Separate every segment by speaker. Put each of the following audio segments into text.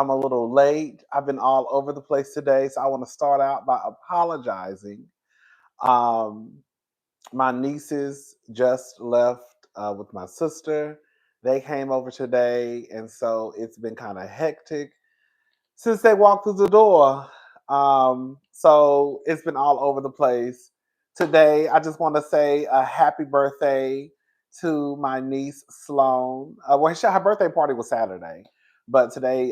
Speaker 1: I'm a little late. I've been all over the place today, so I want to start out by apologizing. Um, my nieces just left with my sister. They came over today, and so it's been kind of hectic since they walked through the door. So it's been all over the place. Today, I just want to say a happy birthday to my niece Sloan. Her birthday party was Saturday, but today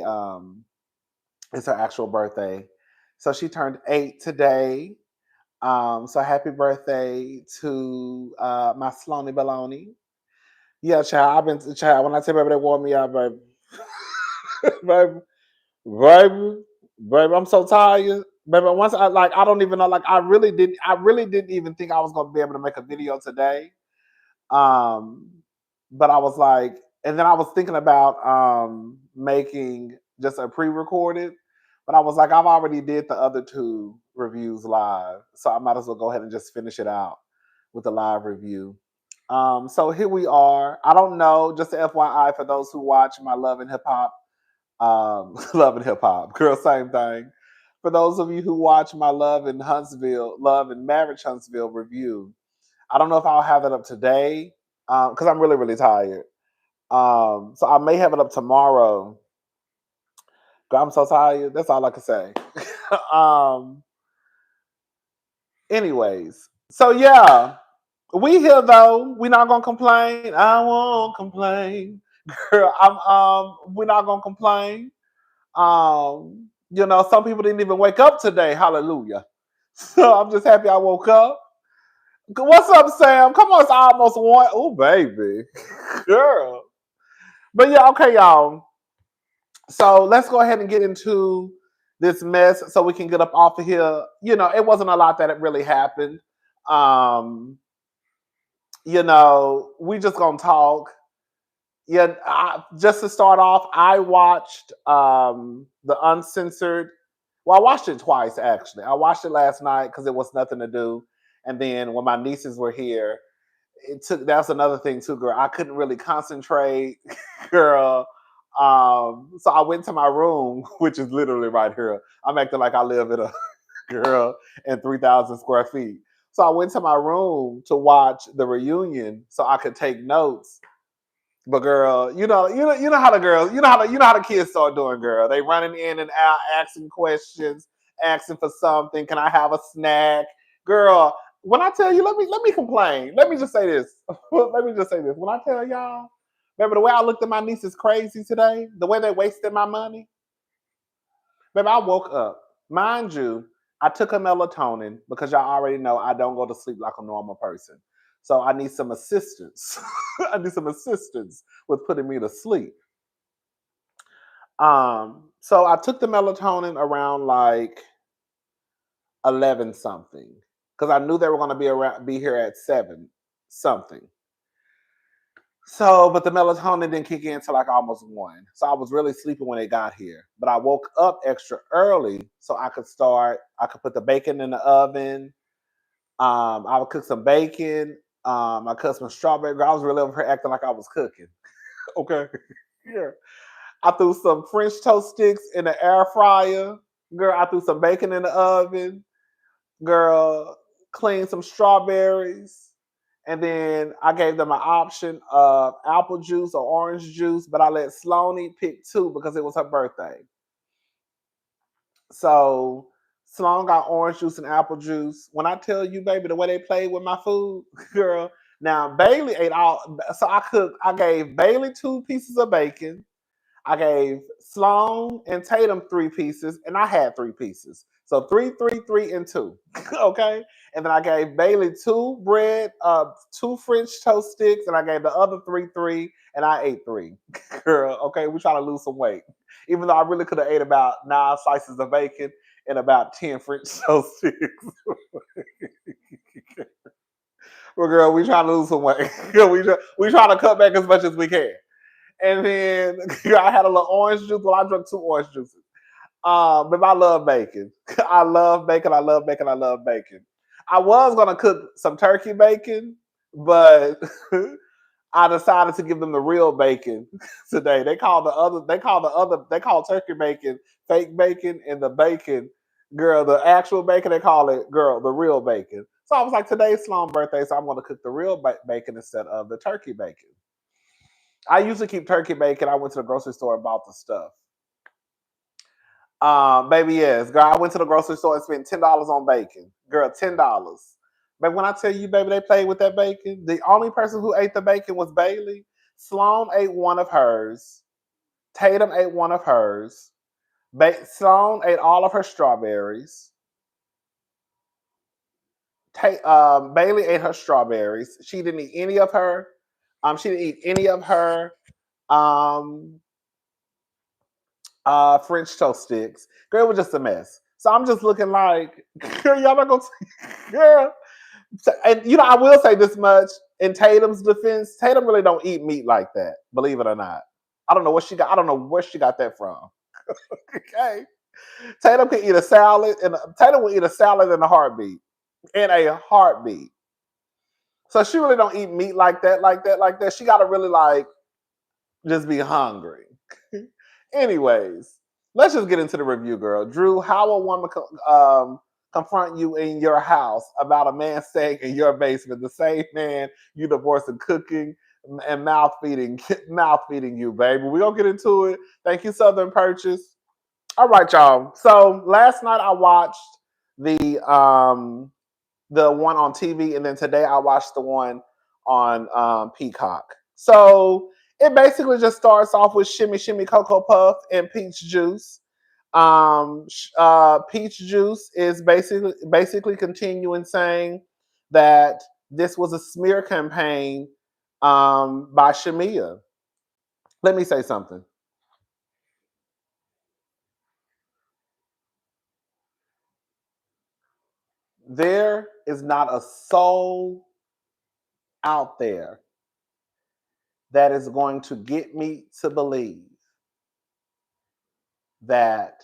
Speaker 1: is her actual birthday. So she turned 8 today. So happy birthday to my Sloany Baloney. Yeah, child. I've been child. When I tell baby they wore me out, baby, baby, baby, baby. I'm so tired, baby. Once I don't even know. Like I really didn't even think I was gonna be able to make a video today. Um, but I was like, and then I was thinking about making just a pre-recorded, but I was like, I've already did the other two reviews live, so I might as well go ahead and just finish it out with the live review. So here we are. I don't know, just a FYI for those who watch my Love and Hip Hop, Love and Hip Hop, girl, same thing. For those of you who watch my Love and Marriage Huntsville review, I don't know if I'll have that up today because I'm really, really tired. So I may have it up tomorrow. Girl, I'm so tired. That's all I can say. um, anyways, so yeah, we here though. We're not gonna complain. I won't complain, girl. We're not gonna complain. Some people didn't even wake up today. Hallelujah. So I'm just happy I woke up. What's up, Sam? Come on, it's almost one. Oh, baby. Girl. But yeah, okay, y'all. So let's go ahead and get into this mess so we can get up off of here. It wasn't a lot that it really happened. Um, we just gonna talk. Yeah, just to start off, I watched the uncensored. Well, I watched it twice actually. I watched it last night because it was nothing to do, and then when my nieces were here, that's another thing too, girl. I couldn't really concentrate, girl. So I went to my room, which is literally right here. I'm acting like I live in a girl in 3,000 square feet. So I went to my room to watch the reunion so I could take notes. But girl, you know how the girls, you know how the kids start doing, girl. They running in and out, asking questions, asking for something. Can I have a snack, girl? When I tell you, let me complain. Let me just say this. Let me just say this. When I tell y'all, remember the way I looked at my nieces crazy today, the way they wasted my money. Baby, I woke up. Mind you, I took a melatonin because y'all already know I don't go to sleep like a normal person. So I need some assistance. I need some assistance with putting me to sleep. So I took the melatonin around like 11 something because I knew they were going to be here at 7 something. So, but the melatonin didn't kick in until like almost 1. So I was really sleeping when they got here. But I woke up extra early so I could put the bacon in the oven. I would cook some bacon. I cut some strawberry. Girl, I was really over here acting like I was cooking. Okay. Yeah. I threw some French toast sticks in the air fryer. Girl, I threw some bacon in the oven. Girl, cleaned some strawberries. And then I gave them an option of apple juice or orange juice, but I let Sloanie pick 2 because it was her birthday. So Sloan got orange juice and apple juice. When I tell you, baby, the way they played with my food, girl. Now Bailey ate all. So I gave Bailey 2 pieces of bacon. I gave Sloan and Tatum 3 pieces, and I had 3 pieces. So 3, 3, 3, and 2. Okay. And then I gave Bailey 2 bread, 2 French toast sticks, and I gave the other 3, 3, and I ate 3. Girl, okay, we trying to lose some weight. Even though I really could have ate about 9 slices of bacon and about 10 French toast sticks. Well, girl, we trying to lose some weight. we trying to cut back as much as we can. And then I had a little orange juice. Well, I drank 2 orange juices. But I love bacon. I love bacon. I love bacon. I love bacon. I was gonna cook some turkey bacon, but I decided to give them the real bacon today. They call turkey bacon fake bacon, and the bacon, girl, the actual bacon, they call it, girl, the real bacon. So I was like, today's Sloan's birthday, so I'm going to cook the real bacon instead of the turkey bacon. I usually keep turkey bacon. I went to the grocery store and bought the stuff. Baby, yes, girl. I went to the grocery store and spent $10 on bacon. Girl, $10. But when I tell you, baby, they played with that bacon. The only person who ate the bacon was Bailey. Sloan ate one of hers. Tatum ate one of hers. Sloan ate all of her strawberries. Bailey ate her strawberries. She didn't eat any of her. She didn't eat any of her French toast sticks. Girl, it was just a mess. So I'm just looking like, girl, y'all not gonna, girl. And I will say this much in Tatum's defense: Tatum really don't eat meat like that. Believe it or not, I don't know what she got. I don't know where she got that from. Okay, Tatum can eat a salad, and Tatum will eat a salad in a heartbeat. In a heartbeat. So she really don't eat meat like that. She got to really just be hungry. Anyways, let's just get into the review, girl. Drew, how a woman confront you in your house about a man staying in your basement, the same man you divorced and cooking and mouth feeding you, baby. We're gonna get into it. Thank you, Southern Purchase. All right, y'all. So last night I watched the one on TV, and then today I watched the one on Peacock. So it basically just starts off with Shimmy Shimmy Cocoa Puff and Peach Juice. Peach Juice is basically continuing saying that this was a smear campaign by Shamia. Let me say something. There is not a soul out there that is going to get me to believe that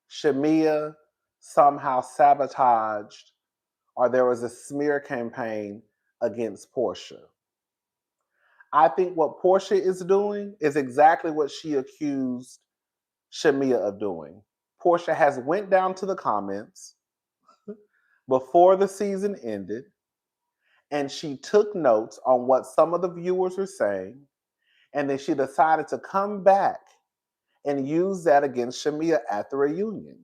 Speaker 1: Shamia somehow sabotaged or there was a smear campaign against Porsha. I think what Porsha is doing is exactly what she accused Shamia of doing. Porsha has went down to the comments before the season ended, and she took notes on what some of the viewers were saying, and then she decided to come back and use that against Shamia at the reunion.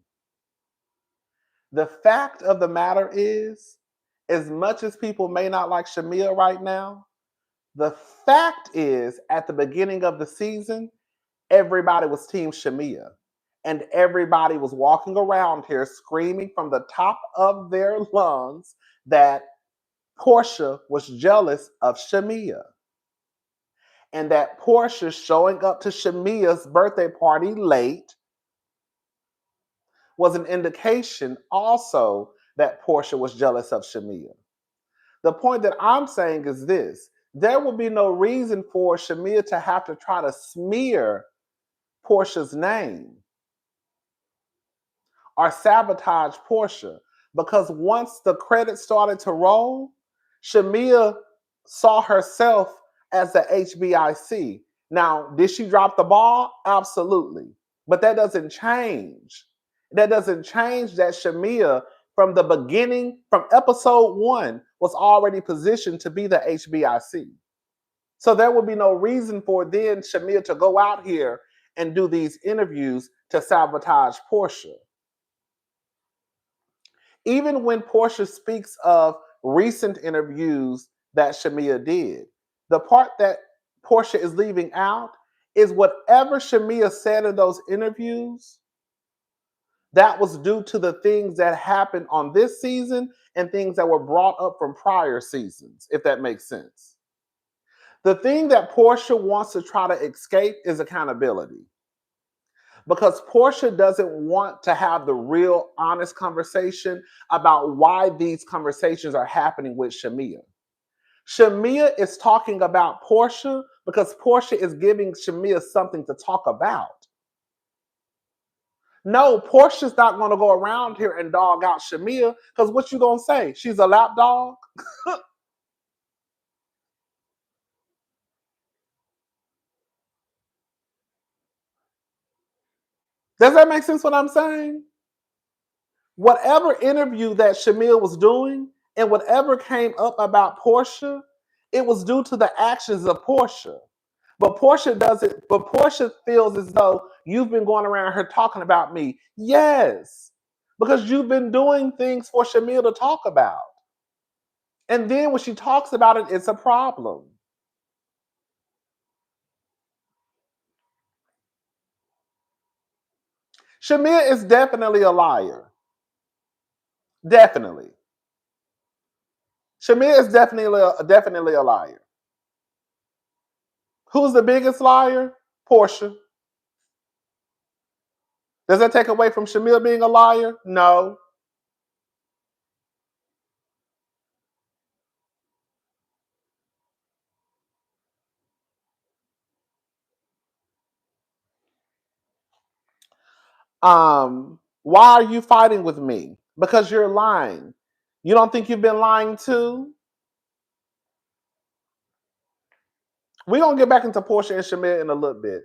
Speaker 1: The fact of the matter is, as much as people may not like Shamia right now, the fact is, at the beginning of the season, everybody was Team Shamia. And everybody was walking around here screaming from the top of their lungs that Porsha was jealous of Shamia. And that Porsha showing up to Shamia's birthday party late was an indication also that Porsha was jealous of Shamia. The point that I'm saying is this: there will be no reason for Shamia to have to try to smear Porsha's name or sabotage Porsha, because once the credits started to roll, Shamia saw herself as the HBIC. Now, did she drop the ball? Absolutely. But that doesn't change. That doesn't change that Shamia, from the beginning, from episode 1, was already positioned to be the HBIC. So there would be no reason for then Shamia to go out here and do these interviews to sabotage Porsha. Even when Porsha speaks of recent interviews that Shamia did, the part that Porsha is leaving out is whatever Shamia said in those interviews, that was due to the things that happened on this season and things that were brought up from prior seasons, if that makes sense. The thing that Porsha wants to try to escape is accountability. Because Porsha doesn't want to have the real honest conversation about why these conversations are happening with Shamia. Shamia is talking about Porsha because Porsha is giving Shamia something to talk about. No, Portia's not going to go around here and dog out Shamia, because what you going to say? She's a lap dog? Does that make sense what I'm saying? Whatever interview that Shamia was doing and whatever came up about Porsha, it was due to the actions of Porsha. But Porsha doesn't, but Porsha feels as though you've been going around here talking about me. Yes, because you've been doing things for Shamia to talk about. And then when she talks about it, it's a problem. Shamia is definitely a liar. Definitely. Shamia is definitely a liar. Who's the biggest liar? Porsha. Does that take away from Shamia being a liar? No. Why are you fighting with me? Because you're lying. You don't think you've been lying too? We're gonna get back into Porsha and Shamia in a little bit.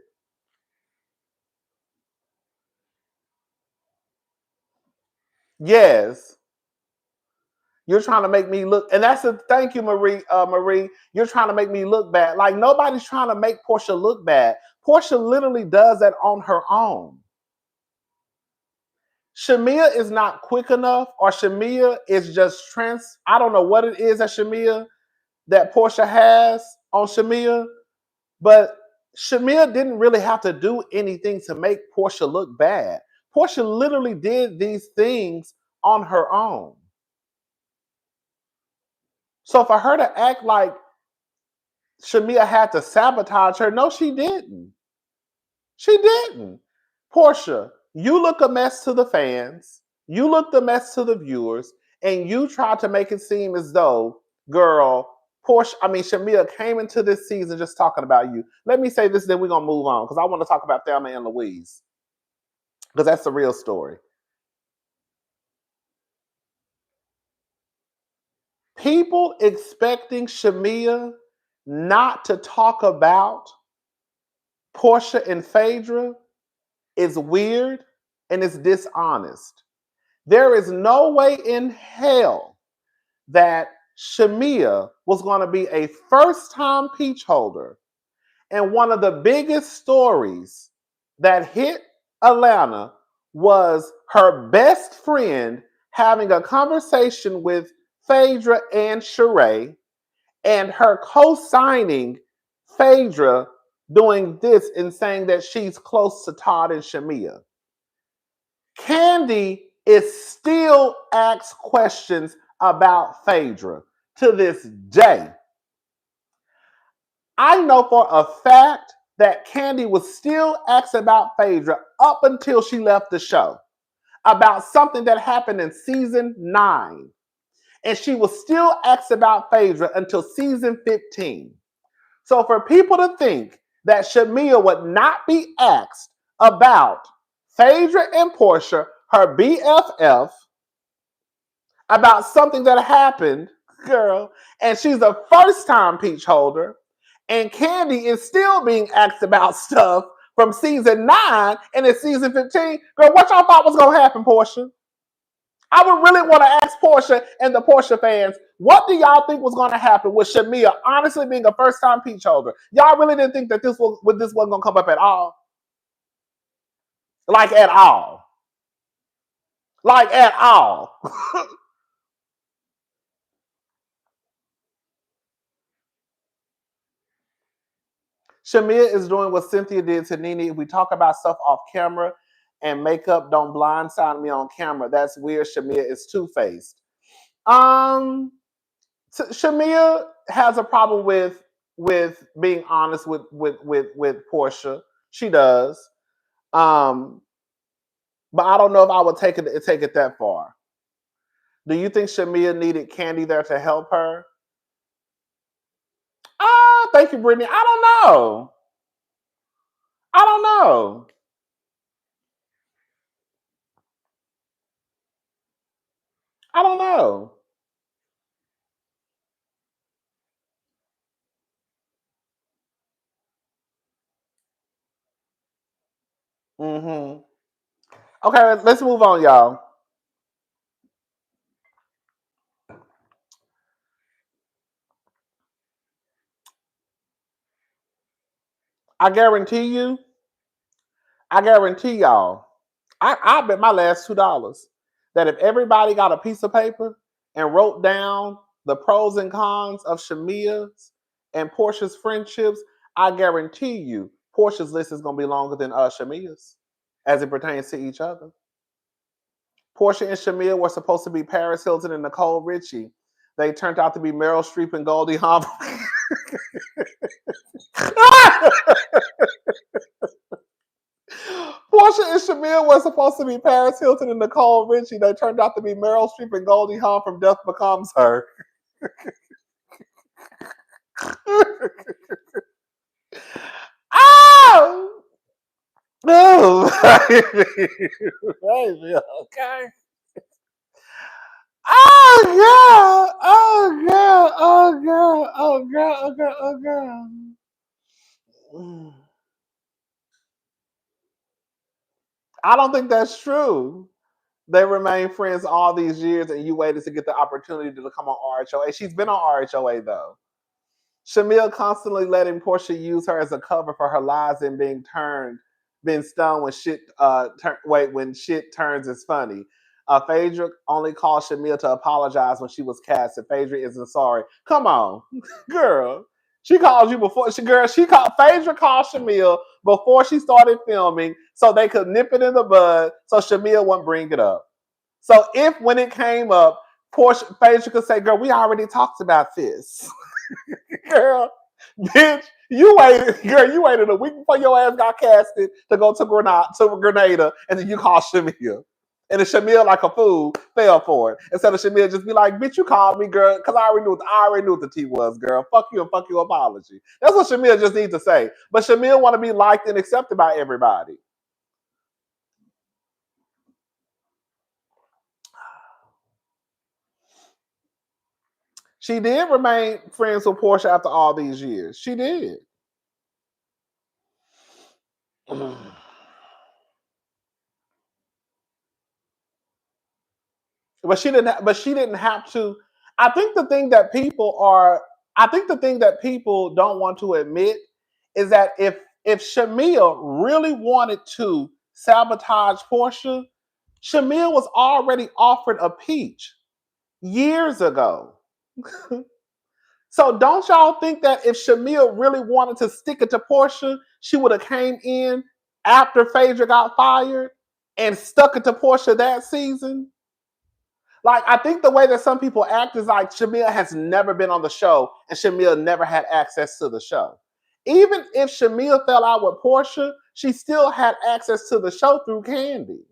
Speaker 1: Yes. You're trying to make me look, and that's a thank you, Marie. Marie, you're trying to make me look bad. Like nobody's trying to make Porsha look bad. Porsha literally does that on her own. Shamia is not quick enough, or Shamia is just trans. I don't know what it is that Porsha has on Shamia, but Shamia didn't really have to do anything to make Porsha look bad. Porsha literally did these things on her own. So for her to act like Shamia had to sabotage her, no, she didn't. She didn't. Porsha, you look a mess to the fans. You looked a mess to the viewers, and you tried to make it seem as though, girl, Shamia came into this season just talking about you. Let me say this, then we're gonna move on because I want to talk about Thelma and Louise because that's the real story. People expecting Shamia not to talk about Porsha and Phaedra is weird and it's dishonest. There is no way in hell that Shamia was going to be a first time peach holder. And one of the biggest stories that hit Atlanta was her best friend having a conversation with Phaedra and Sheree, and her co signing Phaedra doing this and saying that she's close to Todd and Shamia. Candy is still asked questions about Phaedra to this day. I know for a fact that Candy was still asked about Phaedra up until she left the show about something that happened in season 9. And she was still asked about Phaedra until season 15. So for people to think that Shamia would not be asked about Phaedra and Porsha, her BFF, about something that happened, girl, and she's a first time peach holder, and Candy is still being asked about stuff from season 9 and it's season 15. Girl, what y'all thought was gonna happen, Porsha? I would really want to ask Porsha and the Porsha fans, what do y'all think was going to happen with Shamia honestly being a first-time peach holder? Y'all really didn't think that this wasn't going to come up at all? Like at all. Like at all. Shamia is doing what Cynthia did to Nene. If we talk about stuff off camera and makeup don't blindside me on camera, that's weird. Shamia is two-faced. Shamia has a problem with being honest with Porsha. She does. Um, but I don't know if I would take it that far. Do you think Shamia needed Candy there to help her? Ah, thank you, Brittany. I don't know. I don't know. I don't know. Mm-hmm. Okay, let's move on, y'all. I guarantee you, I guarantee y'all, I bet my last $2 that if everybody got a piece of paper and wrote down the pros and cons of Shamia's and Porsha's friendships, I guarantee you Porsha's list is gonna be longer than Shamia's as it pertains to each other. Porsha and Shamia were supposed to be Paris Hilton and Nicole Richie. They turned out to be Meryl Streep and Goldie Hawn. Porsha and Shamia were supposed to be Paris Hilton and Nicole Richie. They turned out to be Meryl Streep and Goldie Hawn from Death Becomes Her. Oh! Oh, baby, okay. Oh, girl. Oh, girl. Oh, girl. Oh, girl. Oh, girl. Oh, girl. I don't think that's true. They remain friends all these years, and you waited to get the opportunity to come on RHOA. She's been on RHOA though. Shamil constantly letting Porsha use her as a cover for her lies and being stung when when shit turns is funny. Phaedra only called Shamil to apologize when she was cast, and Phaedra isn't sorry. Come on, girl. She called you before. She called Phaedra called Shamil before she started filming, so they could nip it in the bud, so Shamil wouldn't bring it up. So if when it came up, Phaedra could say, "Girl, we already talked about this." Girl, bitch, you waited a week before your ass got casted to go to Grenada, and then you call Shamil. And then Shamil, like a fool, fell for it. Instead of Shamil just be like, bitch, you called me, girl, because I already knew what the tea was, girl. Fuck you and fuck your apology. That's what Shamil just needs to say. But Shamil want to be liked and accepted by everybody. She did remain friends with Porsha after all these years. She did. But she didn't. But she didn't have to. I think the thing that people are. I think the thing that people don't want to admit is that if Shamil really wanted to sabotage Porsha, Shamil was already offered a peach years ago. So don't y'all think that if Shamil really wanted to stick it to Porsha, she would have came in after Phaedra got fired and stuck it to Porsha that season? Like, I think the way that some people act is like Shamil has never been on the show and Shamil never had access to the show. Even if Shamil fell out with Porsha, she still had access to the show through Candy.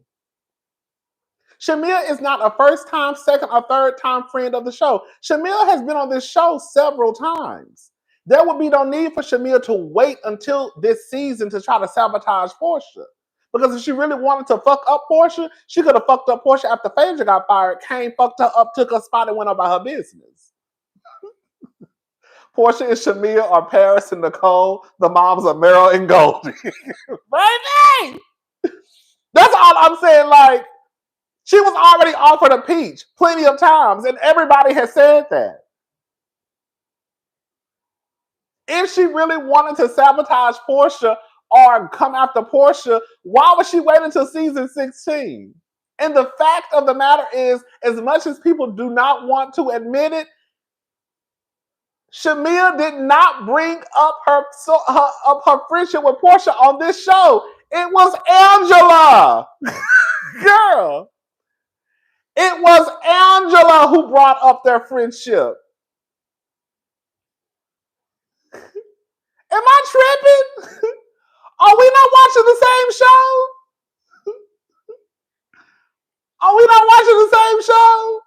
Speaker 1: Shamil is not a first time, second, or third time friend of the show. Shamil has been on this show several times. There would be no need for Shamil to wait until this season to try to sabotage Porsha. Because if she really wanted to fuck up Porsha, she could have fucked up Porsha after Phaedra got fired, came, fucked her up, took her spot, and went about her business. Porsha and Shamil are Paris and Nicole. The moms are Meryl and Goldie. Baby! That's all I'm saying. Like, she was already offered a peach plenty of times, and everybody has said that. If she really wanted to sabotage Porsha or come after Porsha, why would she wait until season 16? And the fact of the matter is, as much as people do not want to admit it, Shamia did not bring up her friendship with Porsha on this show. It was Angela. Girl. It was Angela who brought up their friendship. Am I tripping? Are we not watching the same show? Are we not watching the same show?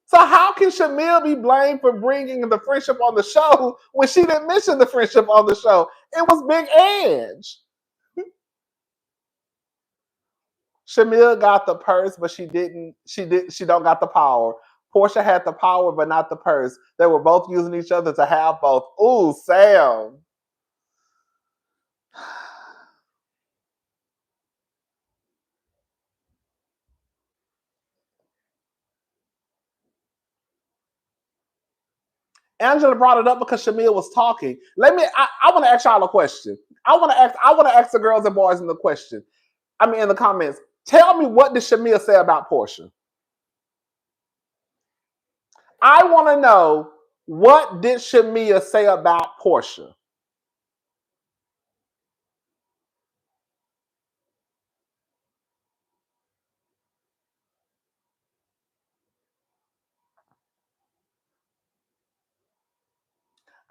Speaker 1: So how can Shamil be blamed for bringing the friendship on the show when she didn't mention the friendship on the show? It was Big Edge. Shamil got the purse, but she didn't. She don't got the power. Porsha had the power, but not the purse. They were both using each other to have both. Ooh, Sam. Angela brought it up because Shamia was talking. I want to ask y'all a question. I want to ask the girls and boys in the question. In the comments. Tell me, what did Shamia say about Porsha? I want to know, what did Shamia say about Porsha?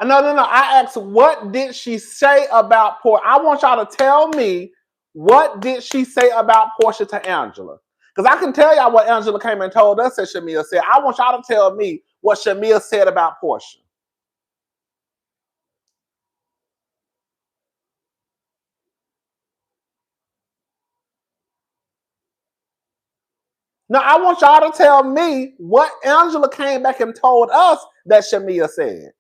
Speaker 1: No. I asked, what did she say about Porsha? I want y'all to tell me, what did she say about Porsha to Angela? Because I can tell y'all what Angela came and told us that Shamia said. I want y'all to tell me what Shamia said about Porsha. Now, I want y'all to tell me what Angela came back and told us that Shamia said.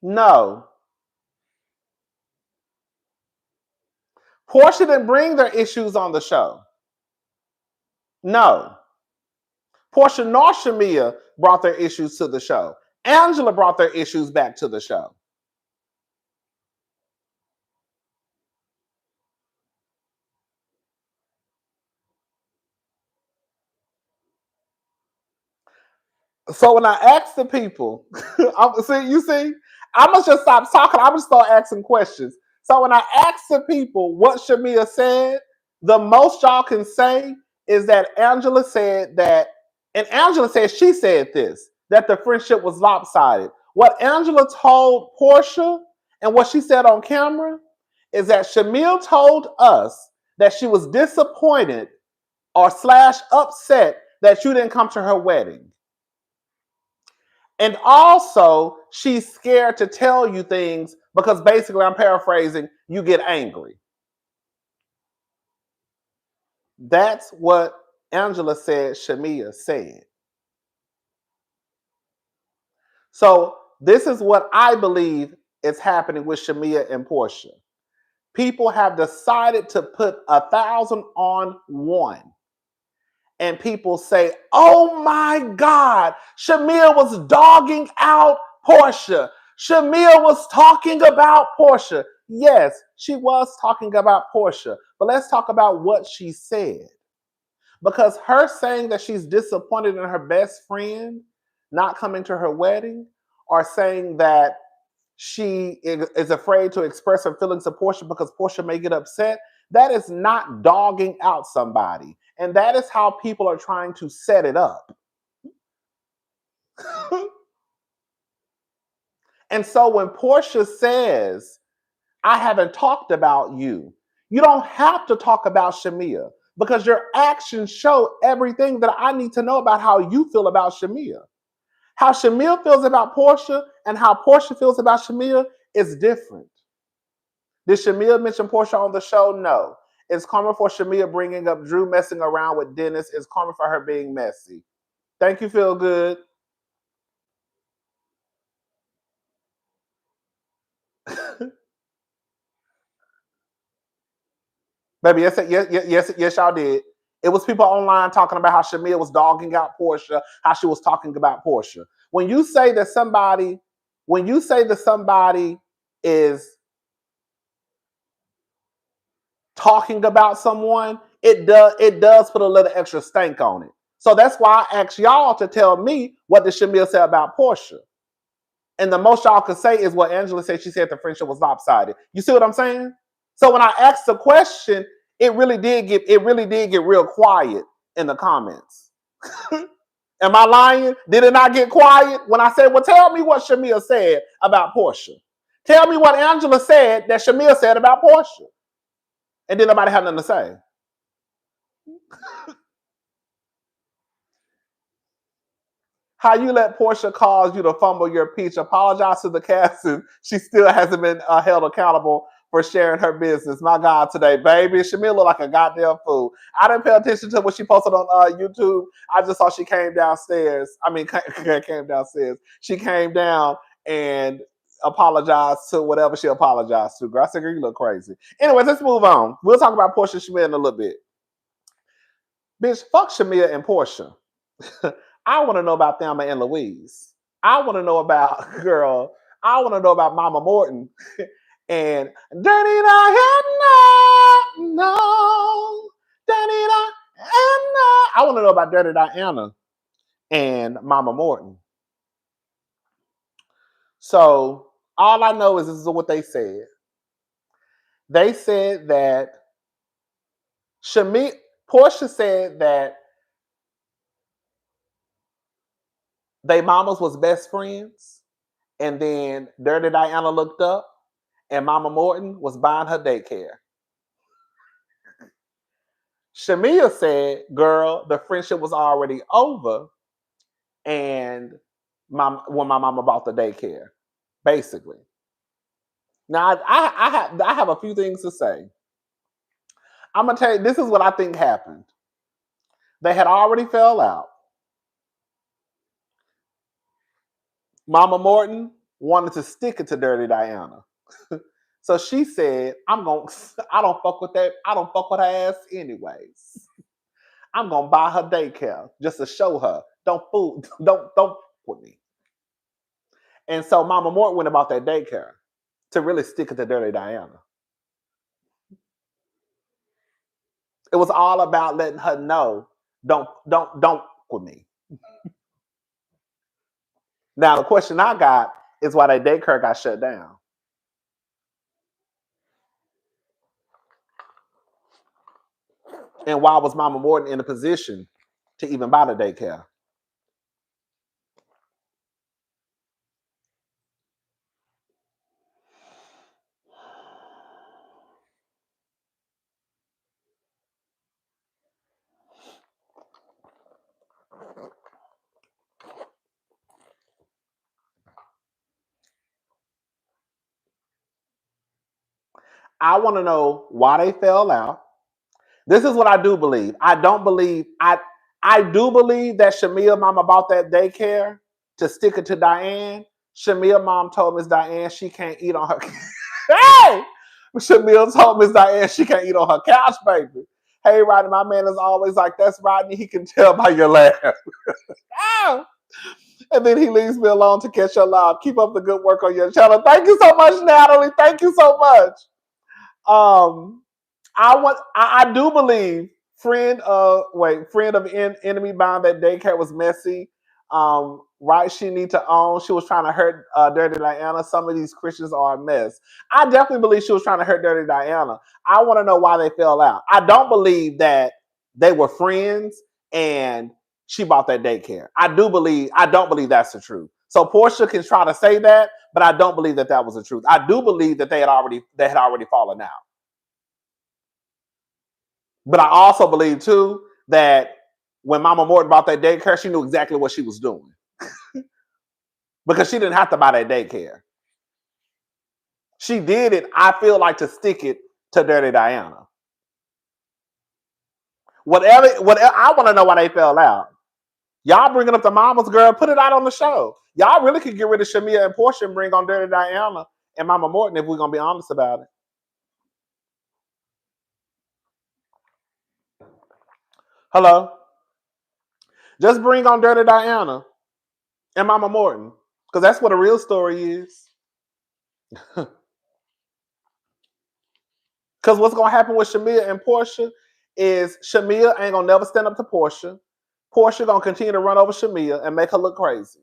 Speaker 1: No. Porsha didn't bring their issues on the show. No. Porsha nor Shamia brought their issues to the show. Angela brought their issues back to the show. So when I asked the people, I must just stop talking. I'm gonna start asking questions. So when I asked the people what Shamia said, the most y'all can say is that Angela said that, and Angela said she said this, that the friendship was lopsided. What Angela told Porsha and what she said on camera is that Shamia told us that she was disappointed or / upset that you didn't come to her wedding. And also, she's scared to tell you things because basically, I'm paraphrasing, you get angry. That's what Angela said Shamia said. So this is what I believe is happening with Shamia and Porsha. People have decided to put 1,000 on one. And people say, oh my God, Shamia was dogging out Porsha. Shamia was talking about Porsha. Yes, she was talking about Porsha. But let's talk about what she said. Because her saying that she's disappointed in her best friend not coming to her wedding, or saying that she is afraid to express her feelings to Porsha because Porsha may get upset, that is not dogging out somebody. And that is how people are trying to set it up. And so when Porsha says, I haven't talked about you, you don't have to talk about Shamia, because your actions show everything that I need to know about how you feel about Shamia. How Shamia feels about Porsha and how Porsha feels about Shamia is different. Did Shamia mention Porsha on the show? No. It's karma for Shamia bringing up Drew messing around with Dennis. It's karma for her being messy. Thank you, Feel Good. Baby, yes, y'all did. It was people online talking about how Shamia was dogging out Porsha, how she was talking about Porsha. When you say that somebody is talking about someone, it does put a little extra stank on it. So that's why I asked y'all to tell me, what did Shamia say about Porsha? And the most y'all could say is what Angela said. She said the friendship was lopsided. You see what I'm saying? So when I asked the question, it really did get real quiet in the comments. Am I lying? Did it not get quiet when I said, well, tell me what Shamia said about Porsha? Tell me what Angela said that Shamia said about Porsha. And then nobody had nothing to say. How you let Porsha cause you to fumble your peach, apologize to the cast, and she still hasn't been held accountable for sharing her business. My God, today, baby, Shamia looked like a goddamn fool. I didn't pay attention to what she posted on YouTube. I just saw she came downstairs. I mean, came downstairs. She came down and apologized to whatever she apologized to. Girl, I said, girl, you look crazy. Anyways, let's move on. We'll talk about Porsha and Shamia in a little bit. Bitch, fuck Shamia and Porsha. I want to know about Thelma and Louise. I want to know about, girl, I want to know about Mama Morton and Dirty Diana. No. Dirty Diana. I want to know about Dirty Diana and Mama Morton. So all I know is this is what they said. They said that Porsha said that they mamas was best friends, and then Dirty Diana looked up, and Mama Morton was buying her daycare. Shamia said, girl, the friendship was already over, and when my mama bought the daycare, basically. Now, I have a few things to say. I'm going to tell you, this is what I think happened. They had already fell out. Mama Morton wanted to stick it to Dirty Diana. So she said, I don't fuck with that. I don't fuck with her ass anyways. I'm gonna buy her daycare just to show her. Don't with me. And so Mama Morton went about that daycare to really stick it to Dirty Diana. It was all about letting her know, don't with me. Now the question I got is why that daycare got shut down. And why was Mama Morton in a position to even buy the daycare? I want to know why they fell out. This is what I do believe. I do believe that Shamia mama bought that daycare to stick it to Diane. Shamia mom told Miss Diane she can't eat on her. Hey! Shamia told Miss Diane she can't eat on her couch, baby. Hey, Rodney, my man is always like, that's Rodney. He can tell by your laugh. And then he leaves me alone to catch your live. Keep up the good work on your channel. Thank you so much, Natalie. Thank you so much. I do believe friend of enemy bound that daycare was messy. Right, she need to own. She was trying to hurt Dirty Diana. Some of these Christians are a mess. I definitely believe she was trying to hurt Dirty Diana. I want to know why they fell out. I don't believe that they were friends and she bought that daycare. I don't believe that's the truth. So Porsha can try to say that, but I don't believe that was the truth. I do believe that they had already fallen out. But I also believe too that when Mama Morton bought that daycare, she knew exactly what she was doing. Because she didn't have to buy that daycare. She did it, I feel like, to stick it to Dirty Diana. Whatever, I want to know why they fell out. Y'all bringing up the mamas, girl, put it out on the show. Y'all really could get rid of Shamia and Porsha and bring on Dirty Diana and Mama Morton if we're going to be honest about it. Hello? Just bring on Dirty Diana and Mama Morton, because that's what a real story is. Because what's going to happen with Shamia and Porsha is Shamia ain't going to never stand up to Porsha. Porsha going to continue to run over Shamia and make her look crazy.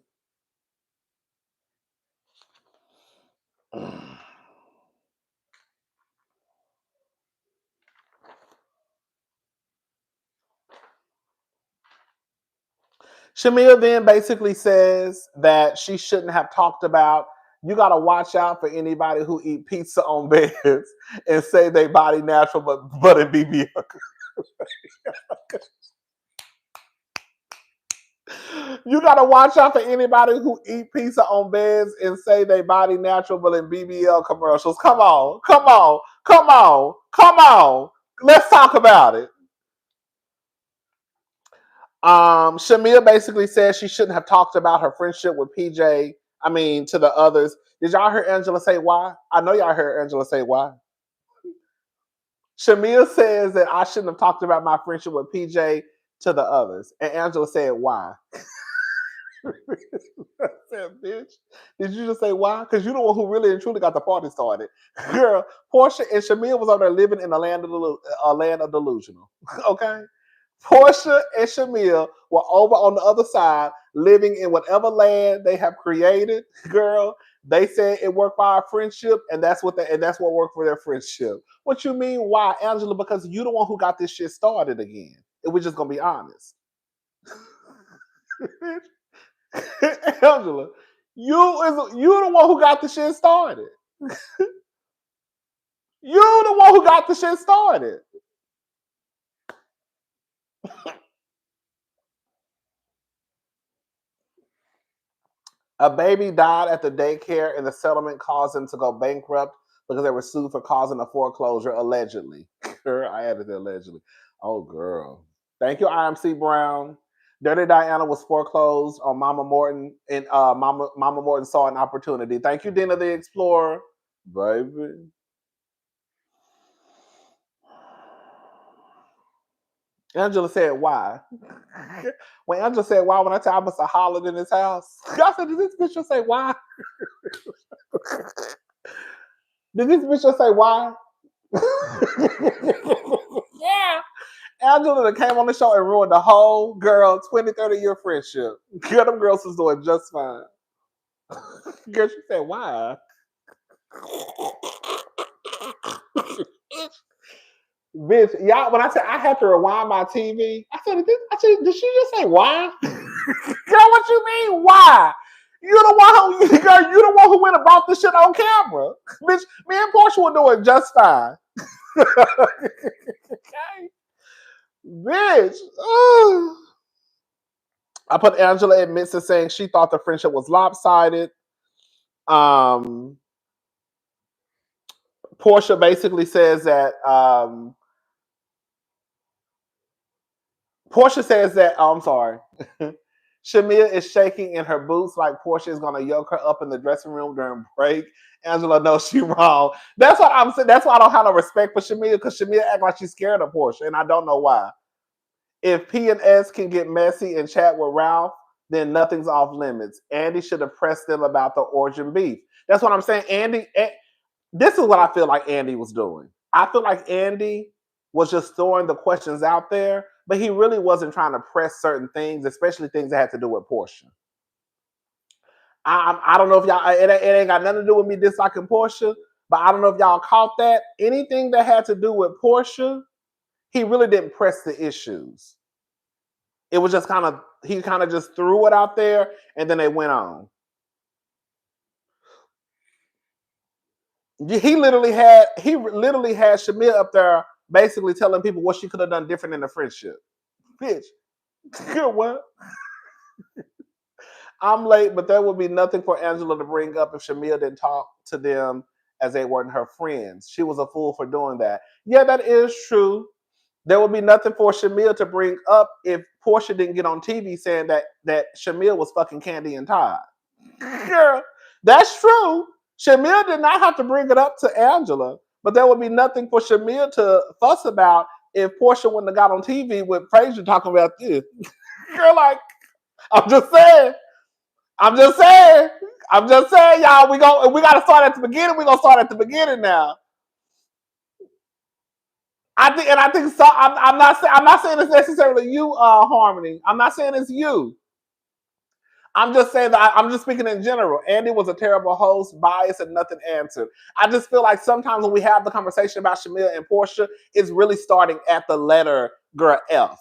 Speaker 1: Shamia then basically says that she shouldn't have talked about You gotta watch out for anybody who eat pizza on beds and say they body natural, but it BBL. You gotta watch out for anybody who eat pizza on beds and say they body natural, but in BBL commercials. Come on, come on, come on, come on. Let's talk about it. Shamia basically says she shouldn't have talked about her friendship with PJ. I mean, to the others. Did y'all hear Angela say why? I know y'all heard Angela say why. Shamia says that I shouldn't have talked about my friendship with PJ to the others. And Angela said why? I said, bitch, did you just say why? Because you're the one who really and truly got the party started. Girl, Porsha and Shamia was over there living in a land of delusional. Okay? Porsha and Shamia were over on the other side, living in whatever land they have created. Girl, they said it worked for our friendship, and that's what worked for their friendship. What you mean? Why, Angela? Because you the one who got this shit started again. If we're just gonna be honest, Angela, you the one who got the shit started. You the one who got the shit started. A baby died at the daycare, and the settlement caused them to go bankrupt because they were sued for causing a foreclosure, allegedly. Girl, I added the allegedly. Oh, girl. Thank you, IMC Brown. Dirty Diana was foreclosed on Mama Morton, and Mama Morton saw an opportunity. Thank you, Dina the Explorer. Baby. Angela said, why? When Angela said, why, when I said I must have hollered in his house, I said, did this bitch just say, why? Did this bitch just say, why? Yeah. Angela came on the show and ruined the whole girl 20, 30-year friendship. Girl, them girls was doing just fine. Girl, she said, why? Bitch, y'all, when I said I had to rewind my TV, I said, did she just say why? Girl, what you mean, why? You the one who went and bought this shit on camera. Bitch, me and Porsha were doing just fine. Okay. Bitch. I put Angela admits to saying she thought the friendship was lopsided. Porsha basically says that Porsha says that, I'm sorry. Shamia is shaking in her boots like Porsha is going to yoke her up in the dressing room during break. Angela knows she's wrong. That's what I'm saying. That's why I don't have no respect for Shamia, because Shamia act like she's scared of Porsha, and I don't know why. If P and S can get messy and chat with Ralph, then nothing's off limits. Andy should have pressed them about the origin beef. That's what I'm saying. This is what I feel like Andy was doing. I feel like Andy was just throwing the questions out there, but he really wasn't trying to press certain things, especially things that had to do with Porsha. I don't know if y'all, it ain't got nothing to do with me disliking Porsha, but I don't know if y'all caught that. Anything that had to do with Porsha, he really didn't press the issues. It was just he kind of just threw it out there, and then they went on. He literally had Shamia up there basically telling people what she could have done different in the friendship. Bitch, what? I'm late, but there would be nothing for Angela to bring up if Shamia didn't talk to them as they weren't her friends. She was a fool for doing that. Yeah, that is true. There would be nothing for Shamia to bring up if Porsha didn't get on TV saying that Shamia was fucking Candy and Todd. Girl, that's true. Shamia did not have to bring it up to Angela, but there would be nothing for Shamia to fuss about if Porsha wouldn't have got on TV with Fedra talking about this. Girl, like, I'm just saying, y'all. We gotta start at the beginning. We're gonna start at the beginning now. I think so. I'm not saying it's necessarily you, Harmony. I'm not saying it's you. I'm just saying that I'm just speaking in general. Andy was a terrible host, biased, and nothing answered. I just feel like sometimes when we have the conversation about Shamia and Porsha, it's really starting at the letter girl F.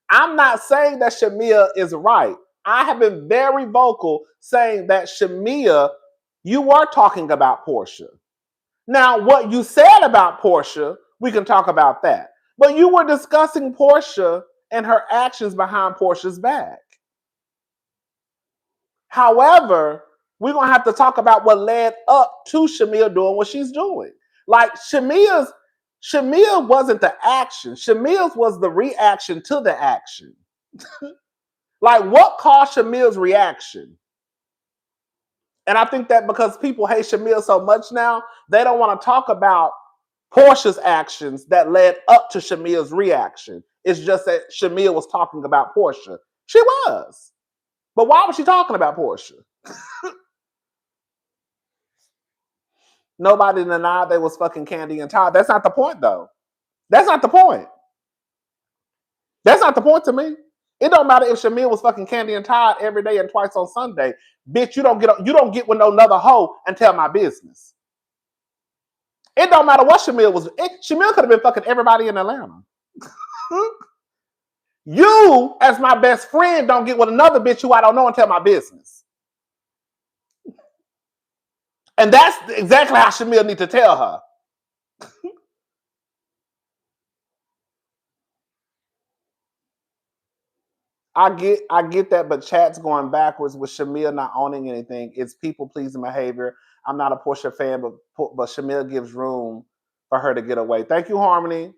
Speaker 1: I'm not saying that Shamia is right. I have been very vocal saying that Shamia, You were talking about Porsha. Now, what you said about Porsha, we can talk about that. But you were discussing Porsha and her actions behind Porsha's back. However, we're going to have to talk about what led up to Shamia doing what she's doing. Like Shamia wasn't the action. Shamia's was the reaction to the action. Like what caused Shamia's reaction? And I think that because people hate Shamia so much now, they don't want to talk about Porsha's actions that led up to Shamia's reaction. It's just that Shamia was talking about Porsha. She was. But why was she talking about Porsha? Nobody denied they was fucking Candy and Todd. That's not the point, though. That's not the point. That's not the point to me. It don't matter if Shamia was fucking Candy and Todd every day and twice on Sunday. Bitch, you don't get with no another hoe and tell my business. It don't matter what Shamia was. Shamia could have been fucking everybody in Atlanta. You, as my best friend, don't get with another bitch who I don't know and tell my business. And that's exactly how Shamia need to tell her. I get that, but chat's going backwards with Shamia not owning anything. It's people pleasing behavior. I'm not a Porsha fan, but Shamia gives room for her to get away. Thank you, Harmony.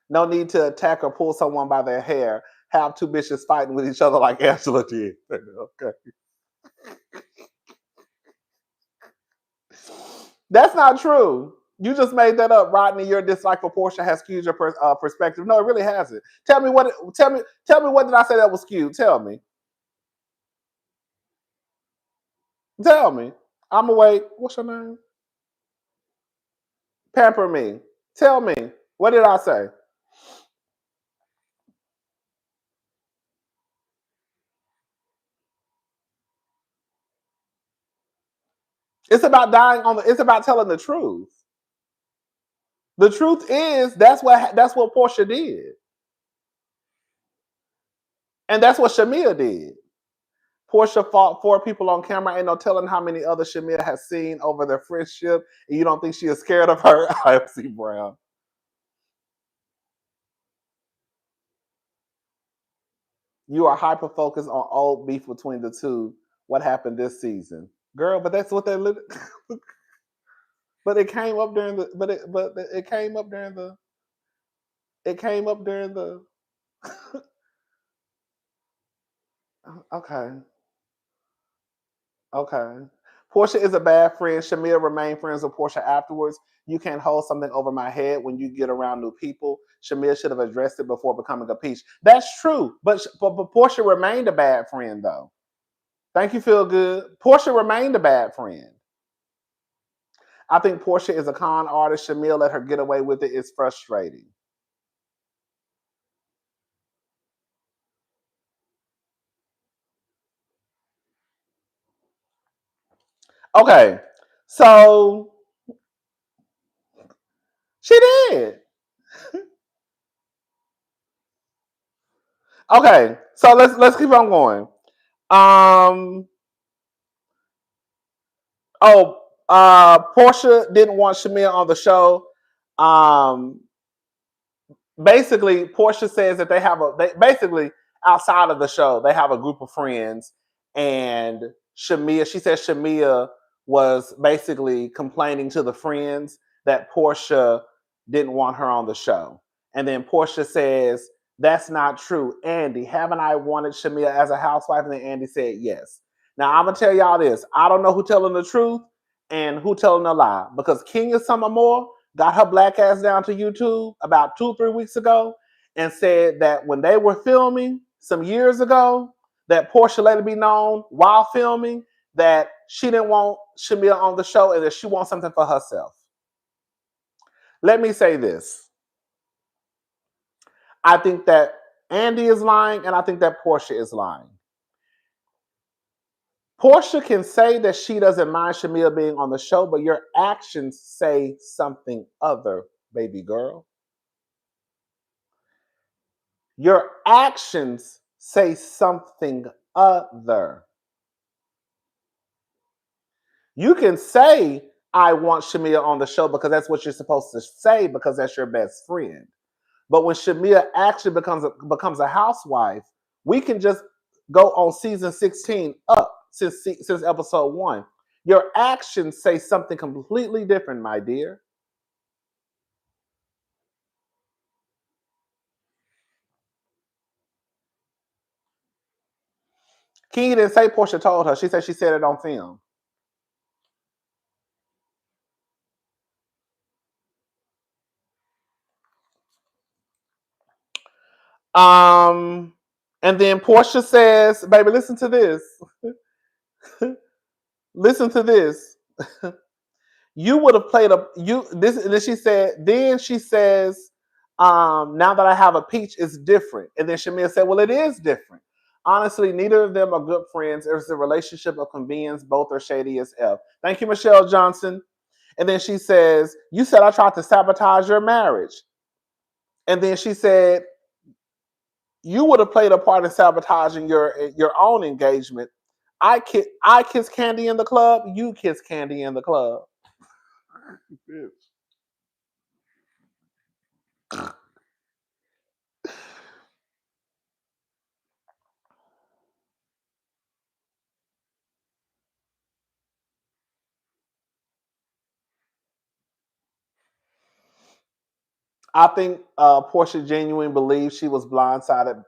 Speaker 1: No need to attack or pull someone by their hair. Have two bitches fighting with each other like Angela did. Okay. That's not true. You just made that up, Rodney. Your dislike for Porsha has skewed your perspective. No, it really hasn't. Tell me what did I say that was skewed? Tell me. Tell me. I'm awake. What's your name? Pamper me. Tell me. What did I say? It's about it's about telling the truth. The truth is that's what Porsha did. And that's what Shamia did. Porsha fought 4 people on camera. Ain't no telling how many other Shamia has seen over their friendship. And you don't think she is scared of her? IFC Brown. You are hyper focused on old beef between the two. What happened this season, girl? But that's what they. But it came up during the. But it came up during the. It came up during the. Okay. Okay. Porsha is a bad friend. Shamia remained friends with Porsha afterwards. You can't hold something over my head when you get around new people. Shamia should have addressed it before becoming a peach. That's true. But Porsha remained a bad friend, though. Thank you, Feel Good. Porsha remained a bad friend. I think Porsha is a con artist. Shamia let her get away with it. It's frustrating. Okay. So she did. Okay. So let's keep on going. Porsha didn't want Shamia on the show. Um, basically, Porsha says that they basically outside of the show, they have a group of friends, and she says Shamia was basically complaining to the friends that Porsha didn't want her on the show. And then Porsha says, that's not true. Andy, haven't I wanted Shamia as a housewife? And then Andy said yes. Now I'm gonna tell y'all this. I don't know who telling the truth and who telling a lie, because Kenya Summer Moore got her black ass down to YouTube about 2-3 weeks ago and said that when they were filming some years ago, that Porsha let it be known while filming that she didn't want Shamia on the show and that she wants something for herself. Let me say this. I think that Andy is lying and I think that Porsha is lying. Porsha can say that she doesn't mind Shamia being on the show, but your actions say something other, baby girl. Your actions say something other. You can say, I want Shamia on the show because that's what you're supposed to say because that's your best friend. But when Shamia actually becomes a housewife, we can just go on season 16 up since episode 1. Your actions say something completely different, my dear. Key didn't say Porsha told her. She said she said it on film. And then Porsha says, baby, listen to this. Listen to this. You would have played a you this and then she says, now that I have a peach, it's different. And then Shamia said, well, it is different. Honestly, neither of them are good friends. There's a relationship of convenience. Both are shady as F. Thank you, Michelle Johnson. And then she says, you said I tried to sabotage your marriage. And then she said, you would have played a part in sabotaging your own engagement. I kiss Candy in the club. You kiss Candy in the club. I think Portia genuinely believes she was blindsided,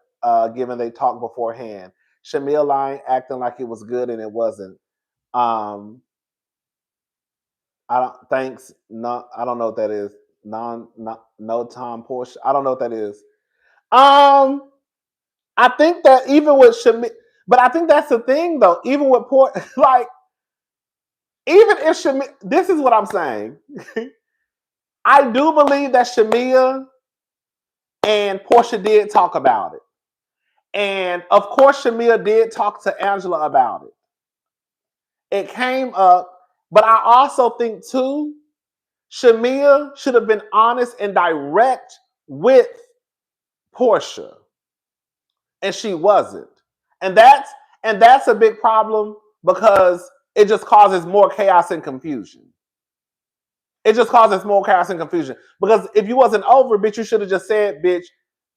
Speaker 1: given they talked beforehand. Shamia lying, acting like it was good and it wasn't. Um, I don't. Thanks. No, I don't know what that is. No Tom Portia. I don't know what that is. I think that even with Shamia, but I think that's the thing though. Even with like even if Shamia, this is what I'm saying. I do believe that Shamia and Portia did talk about it. And of course, Shamia did talk to Angela about it. It came up, but I also think too, Shamia should have been honest and direct with Portia, and she wasn't. And that's a big problem because it just causes more chaos and confusion. It just causes more chaos and confusion. Because if you wasn't over, bitch, you should have just said, bitch,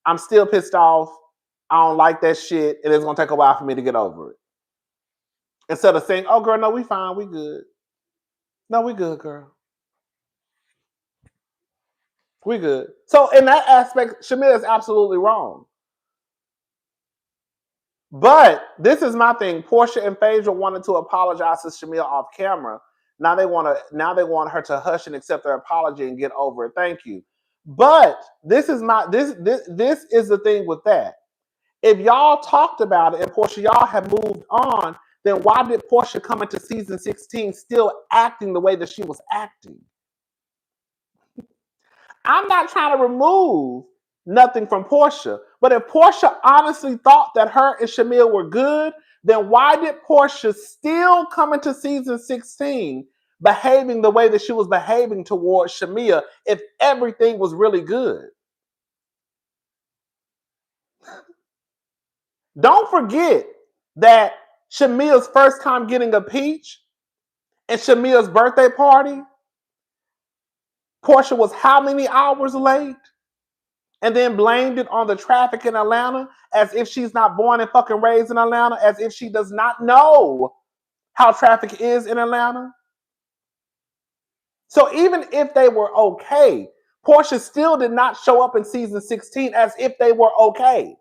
Speaker 1: I'm still pissed off. I don't like that shit, and it's gonna take a while for me to get over it. Instead of saying, oh girl, no, we fine, we good. No, we good, girl. We good. So in that aspect, Shamia is absolutely wrong. But this is my thing. Porsha and Fedra wanted to apologize to Shamia off camera. Now they want her to hush and accept their apology and get over it. Thank you. But this is the thing with that. If y'all talked about it and Porsha, y'all have moved on, then why did Porsha come into season 16 still acting the way that she was acting? I'm not trying to remove nothing from Porsha, but if Porsha honestly thought that her and Shamia were good, then why did Porsha still come into season 16 behaving the way that she was behaving towards Shamia if everything was really good? Don't forget that Shamia's first time getting a peach and Shamia's birthday party, Porsha was how many hours late? And then blamed it on the traffic in Atlanta as if she's not born and fucking raised in Atlanta, as if she does not know how traffic is in Atlanta. So even if they were okay, Porsha still did not show up in season 16 as if they were okay.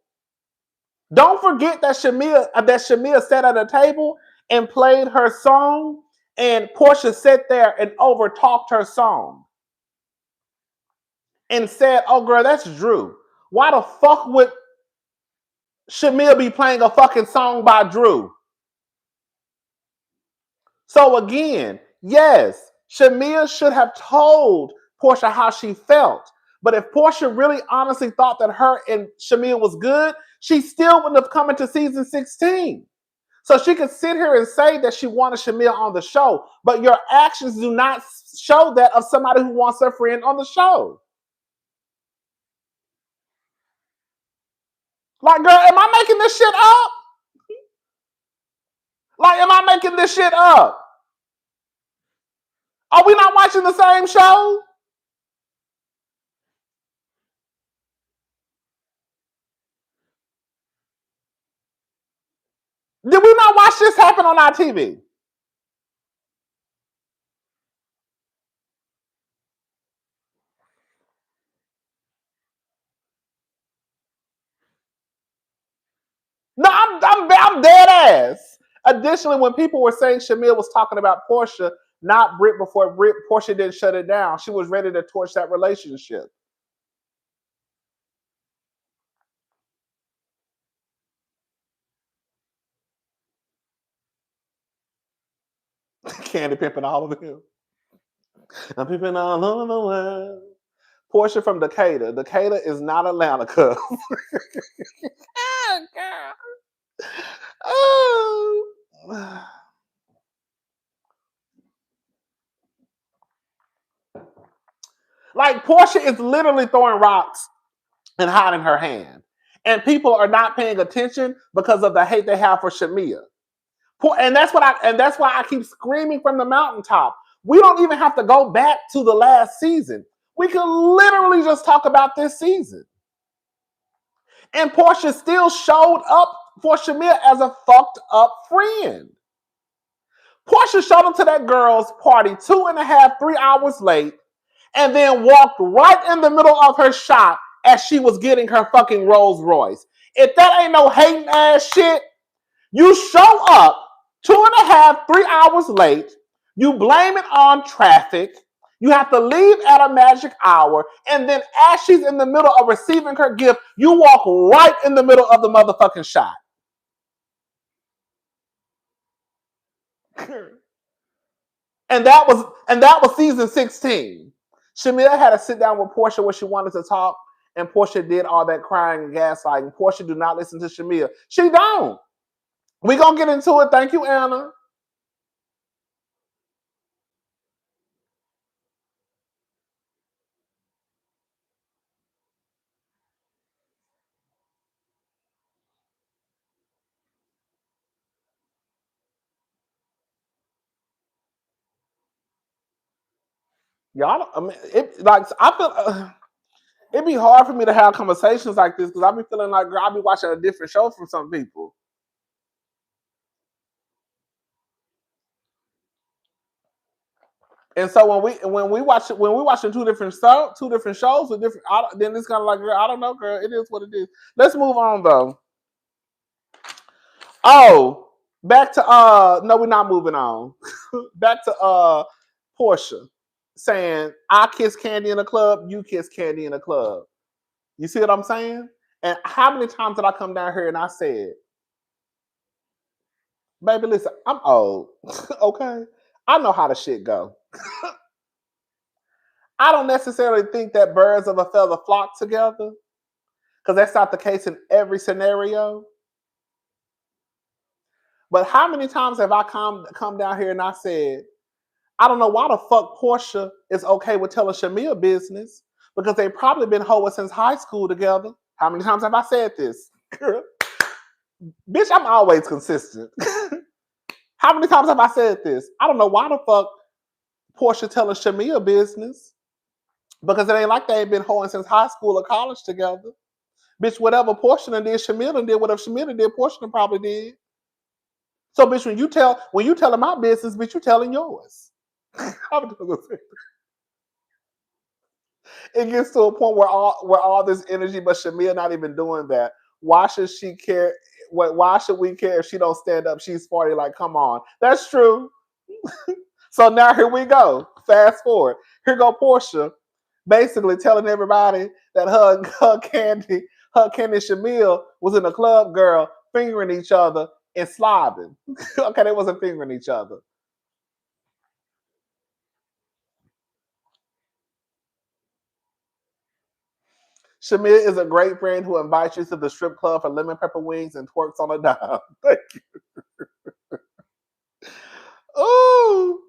Speaker 1: Don't forget that Shamia sat at a table and played her song, and Porsha sat there and overtalked her song and said, "Oh, girl, that's Drew. Why the fuck would Shamia be playing a fucking song by Drew?" So again, yes, Shamia should have told Porsha how she felt. But if Porsha really honestly thought that her and Shamia was good, she still wouldn't have come into season 16. So she could sit here and say that she wanted Shamia on the show, but your actions do not show that of somebody who wants her friend on the show. Like, girl, am I making this shit up? Like, am I making this shit up? Are we not watching the same show? Did we not watch this happen on our TV? No, I'm dead ass. Additionally, when people were saying Shamia was talking about Porsha, not Brit before Brit, Porsha didn't shut it down. She was ready to torch that relationship. Candy pimping all over him. I'm pimping all over the world. Porsha from Decatur. Decatur is not Atlanta, cuz. Oh, God. Oh. Like Porsha is literally throwing rocks and hiding her hand. And people are not paying attention because of the hate they have for Shamia. And that's why I keep screaming from the mountaintop. We don't even have to go back to the last season. We can literally just talk about this season. And Porsha still showed up for Shamia as a fucked up friend. Porsha showed up to that girl's party 2.5, 3 hours late, and then walked right in the middle of her shot as she was getting her fucking Rolls Royce. If that ain't no hating ass shit, you show up 2.5, 3 hours late, you blame it on traffic, you have to leave at a magic hour, and then as she's in the middle of receiving her gift, you walk right in the middle of the motherfucking shot. And that was season 16. Shamia had to sit down with Porsha when she wanted to talk, and Porsha did all that crying and gaslighting. Porsha do not listen to Shamia. She don't. We gonna get into it. Thank you, Anna. Y'all, I mean, I feel it'd be hard for me to have conversations like this because I be feeling like, girl, I be watching a different show from some people. And so when we watching two different shows with different, then it's kind of like, girl, I don't know, girl. It is what it is. Let's move on though. Oh, back to no, we're not moving on. Back to Porsha saying, I kiss Candy in a club, you kiss Candy in a club. You see what I'm saying? And how many times did I come down here and I said, baby, listen, I'm old. Okay. I know how the shit go. I don't necessarily think that birds of a feather flock together, because that's not the case in every scenario. But how many times have I come down here and I said, I don't know why the fuck Porsha is okay with telling Shamia business, because they probably been hoeing since high school together. How many times have I said this? Bitch, I'm always consistent. How many times have I said this? I don't know why the fuck Porsha telling Shamia business, because it ain't like they ain't been hoeing since high school or college together. Bitch, whatever Porsha done did, Shamia done did. Whatever Shamia did, Porsha done probably did. So, bitch, when you telling my business, bitch, you telling yours. It gets to a point where all this energy, but Shamia not even doing that. Why should she care? Why should we care if she don't stand up? She's 40. Like, come on. That's true. So now here we go. Fast forward. Here go Porsha, basically telling everybody that her Candy Shamil was in a club, girl, fingering each other and slobbing. Okay, they wasn't fingering each other. Shamil is a great friend who invites you to the strip club for lemon pepper wings and twerks on a dime. Thank you. Ooh,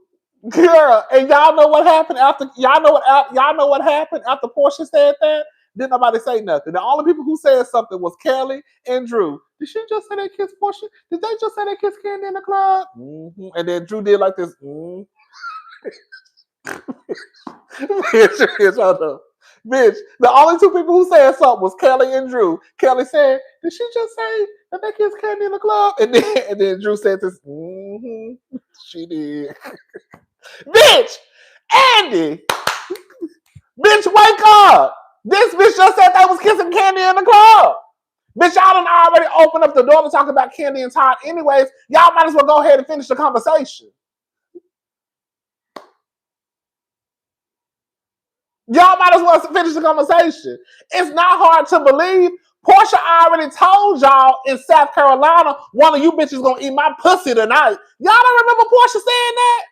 Speaker 1: girl, and y'all know what happened after y'all know what happened after Porsha said that? Didn't nobody say nothing. The only people who said something was Kelly and Drew. Did she just say they kissed Porsha? Did they just say they kissed Candy in the club? Mm-hmm. And then Drew did like this. Mm-hmm. Bitch, hold up. Bitch, the only two people who said something was Kelly and Drew. Kelly said, "Did she just say that they kissed Candy in the club?" And then Drew said this. She did. Bitch, Andy, bitch, wake up! This bitch just said they was kissing Candy in the club. Bitch, y'all done already opened up the door to talk about Candy and Todd. Anyways, y'all might as well go ahead and finish the conversation. Y'all might as well finish the conversation. It's not hard to believe. Porsha already told y'all in South Carolina, one of you bitches gonna eat my pussy tonight. Y'all don't remember Porsha saying that?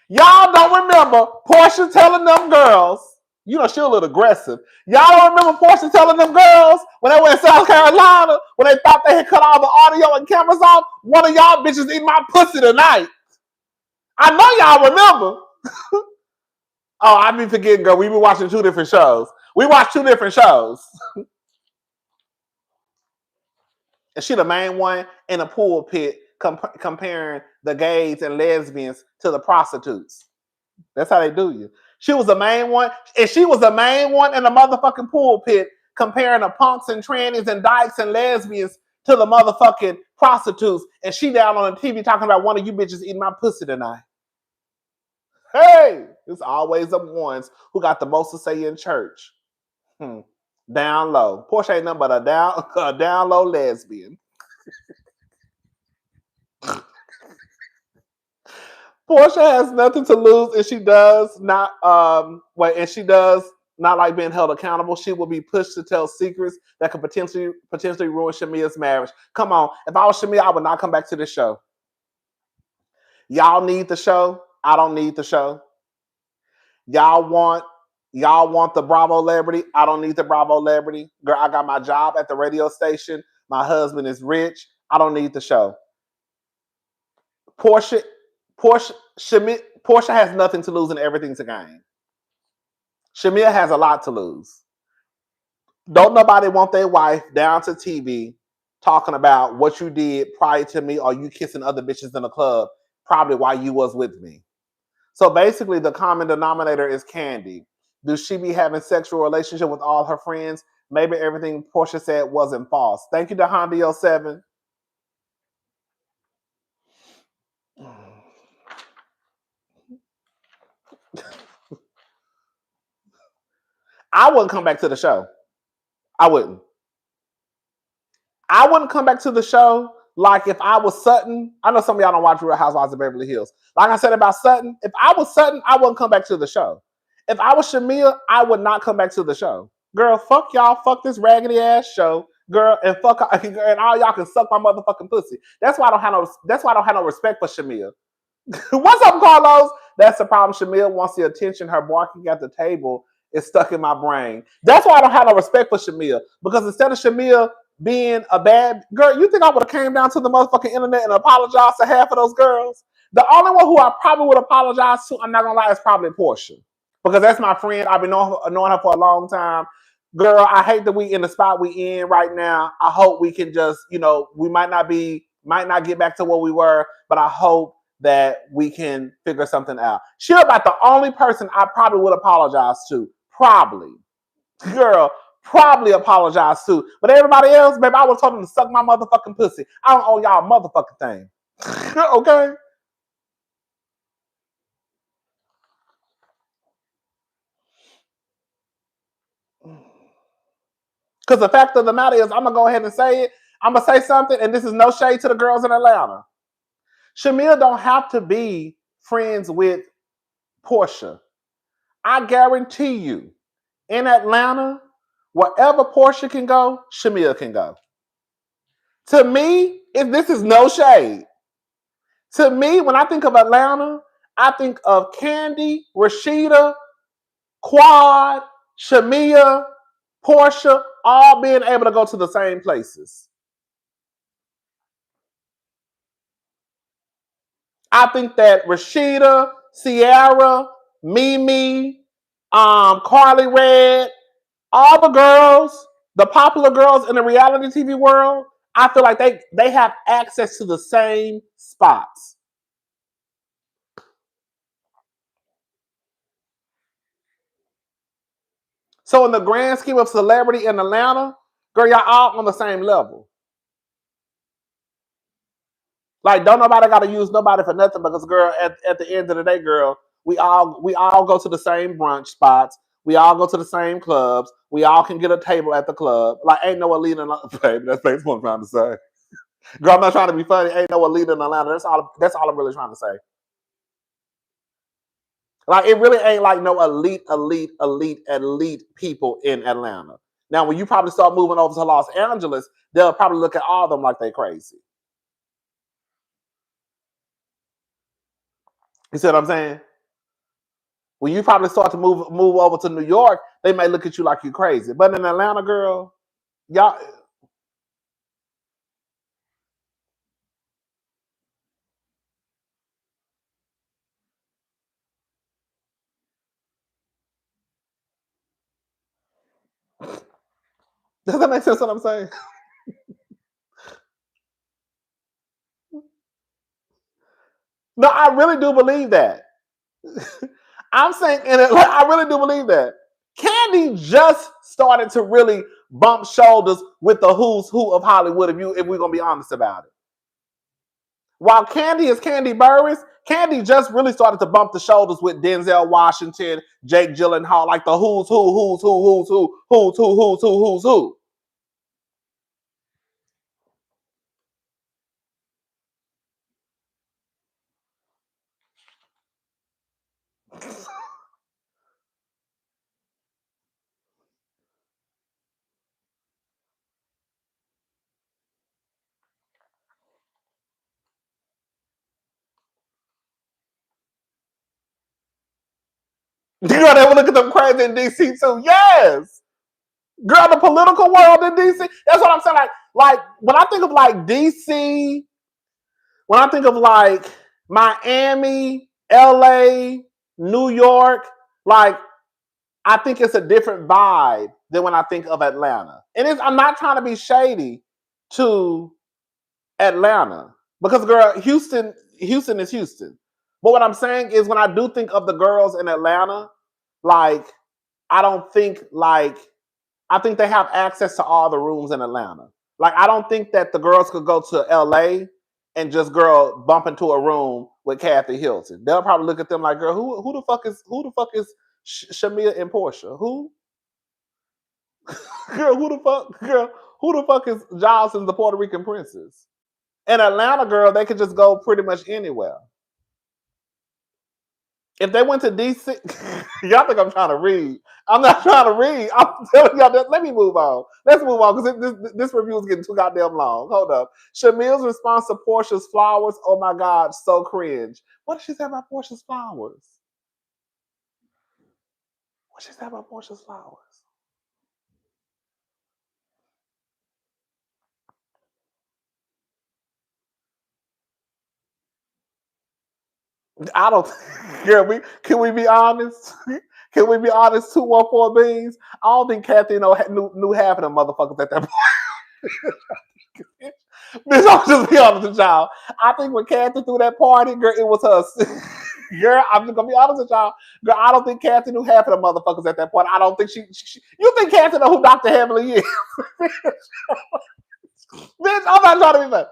Speaker 1: Y'all don't remember Porsha telling them girls, you know, she a little aggressive. Y'all don't remember Porsha telling them girls when they went to South Carolina, when they thought they had cut all the audio and cameras off, one of y'all bitches eating my pussy tonight. I know y'all remember. Oh, I be forgetting, girl. We been watching two different shows. We watched two different shows. And she the main one in a pulpit comparing the gays and lesbians to the prostitutes. That's how they do you. She was the main one, and she was the main one in the motherfucking pulpit comparing the punks and trannies and dykes and lesbians to the motherfucking prostitutes. And she down on the TV talking about one of you bitches eating my pussy tonight. Hey, it's always the ones who got the most to say in church. Down low. Porsha ain't nothing but a down low lesbian. Porsha has nothing to lose, and she does not like being held accountable. She will be pushed to tell secrets that could potentially ruin Shamia's marriage. Come on, if I was Shamia, I would not come back to the show. Y'all need the show. I don't need the show. Y'all want the Bravo celebrity. I don't need the Bravo celebrity. Girl, I got my job at the radio station. My husband is rich. I don't need the show. Porsha has nothing to lose and everything to gain. Shamia has a lot to lose. Don't nobody want their wife down to TV talking about what you did prior to me or you kissing other bitches in the club, probably while you was with me. So basically, the common denominator is Candy. Do she be having sexual relationship with all her friends? Maybe everything Porsha said wasn't false. Thank you to Honda 07. I wouldn't come back to the show. I wouldn't. I wouldn't come back to the show like if I was Sutton. I know some of y'all don't watch Real Housewives of Beverly Hills. Like I said about Sutton, if I was Sutton, I wouldn't come back to the show. If I was Shamia, I would not come back to the show. Girl, fuck y'all. Fuck this raggedy ass show. Girl, and fuck and all y'all can suck my motherfucking pussy. That's why I don't have no respect for Shamia. What's up, Carlos? That's the problem. Shamia wants the attention. Her barking at the table is stuck in my brain. That's why I don't have no respect for Shamia. Because instead of Shamia being a bad girl, you think I would have came down to the motherfucking internet and apologized to half of those girls? The only one who I probably would apologize to, I'm not gonna lie, is probably Porsha. Because that's my friend. I've been knowing her for a long time. Girl, I hate that we in the spot we in right now. I hope we can just, we might not get back to where we were, but I hope that we can figure something out. She about the only person I probably would apologize to. Probably. Girl, probably apologize to. But everybody else, baby, I would have told them to suck my motherfucking pussy. I don't owe y'all a motherfucking thing. Okay? Because the fact of the matter is, I'm going to go ahead and say it. I'm going to say something, and this is no shade to the girls in Atlanta. Shamia don't have to be friends with Porsha. I guarantee you, in Atlanta, wherever Porsha can go, Shamia can go. To me, this is no shade. To me, when I think of Atlanta, I think of Candy, Rashida, Quad, Shamia, Porsha, all being able to go to the same places. I think that Rashida, Sierra, Mimi, Carly Red, all the girls, the popular girls in the reality TV world, I feel like they have access to the same spots. So in the grand scheme of celebrity in Atlanta, girl, y'all all on the same level. Like, don't nobody got to use nobody for nothing because, girl, at the end of the day, girl, we all go to the same brunch spots. We all go to the same clubs. We all can get a table at the club. Like, ain't no elite in Atlanta. Baby, that's basically what I'm trying to say. Girl, I'm not trying to be funny. Ain't no elite in Atlanta. That's all I'm really trying to say. Like, it really ain't like no elite people in Atlanta. Now, when you probably start moving over to Los Angeles, they'll probably look at all of them like they crazy. You see what I'm saying? When you probably start to move over to New York, they may look at you like you crazy. But in Atlanta, girl, y'all. Does that make sense what I'm saying? No, I really do believe that. I'm saying, I really do believe that. Candy just started to really bump shoulders with the who's who of Hollywood, if we're gonna be honest about it. While Candy is Candy Burris, Candy just really started to bump the shoulders with Denzel Washington, Jake Gyllenhaal, like the who's who. Girl, they would look at them crazy in DC too. Yes. Girl, the political world in DC. That's what I'm saying. Like when I think of like DC, when I think of like Miami, LA, New York, like I think it's a different vibe than when I think of Atlanta. And I'm not trying to be shady to Atlanta because girl, Houston is Houston. But what I'm saying is when I do think of the girls in Atlanta, like I don't think like I think they have access to all the rooms in Atlanta. Like I don't think that the girls could go to LA and just girl bump into a room with Kathy Hilton. They'll probably look at them like, girl, who the fuck is Shamia and Porsha? Who? Girl, who the fuck is Giles and the Puerto Rican princess? In Atlanta, girl, they could just go pretty much anywhere. If they went to DC, y'all think I'm trying to read. I'm not trying to read. I'm telling y'all that. Let me move on. Let's move on because this review is getting too goddamn long. Hold up. Shamia's response to Portia's flowers. Oh my God, so cringe. What did she say about Portia's flowers? What did she say about Portia's flowers? I don't. Can we be honest? Can we be honest? 214 beans. I don't think Kathy knew half of them motherfuckers at that point. Bitch, I'll just be honest with y'all. I think when Kathy threw that party, girl, it was her. Girl, I'm just gonna be honest with y'all. Girl, I don't think Kathy knew half of the motherfuckers at that point. I don't think she you think Kathy know who Dr. Heavenly is? Bitch, I'm not trying to be funny.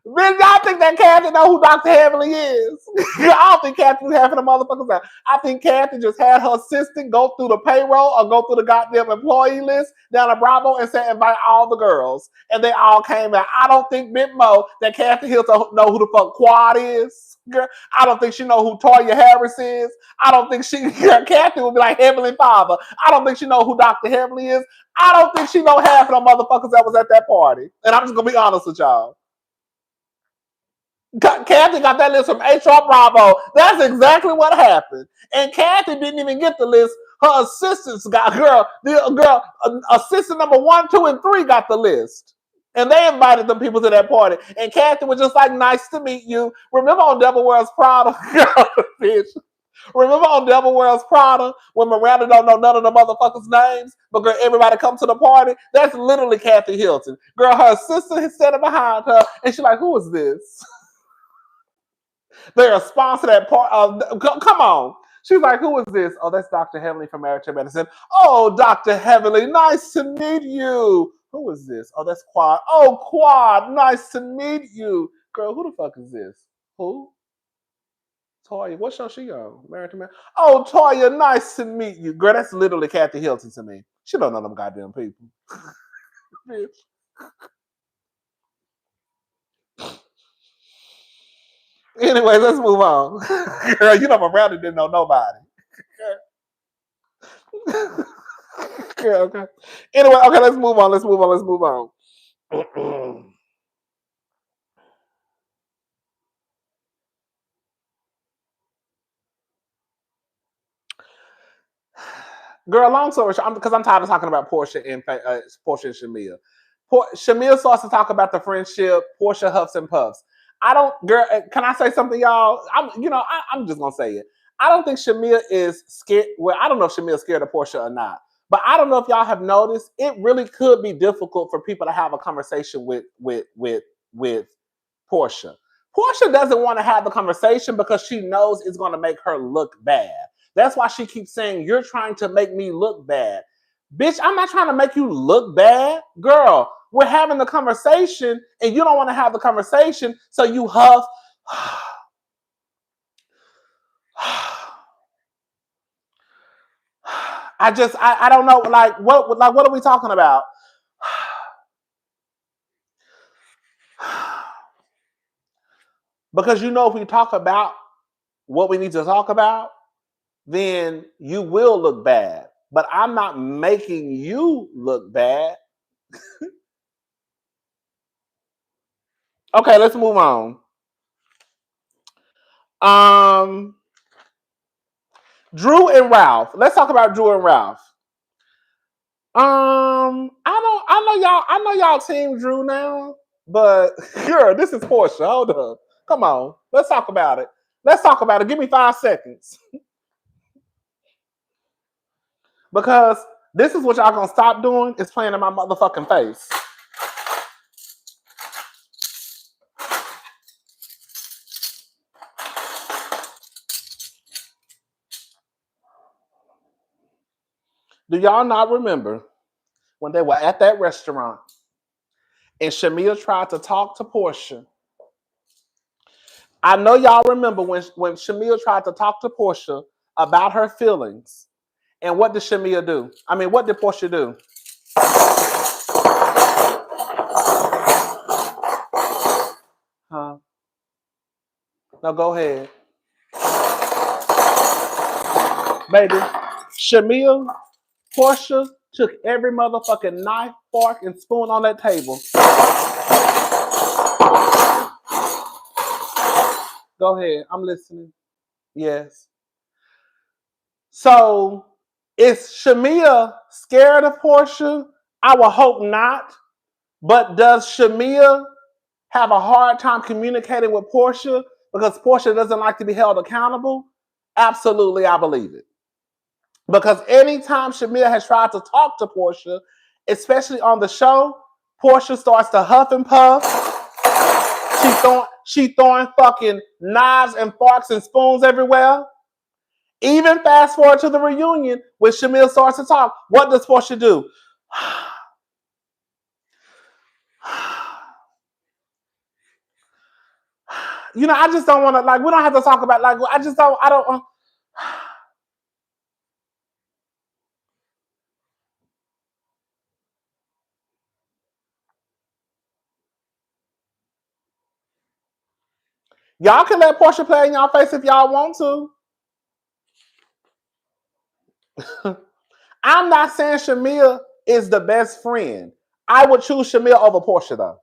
Speaker 1: Bitch, y'all think that Kathy know who Dr. Heavenly is? I don't think Kathy knew half of the motherfuckers out. I think Kathy just had her assistant go through the payroll or go through the goddamn employee list down at Bravo and said invite all the girls. And they all came out. I don't think Big Mo that Kathy Hilton know who the fuck Quad is. Girl, I don't think she know who Toya Harris is. I don't think Kathy would be like Heavenly Father. I don't think she know who Dr. Heavenly is. I don't think she know half of the motherfuckers that was at that party. And I'm just gonna be honest with y'all. Kathy got that list from HR Bravo. That's exactly what happened. And Kathy didn't even get the list. Her assistants got assistant number 1, 2, and 3 got the list. And they invited them people to that party. And Kathy was just like, nice to meet you. Remember on Devil Wears Prada? Bitch. Remember on Devil Wears Prada when Miranda don't know none of the motherfuckers' names, but girl, everybody come to the party? That's literally Kathy Hilton. Girl, her assistant is standing behind her, and she's like, who is this? They're a sponsor that part. Come on. She's like, who is this? Oh, that's Dr. Heavenly from Marriage to Medicine. Oh, Dr. Heavenly, nice to meet you. Who is this? Oh, that's Quad. Oh, Quad, nice to meet you. Girl, who the fuck is this? Who? Toya. What show she on? Married to Medicine. Oh, Toya, nice to meet you. Girl, that's literally Kathy Hilton to me. She don't know them goddamn people. Bitch. Anyway, let's move on. Girl, you know my brother didn't know nobody. Okay. Anyway, okay, let's move on. Girl, long story short, because I'm tired of talking about Porsha and Shamia. Shamia starts to talk about the friendship. Porsha huffs and puffs. I don't, girl. Can I say something, y'all? I'm just gonna say it. I don't think Shamia is scared. Well, I don't know if Shamia is scared of Porsha or not. But I don't know if y'all have noticed. It really could be difficult for people to have a conversation with Porsha. Porsha doesn't want to have the conversation because she knows it's going to make her look bad. That's why she keeps saying, you're trying to make me look bad. Bitch, I'm not trying to make you look bad. Girl, we're having the conversation and you don't want to have the conversation, so you huff. I don't know, what are we talking about? Because if we talk about what we need to talk about, then you will look bad. But I'm not making you look bad. Okay, let's move on. Drew and Ralph. Let's talk about Drew and Ralph. I know y'all team Drew now, but girl, this is Porsha. Hold up. Come on. Let's talk about it. Give me 5 seconds. Because this is what y'all gonna stop doing, is playing in my motherfucking face. Do y'all not remember when they were at that restaurant and Shamia tried to talk to Porsha? I know y'all remember when Shamia tried to talk to Porsha about her feelings. And what did Shamia do? I mean, what did Porsha do? Huh? No, go ahead. Baby, Shamia, Porsha took every motherfucking knife, fork, and spoon on that table. Go ahead. I'm listening. Yes. So, is Shamia scared of Porsha? I would hope not. But does Shamia have a hard time communicating with Porsha because Porsha doesn't like to be held accountable? Absolutely, I believe it. Because anytime Shamia has tried to talk to Porsha, especially on the show, Porsha starts to huff and puff. She throwing fucking knives and forks and spoons everywhere. Even fast forward to the reunion when Shamia starts to talk, what does Porsha do? I just don't want to, we don't have to talk about, I don't. Y'all can let Porsha play in y'all face if y'all want to. I'm not saying Shamia is the best friend. I would choose Shamia over Porsha, though.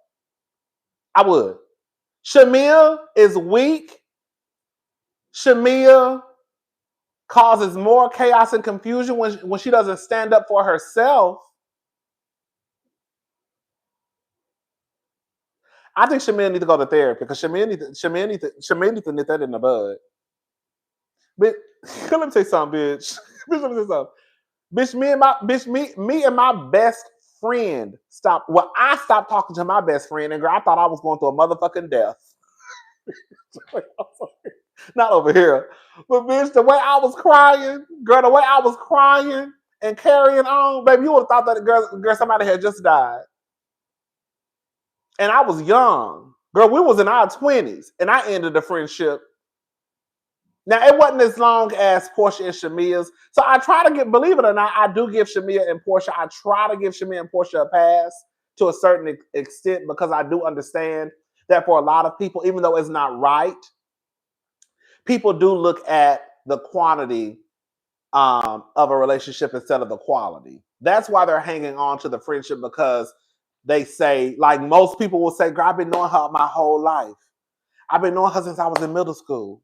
Speaker 1: I would. Shamia is weak. Shamia causes more chaos and confusion when she doesn't stand up for herself. I think Shamia needs to go to therapy because Shamia needs to nip that in the bud. But let me say something, bitch. Let me say something. Bitch, me and my best friend stopped. Well, I stopped talking to my best friend, and girl, I thought I was going through a motherfucking death. Not over here. But bitch, the way I was crying, girl, the way I was crying and carrying on, baby, you would have thought that girl, somebody had just died. And I was young. Girl, we was in our 20s, and I ended the friendship. Now, it wasn't as long as Porsha and Shamia's. So I try to get, believe it or not, I do give Shamia and Porsha, I try to give Shamia and Porsha a pass to a certain extent because I do understand that for a lot of people, even though it's not right, people do look at the quantity of a relationship instead of the quality. That's why they're hanging on to the friendship because they say, like most people will say, girl, I've been knowing her my whole life. I've been knowing her since I was in middle school.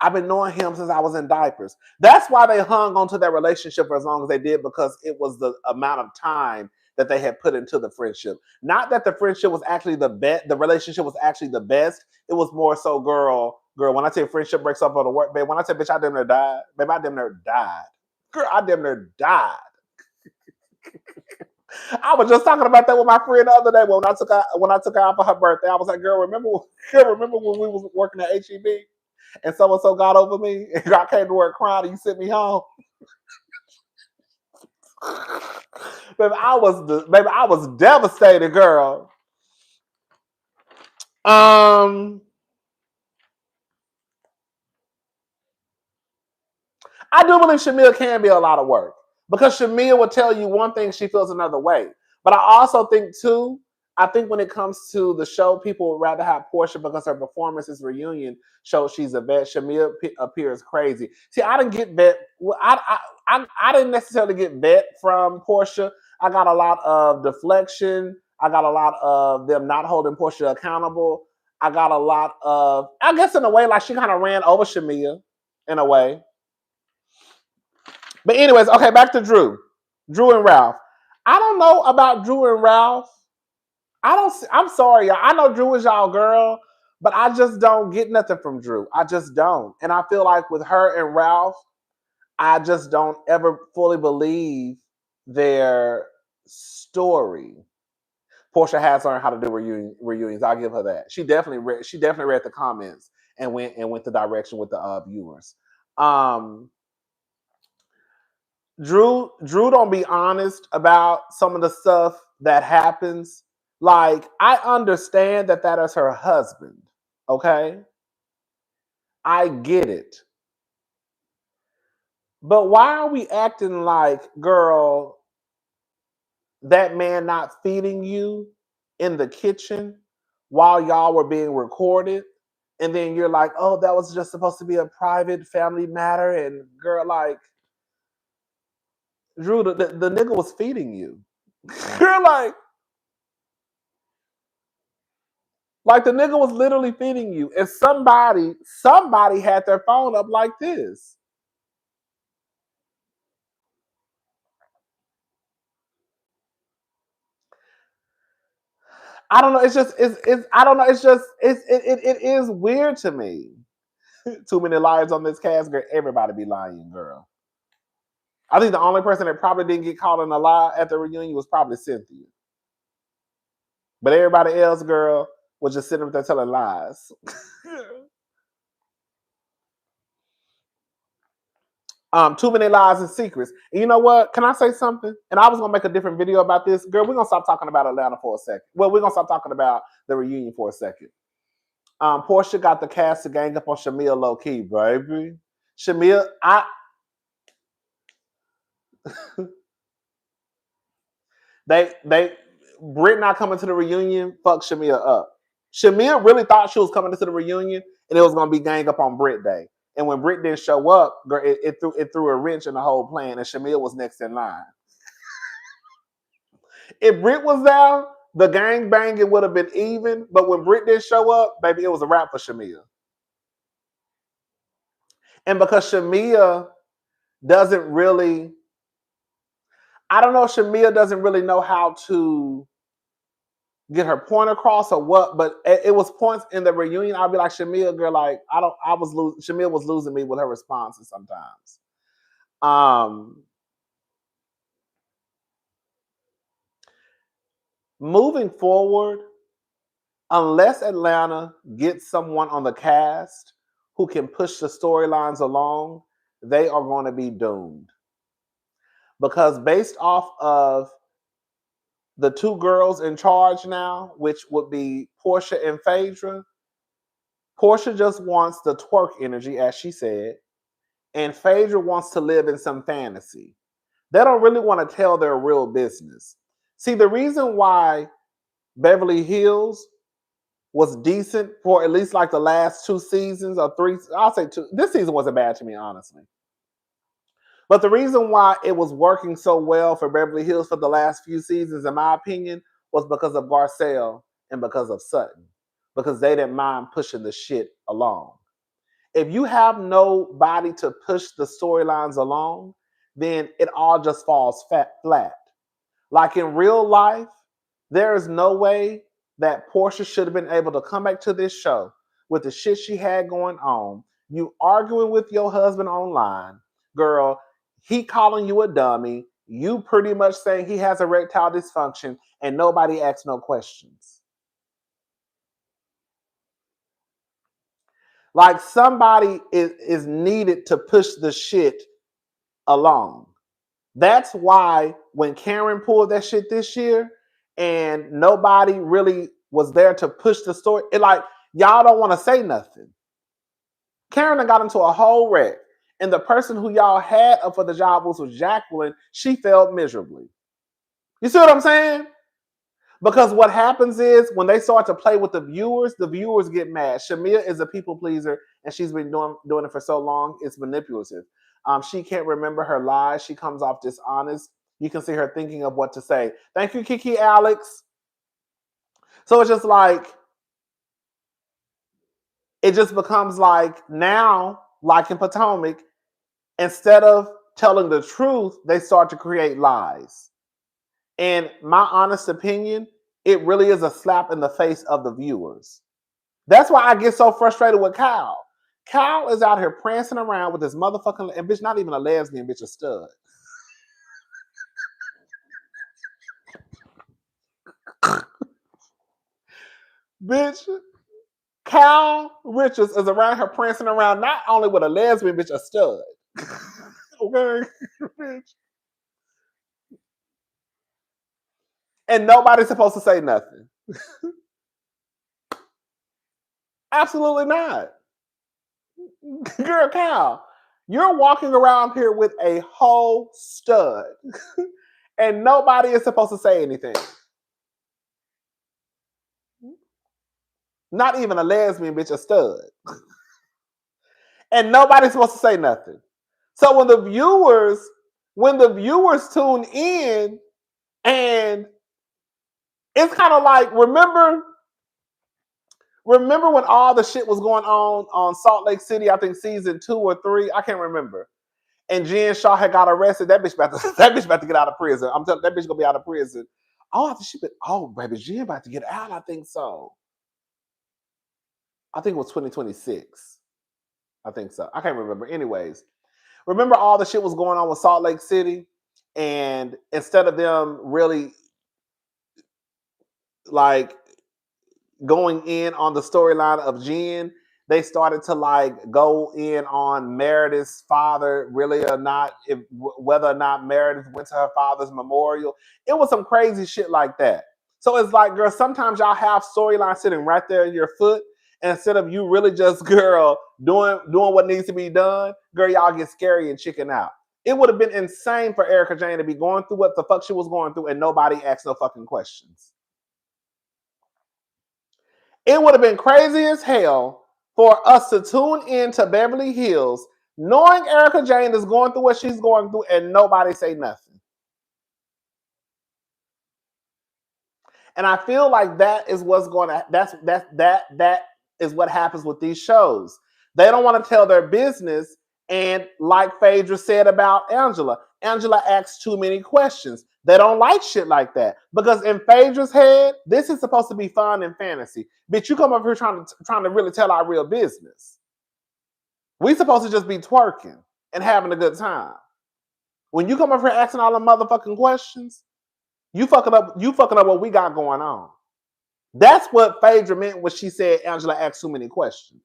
Speaker 1: I've been knowing him since I was in diapers. That's why they hung onto that relationship for as long as they did, because it was the amount of time that they had put into the friendship. Not that the friendship was actually the best, the relationship was actually the best. It was more so, girl, when I say friendship breaks up on the work, babe, when I say, bitch, I damn near died, babe, I damn near died. Girl, I damn near died. I was just talking about that with my friend the other day when I took her out for her birthday. I was like, girl, remember when we was working at HEB and so got over me and I came to work crying and you sent me home? Baby, I was devastated, girl. I do believe Shamia can be a lot of work because Shamia will tell you one thing, she feels another way. But I also think too, I think when it comes to the show, people would rather have Porsha because her performances reunion shows she's a vet. Shamia appears crazy. See, I didn't get vet. Well, I didn't necessarily get vet from Porsha. I got a lot of deflection. I got a lot of them not holding Porsha accountable. I got a lot of, I guess in a way, like she kind of ran over Shamia in a way. But anyways, okay, back to Drew. Drew and Ralph. I don't know about Drew and Ralph. I'm sorry, y'all. I know Drew is y'all girl, but I just don't get nothing from Drew. I just don't. And I feel like with her and Ralph, I just don't ever fully believe their story. Porsha has learned how to do reunions. I'll give her that. She definitely read the comments and went the direction with the viewers. Drew don't be honest about some of the stuff that happens. Like, I understand that is her husband, okay? I get it. But why are we acting like, girl, that man not feeding you in the kitchen while y'all were being recorded? And then you're like, oh, that was just supposed to be a private family matter. And girl, like, Drew, the nigga was feeding you. You're like the nigga was literally feeding you. And somebody had their phone up like this. I don't know. I don't know. It is weird to me. Too many liars on this cast, girl. Everybody be lying, girl. I think the only person that probably didn't get caught in a lie at the reunion was probably Cynthia. But everybody else, girl, was just sitting there telling lies. Too many lies and secrets. And you know what? Can I say something? And I was gonna make a different video about this. Girl, we're gonna stop talking about Atlanta for a second. Well, we're gonna stop talking about the reunion for a second. Porsha got the cast to gang up on Shamia low key, baby. Shamia, Britt not coming to the reunion, fuck Shamia up. Shamia really thought she was coming to the reunion and it was gonna be gang up on Britt Day. And when Britt didn't show up, girl, it threw a wrench in the whole plan, and Shamia was next in line. If Britt was there, the gang banging would have been even. But when Britt didn't show up, baby, it was a wrap for Shamia. And because Shamia doesn't really, I don't know, Shamia doesn't really know how to get her point across or what, but it was points in the reunion. I'd be like, Shamia, girl, like, Shamia was losing me with her responses sometimes. Moving forward, unless Atlanta gets someone on the cast who can push the storylines along, they are going to be doomed. Because based off of the two girls in charge now, which would be Porsha and Phaedra, Porsha just wants the twerk energy, as she said, and Phaedra wants to live in some fantasy. They don't really want to tell their real business. See, the reason why Beverly Hills was decent for at least like the last 2 seasons or 3, I'll say 2. This season wasn't bad to me, honestly. But the reason why it was working so well for Beverly Hills for the last few seasons, in my opinion, was because of Garcelle and because of Sutton. Because they didn't mind pushing the shit along. If you have nobody to push the storylines along, then it all just falls flat. Like in real life, there is no way that Porsha should have been able to come back to this show with the shit she had going on. You arguing with your husband online, girl, he calling you a dummy, you pretty much saying he has erectile dysfunction, and nobody asks no questions. Like somebody is needed to push the shit along. That's why when Karen pulled that shit this year and nobody really was there to push the story, it like y'all don't want to say nothing. Karen got into a whole wreck. And the person who y'all had up for the job was Jacqueline. She failed miserably. You see what I'm saying? Because what happens is when they start to play with the viewers get mad. Shamia is a people pleaser, and she's been doing it for so long, it's manipulative. She can't remember her lies. She comes off dishonest. You can see her thinking of what to say. Thank you, Kiki Alex. So it's just like, it just becomes like now, like in Potomac, instead of telling the truth, they start to create lies. And my honest opinion, it really is a slap in the face of the viewers. That's why I get so frustrated with Kyle. Kyle is out here prancing around with this motherfucking, and bitch, not even a lesbian, bitch, a stud. Bitch, Kyle Richards is around here prancing around not only with a lesbian, bitch, a stud. Okay, bitch. And nobody's supposed to say nothing. Absolutely not. Girl, Kyle, you're walking around here with a whole stud. And nobody is supposed to say anything. Not even a lesbian, bitch, a stud. And nobody's supposed to say nothing. So when the viewers tune in, and it's kind of like, remember when all the shit was going on Salt Lake City, I think season 2 or 3, I can't remember. And Jen Shaw had got arrested. That bitch about to get out of prison. I'm telling you, that bitch gonna be out of prison. Baby, Jen about to get out. I think so. I think it was 2026. I think so. I can't remember. Anyways, remember all the shit was going on with Salt Lake City, and instead of them really like going in on the storyline of Jen, they started to like go in on Meredith's father, really or not, whether or not Meredith went to her father's memorial. It was some crazy shit like that. So it's like, girl, sometimes y'all have storylines sitting right there in your foot, and instead of you really just, girl, doing what needs to be done, girl, y'all get scary and chicken out. It would have been insane for Erica Jane to be going through what the fuck she was going through and nobody asked no fucking questions. It would have been crazy as hell for us to tune in to Beverly Hills knowing Erica Jane is going through what she's going through and nobody say nothing. And I feel like that is what's going to, that is what happens with these shows. They don't want to tell their business. And like Phaedra said about Angela asks too many questions. They don't like shit like that. Because in Phaedra's head, this is supposed to be fun and fantasy. Bitch, you come up here trying to really tell our real business. We supposed to just be twerking and having a good time. When you come up here asking all the motherfucking questions, you fucking up what we got going on. That's what Phaedra meant when she said Angela asked too many questions.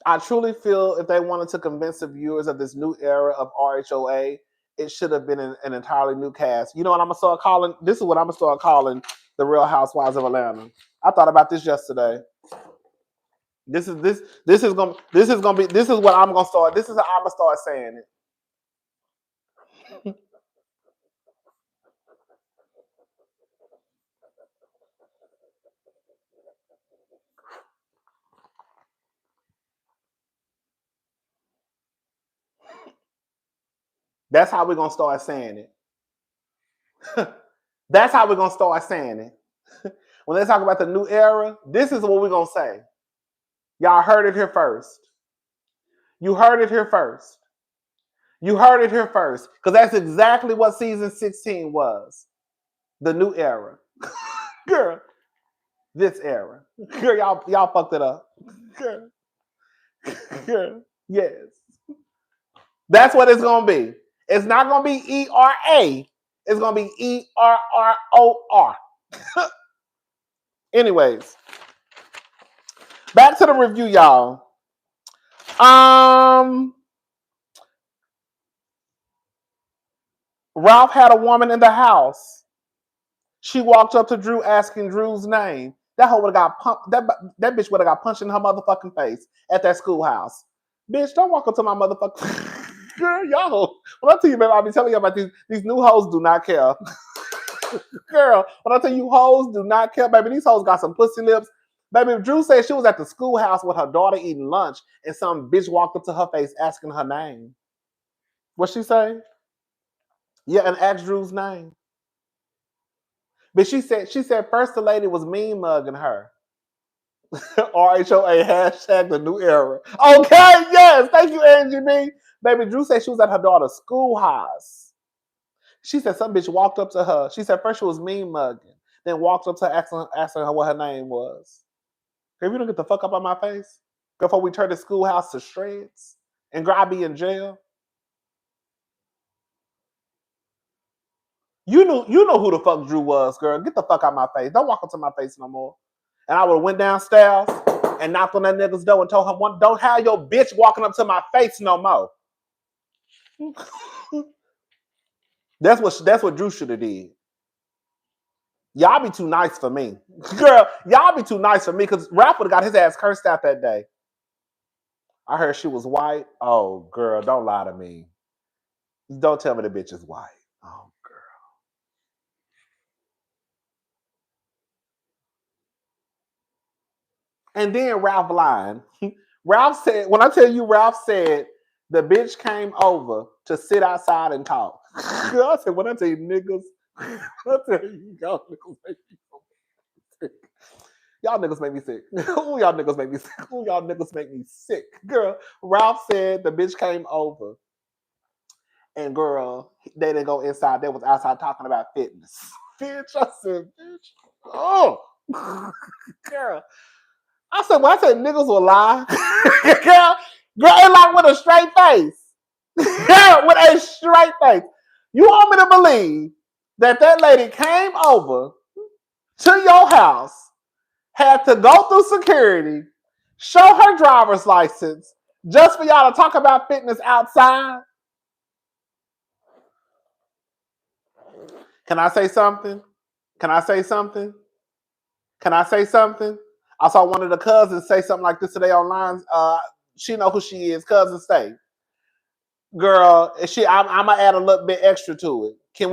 Speaker 1: I truly feel if they wanted to convince the viewers of this new era of RHOA, it should have been an entirely new cast. You know what I'm gonna start calling? This is what I'm gonna start calling the Real Housewives of Atlanta. I thought about this yesterday. This is what I'm gonna start. This is how I'm gonna start saying it. That's how we're gonna start saying it. That's how we're gonna start saying it. When they talk about the new era, this is what we're gonna say. Y'all heard it here first. You heard it here first. You heard it here first. Because that's exactly what season 16 was. The new era. Girl, this era. Girl, y'all fucked it up. Girl, yes. That's what it's gonna be. It's not gonna be ERA. It's gonna be ERROR. Anyways, back to the review, y'all. Ralph had a woman in the house. She walked up to Drew asking Drew's name. That hoe would have got pumped. That bitch would have got punched in her motherfucking face at that schoolhouse. Bitch, don't walk up to my motherfucking girl, y'all. When I tell you, baby, I'll be telling you about these new hoes do not care. Girl, when I tell you hoes do not care, baby, these hoes got some pussy lips. Baby, Drew said she was at the schoolhouse with her daughter eating lunch, and some bitch walked up to her face asking her name. What'd she say? Yeah, and asked Drew's name. But she said first the lady was mean mugging her. RHOA hashtag the new era. Okay, yes, thank you, Angie B. Baby, Drew said she was at her daughter's schoolhouse. She said some bitch walked up to her. She said first she was mean mugging, then walked up to her asking her what her name was. If you don't get the fuck up on my face before we turn the schoolhouse to shreds and girl, I be in jail. You know who the fuck Drew was, girl. Get the fuck out my face. Don't walk up to my face no more. And I would have went downstairs and knocked on that nigga's door and told him, don't have your bitch walking up to my face no more. That's what Drew should have did. Y'all be too nice for me. Girl, y'all be too nice for me because Ralph would have got his ass cursed out that day. I heard she was white. Oh, girl, don't lie to me. Don't tell me the bitch is white. Oh, girl. And then Ralph lying. Ralph said, when I tell you, Ralph said the bitch came over to sit outside and talk. I said, when I tell you niggas, I tell you, y'all niggas make me so sick. Y'all niggas make me sick. Ooh, y'all niggas make me sick. Ooh, y'all niggas make me sick. Girl, Ralph said the bitch came over. And girl, they didn't go inside. They was outside talking about fitness. Bitch, I said, bitch. Oh, girl. I said niggas will lie. girl, and like with a straight face. Girl, with a straight face. You want me to believe that lady came over to your house, had to go through security, show her driver's license, just for y'all to talk about fitness outside? Can I say something? Can I say something? Can I say something? I saw one of the cousins say something like this today online. She know who she is. Cousin Stay. Girl, I'm gonna add a little bit extra to it. Can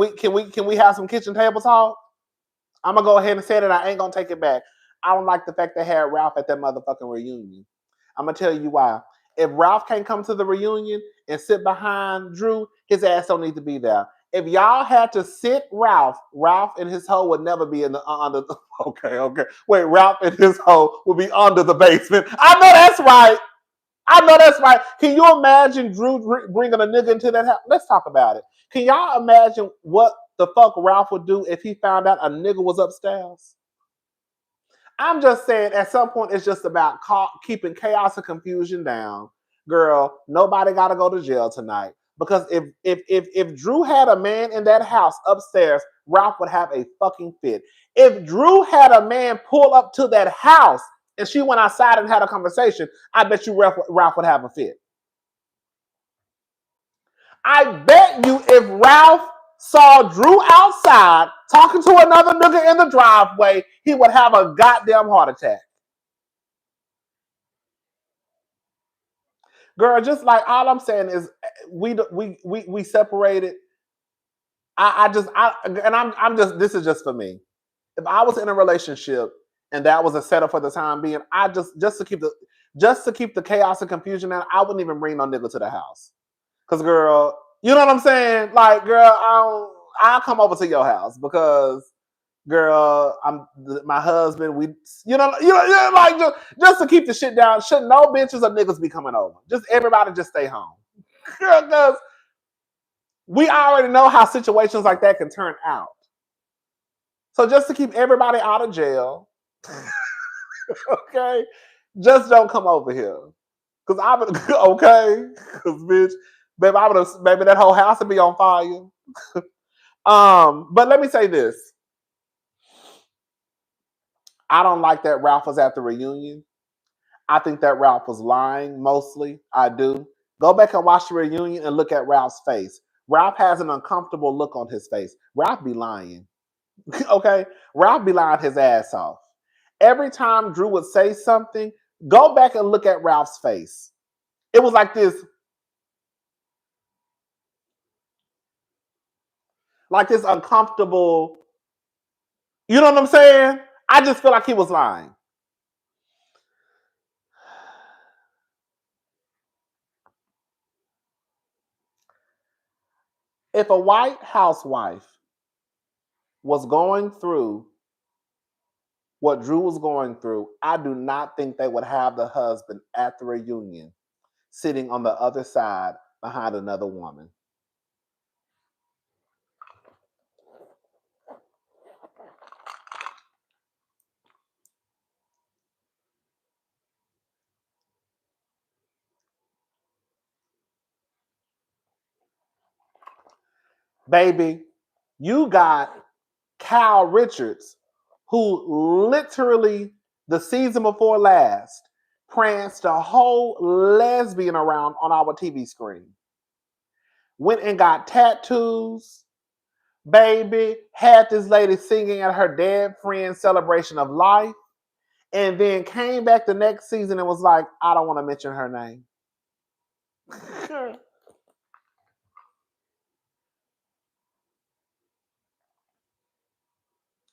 Speaker 1: we have some kitchen table talk? I'm gonna go ahead and say that I ain't gonna take it back. I don't like the fact they had Ralph at that motherfucking reunion. I'm gonna tell you why. If Ralph can't come to the reunion and sit behind Drew, his ass don't need to be there. If y'all had to sit Ralph and his hoe would never be in the under. Okay. Wait, Ralph and his hoe would be under the basement. I know that's right. Can you imagine Drew bringing a nigga into that house? Let's talk about it. Can y'all imagine what the fuck Ralph would do if he found out a nigga was upstairs? I'm just saying, at some point, it's just about keeping chaos and confusion down. Girl, nobody got to go to jail tonight. Because if Drew had a man in that house upstairs, Ralph would have a fucking fit. If Drew had a man pull up to that house and she went outside and had a conversation, I bet you Ralph would have a fit. I bet you if Ralph saw Drew outside talking to another nigga in the driveway, he would have a goddamn heart attack. Girl, just like all I'm saying is we separated. I'm just, this is just for me. If I was in a relationship and that was a setup for the time being, I just to keep the chaos and confusion out, I wouldn't even bring no nigga to the house. Cause girl, you know what I'm saying? Like, girl, I'll come over to your house because, girl, my husband. Like just to keep the shit down. Should no bitches or niggas be coming over? Just everybody just stay home, girl, because we already know how situations like that can turn out. So just to keep everybody out of jail, okay, just don't come over here. Cause I'm okay, cause bitch, baby, that whole house would be on fire. But let me say this. I don't like that Ralph was at the reunion. I think that Ralph was lying mostly. I do. Go back and watch the reunion and look at Ralph's face. Ralph has an uncomfortable look on his face. Ralph be lying. Okay? Ralph be lying his ass off. Every time Drew would say something, go back and look at Ralph's face. It was like this uncomfortable, you know what I'm saying? I just feel like he was lying. If a white housewife was going through what Drew was going through, I do not think they would have the husband at the reunion sitting on the other side behind another woman. Baby, you got Kyle Richards, who literally the season before last pranced a whole lesbian around on our TV screen. Went and got tattoos, baby, had this lady singing at her dead friend's celebration of life, and then came back the next season and was like, I don't want to mention her name.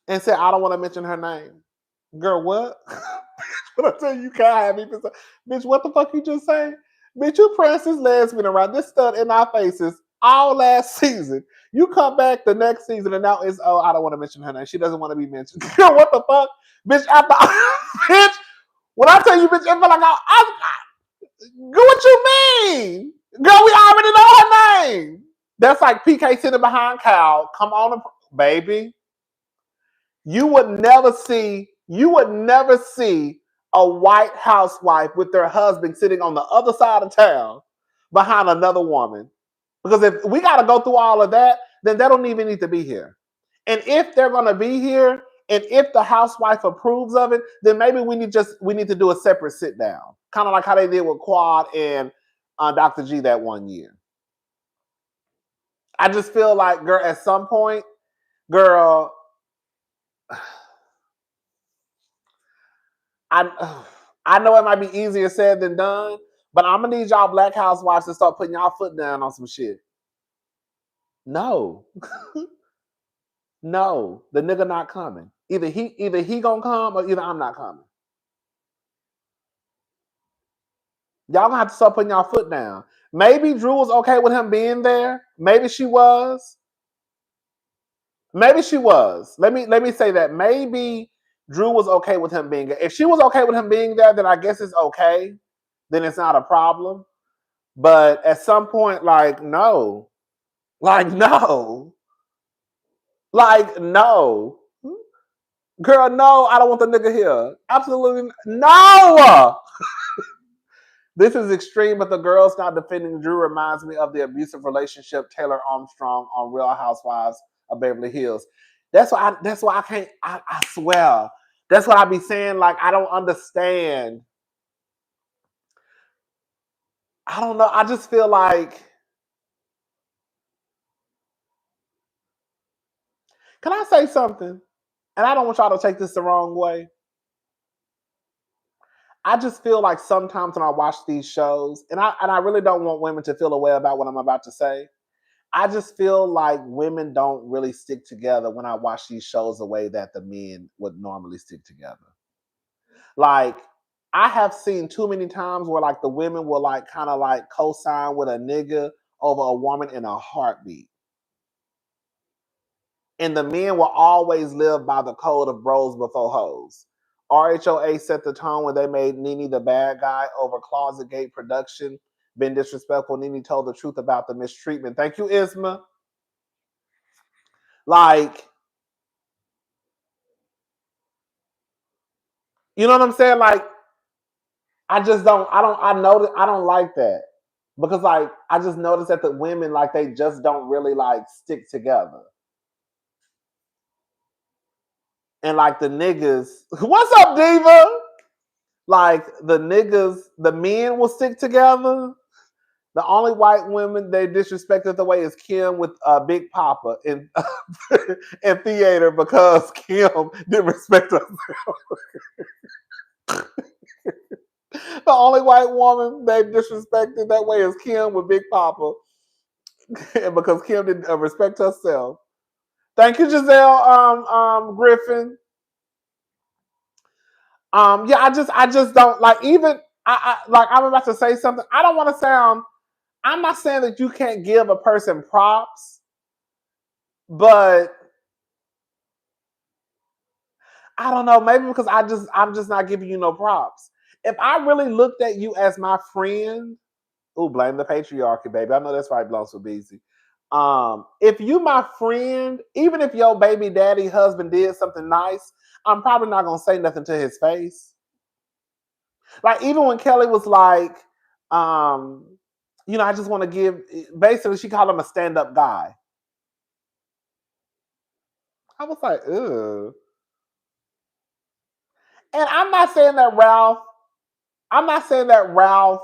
Speaker 1: And said, I don't want to mention her name. Girl, what? What I tell you, can't have me. Bitch, what the fuck you just say? Bitch, you pranced this lesbian around this stud in our faces all last season. You come back the next season and now it's, oh, I don't want to mention her name. She doesn't want to be mentioned. Girl, what the fuck? Bitch, bitch, when I tell you, bitch, I feel like what you mean? Girl, we already know her name. That's like PK sitting behind Kyle. Come on, baby. You would never see a white housewife with their husband sitting on the other side of town behind another woman. Because if we got to go through all of that, then they don't even need to be here. And if they're going to be here, and if the housewife approves of it, then maybe we need to do a separate sit down, kind of like how they did with Quad and Dr. G that one year. I just feel like, girl, at some point, girl, I know it might be easier said than done, but I'm gonna need y'all black housewives to start putting y'all foot down on some shit. No. No, the nigga not coming. Either he gonna come or either I'm not coming. Y'all gonna have to start putting y'all foot down. Maybe Drew was okay with him being there. Maybe she was. Maybe she was. Let me say that. Maybe Drew was okay with him being there. If she was okay with him being there, then I guess it's okay. Then it's not a problem. But at some point, like, no. Like, no. Like, no. Girl, no, I don't want the nigga here. Absolutely no. This is extreme, but the girls not defending Drew reminds me of the abusive relationship Taylor Armstrong on Real Housewives of Beverly Hills. That's why I can't. I swear, That's what I be saying. Like, I don't understand. I don't know. I just feel like, can I say something? And I don't want y'all to take this the wrong way. I just feel like sometimes when I watch these shows, and I really don't want women to feel a way about what I'm about to say. I just feel like women don't really stick together when I watch these shows the way that the men would normally stick together. Like, I have seen too many times where like the women will like kind of like co-sign with a nigga over a woman in a heartbeat. And the men will always live by the code of bros before hoes. RHOA set the tone when they made Nene the bad guy over Closet Gate production. Been disrespectful. Nene told the truth about the mistreatment. Thank you, Isma. Like, you know what I'm saying? Like, I don't like that. Because like I just noticed that the women like they just don't really like stick together. And like the niggas, what's up, Diva? Like the niggas, the men will stick together. The only white women they disrespected the way is Kim with Big Papa in in theater because Kim didn't respect herself. The only white woman they disrespected that way is Kim with Big Papa, and because Kim didn't respect herself. Thank you, Giselle Griffin. Yeah, I just don't like even like I'm about to say something. I don't want to sound. I'm not saying that you can't give a person props, but I don't know. Maybe because I'm just not giving you no props. If I really looked at you as my friend, ooh, blame the patriarchy, baby. I know that's right, belongs for BZ. If you my friend, even if your baby daddy husband did something nice, I'm probably not gonna say nothing to his face. Like even when Kelly was like, I just want to give. Basically, she called him a stand-up guy. I was like, ugh. And I'm not saying that Ralph. I'm not saying that Ralph,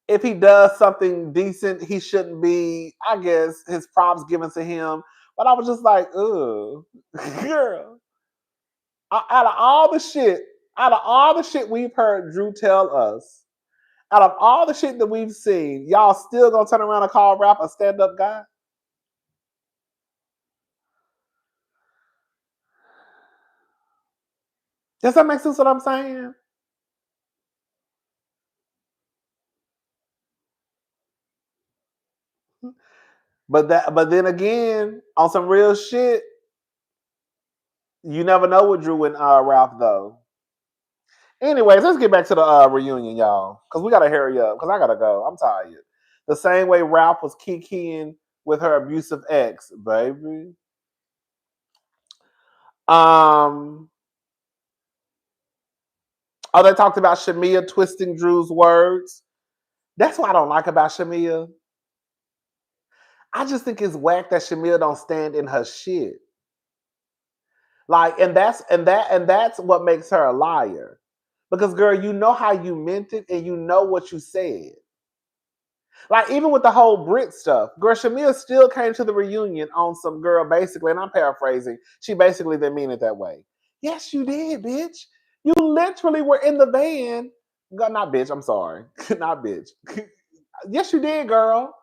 Speaker 1: if he does something decent, he shouldn't be. I guess his props given to him. But I was just like, ugh, girl. Out of all the shit we've heard Drew tell us, out of all the shit that we've seen, y'all still gonna turn around and call Ralph a stand-up guy? Does that make sense what I'm saying? But then again, on some real shit, you never know with Drew and Ralph though. Anyways, let's get back to the reunion, y'all, because we gotta hurry up. Because I gotta go. I'm tired. The same way Ralph was kikiing with her abusive ex, baby. Oh, they talked about Shamia twisting Drew's words. That's what I don't like about Shamia. I just think it's whack that Shamia don't stand in her shit. Like, and that's what makes her a liar. Because girl, you know how you meant it and you know what you said. Like even with the whole Brit stuff, girl, Shamia still came to the reunion on some girl basically, and I'm paraphrasing. She basically didn't mean it that way. Yes, you did, bitch. You literally were in the van. Not bitch. I'm sorry, not bitch. Yes, you did, girl.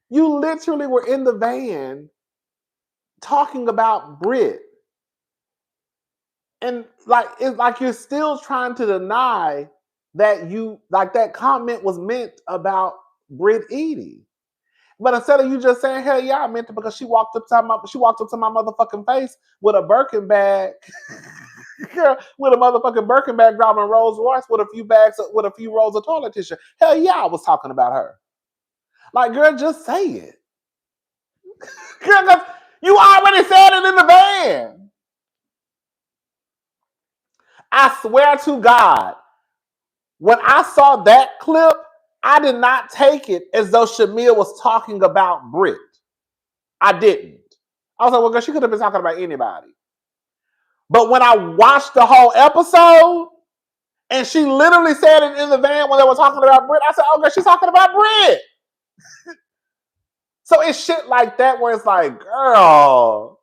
Speaker 1: You literally were in the van talking about Brit. And like it's like you're still trying to deny that you like that comment was meant about Brit Edie. But instead of you just saying, hell yeah, I meant it because she walked up to my motherfucking face with a Birkin bag. With a motherfucking Birkin bag driving Rolls Royce with a few bags with a few rolls of toilet tissue. Hell yeah, I was talking about her. Like, girl, just say it. Girl, because you already said it in the van. I swear to God, when I saw that clip, I did not take it as though Shamia was talking about Brit. I didn't. I was like, well, girl, she could have been talking about anybody. But when I watched the whole episode, and she literally said it in the van when they were talking about Brit, I said, oh, girl, she's talking about Brit. So it's shit like that where it's like, girl.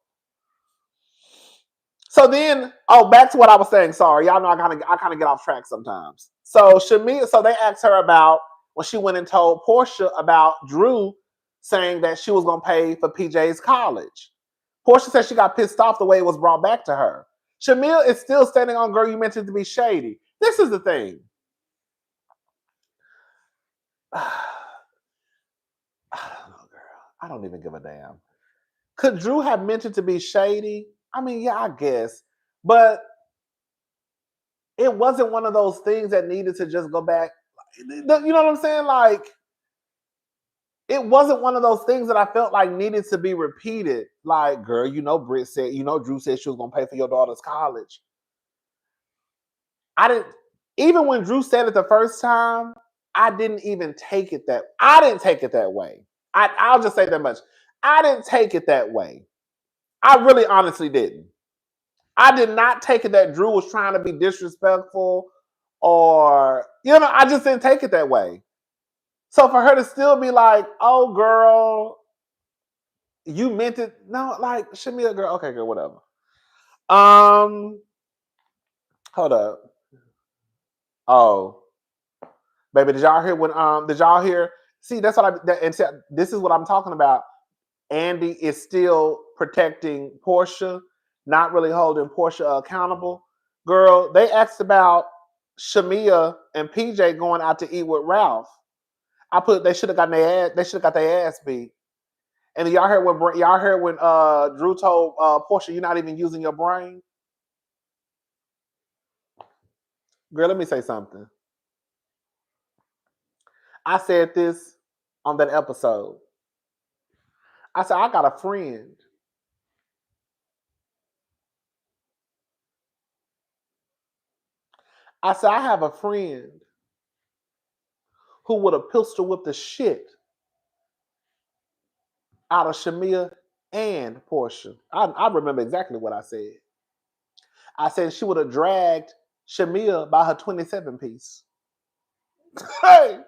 Speaker 1: So then, back to what I was saying. Sorry, y'all know I kind of get off track sometimes. So Shamia, so they asked her about when she went and told Porsha about Drew saying that she was gonna pay for PJ's college. Porsha said she got pissed off the way it was brought back to her. Shamia is still standing on, girl, you mentioned to be shady. This is the thing. I don't know, girl. I don't even give a damn. Could Drew have mentioned to be shady? I mean, yeah, I guess. But it wasn't one of those things that needed to just go back. You know what I'm saying? Like, it wasn't one of those things that I felt like needed to be repeated. Like, girl, Drew said she was going to pay for your daughter's college. Even when Drew said it the first time, I didn't take it that way. I'll just say that much. I didn't take it that way. I really honestly didn't. I did not take it that Drew was trying to be disrespectful or, I just didn't take it that way. So for her to still be like, oh, girl, you meant it. No, like, Shamia, girl. Okay, girl, whatever. Hold up. Oh, baby, did y'all hear? See, that's what this is what I'm talking about. Andy is still protecting Porsha, not really holding Porsha accountable. Girl, they asked about Shamia and PJ going out to eat with Ralph. They should have got their ass beat. And y'all heard when Drew told Porsha, you're not even using your brain. Girl, let me say something. I said this on that episode. I said, I got a friend. I said, I have a friend who would have pistol whipped the shit out of Shamia and Porsha. I remember exactly what I said. I said she would have dragged Shamia by her 27 piece. Hey!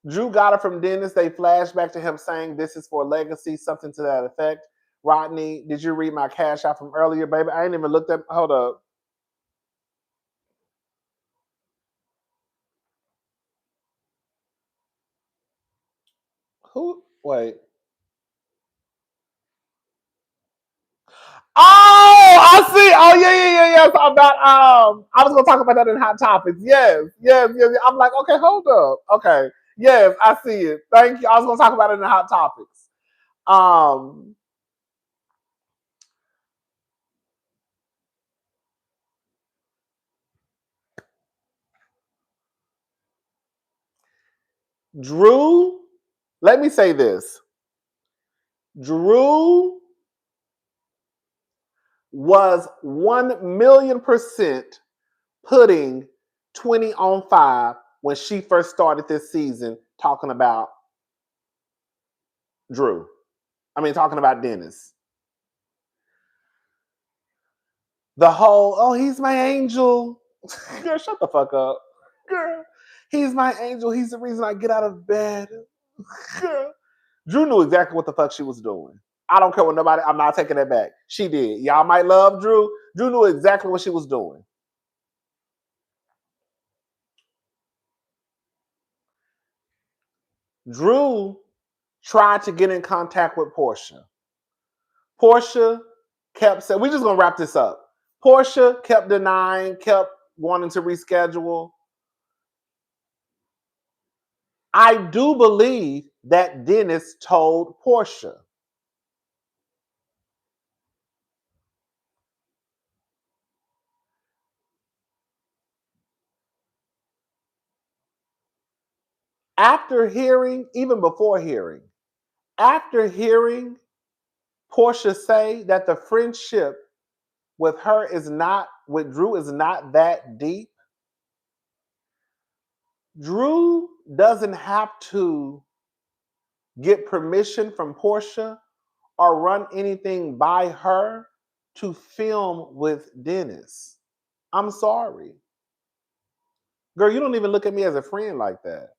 Speaker 1: Drew got it from Dennis. They flashed back to him saying this is for legacy, something to that effect. Rodney, did you read my cash out from earlier, baby? I ain't even looked at. Hold up. Who? Wait. Oh, I see. Oh, yeah. So about I was gonna talk about that in Hot Topics. Yes. I'm like, okay, hold up. Okay. Yes, I see it. Thank you. I was gonna talk about it in Hot Topics. Drew, let me say this. Drew was 1,000,000% putting 20 on 5 when she first started this season talking about talking about Dennis. The whole, he's my angel. Girl, shut the fuck up. Girl, he's my angel. He's the reason I get out of bed. Girl. Drew knew exactly what the fuck she was doing. I don't care what nobody, I'm not taking that back. She did. Y'all might love Drew. Drew knew exactly what she was doing. Drew tried to get in contact with Porsha. Porsha kept saying, we're just going to wrap this up. Porsha kept denying, kept wanting to reschedule. I do believe that Dennis told Porsha. After hearing, even before hearing, after hearing Porsha say that the friendship with Drew is not that deep, Drew doesn't have to get permission from Porsha or run anything by her to film with Dennis. I'm sorry. Girl, you don't even look at me as a friend like that.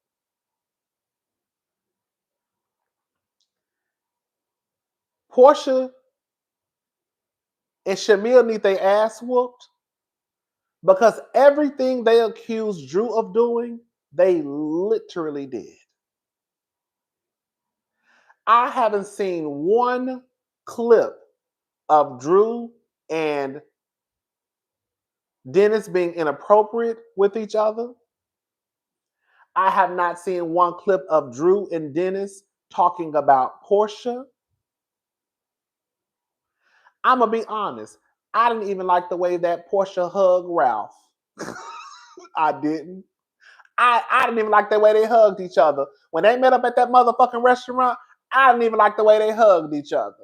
Speaker 1: Porsha and Shamia need their ass whooped because everything they accused Drew of doing, they literally did. I haven't seen one clip of Drew and Dennis being inappropriate with each other. I have not seen one clip of Drew and Dennis talking about Porsha. I'm going to be honest. I didn't even like the way that Porsha hugged Ralph. I didn't. I didn't even like the way they hugged each other. When they met up at that motherfucking restaurant, I didn't even like the way they hugged each other.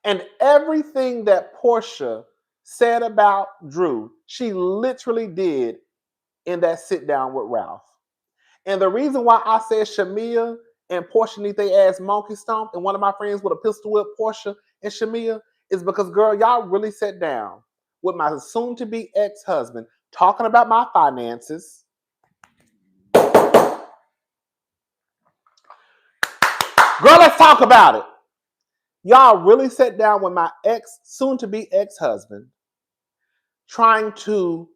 Speaker 1: And everything that Porsha said about Drew, she literally did in that sit down with Ralph. And the reason why I said Shamia and Porsha need their ass monkey stomped, and one of my friends with a pistol whip Porsha and Shamia, is because, girl, y'all really sat down with my soon-to-be ex-husband talking about my finances. Girl, let's talk about it. Y'all really sat down with my soon-to-be ex-husband, trying to,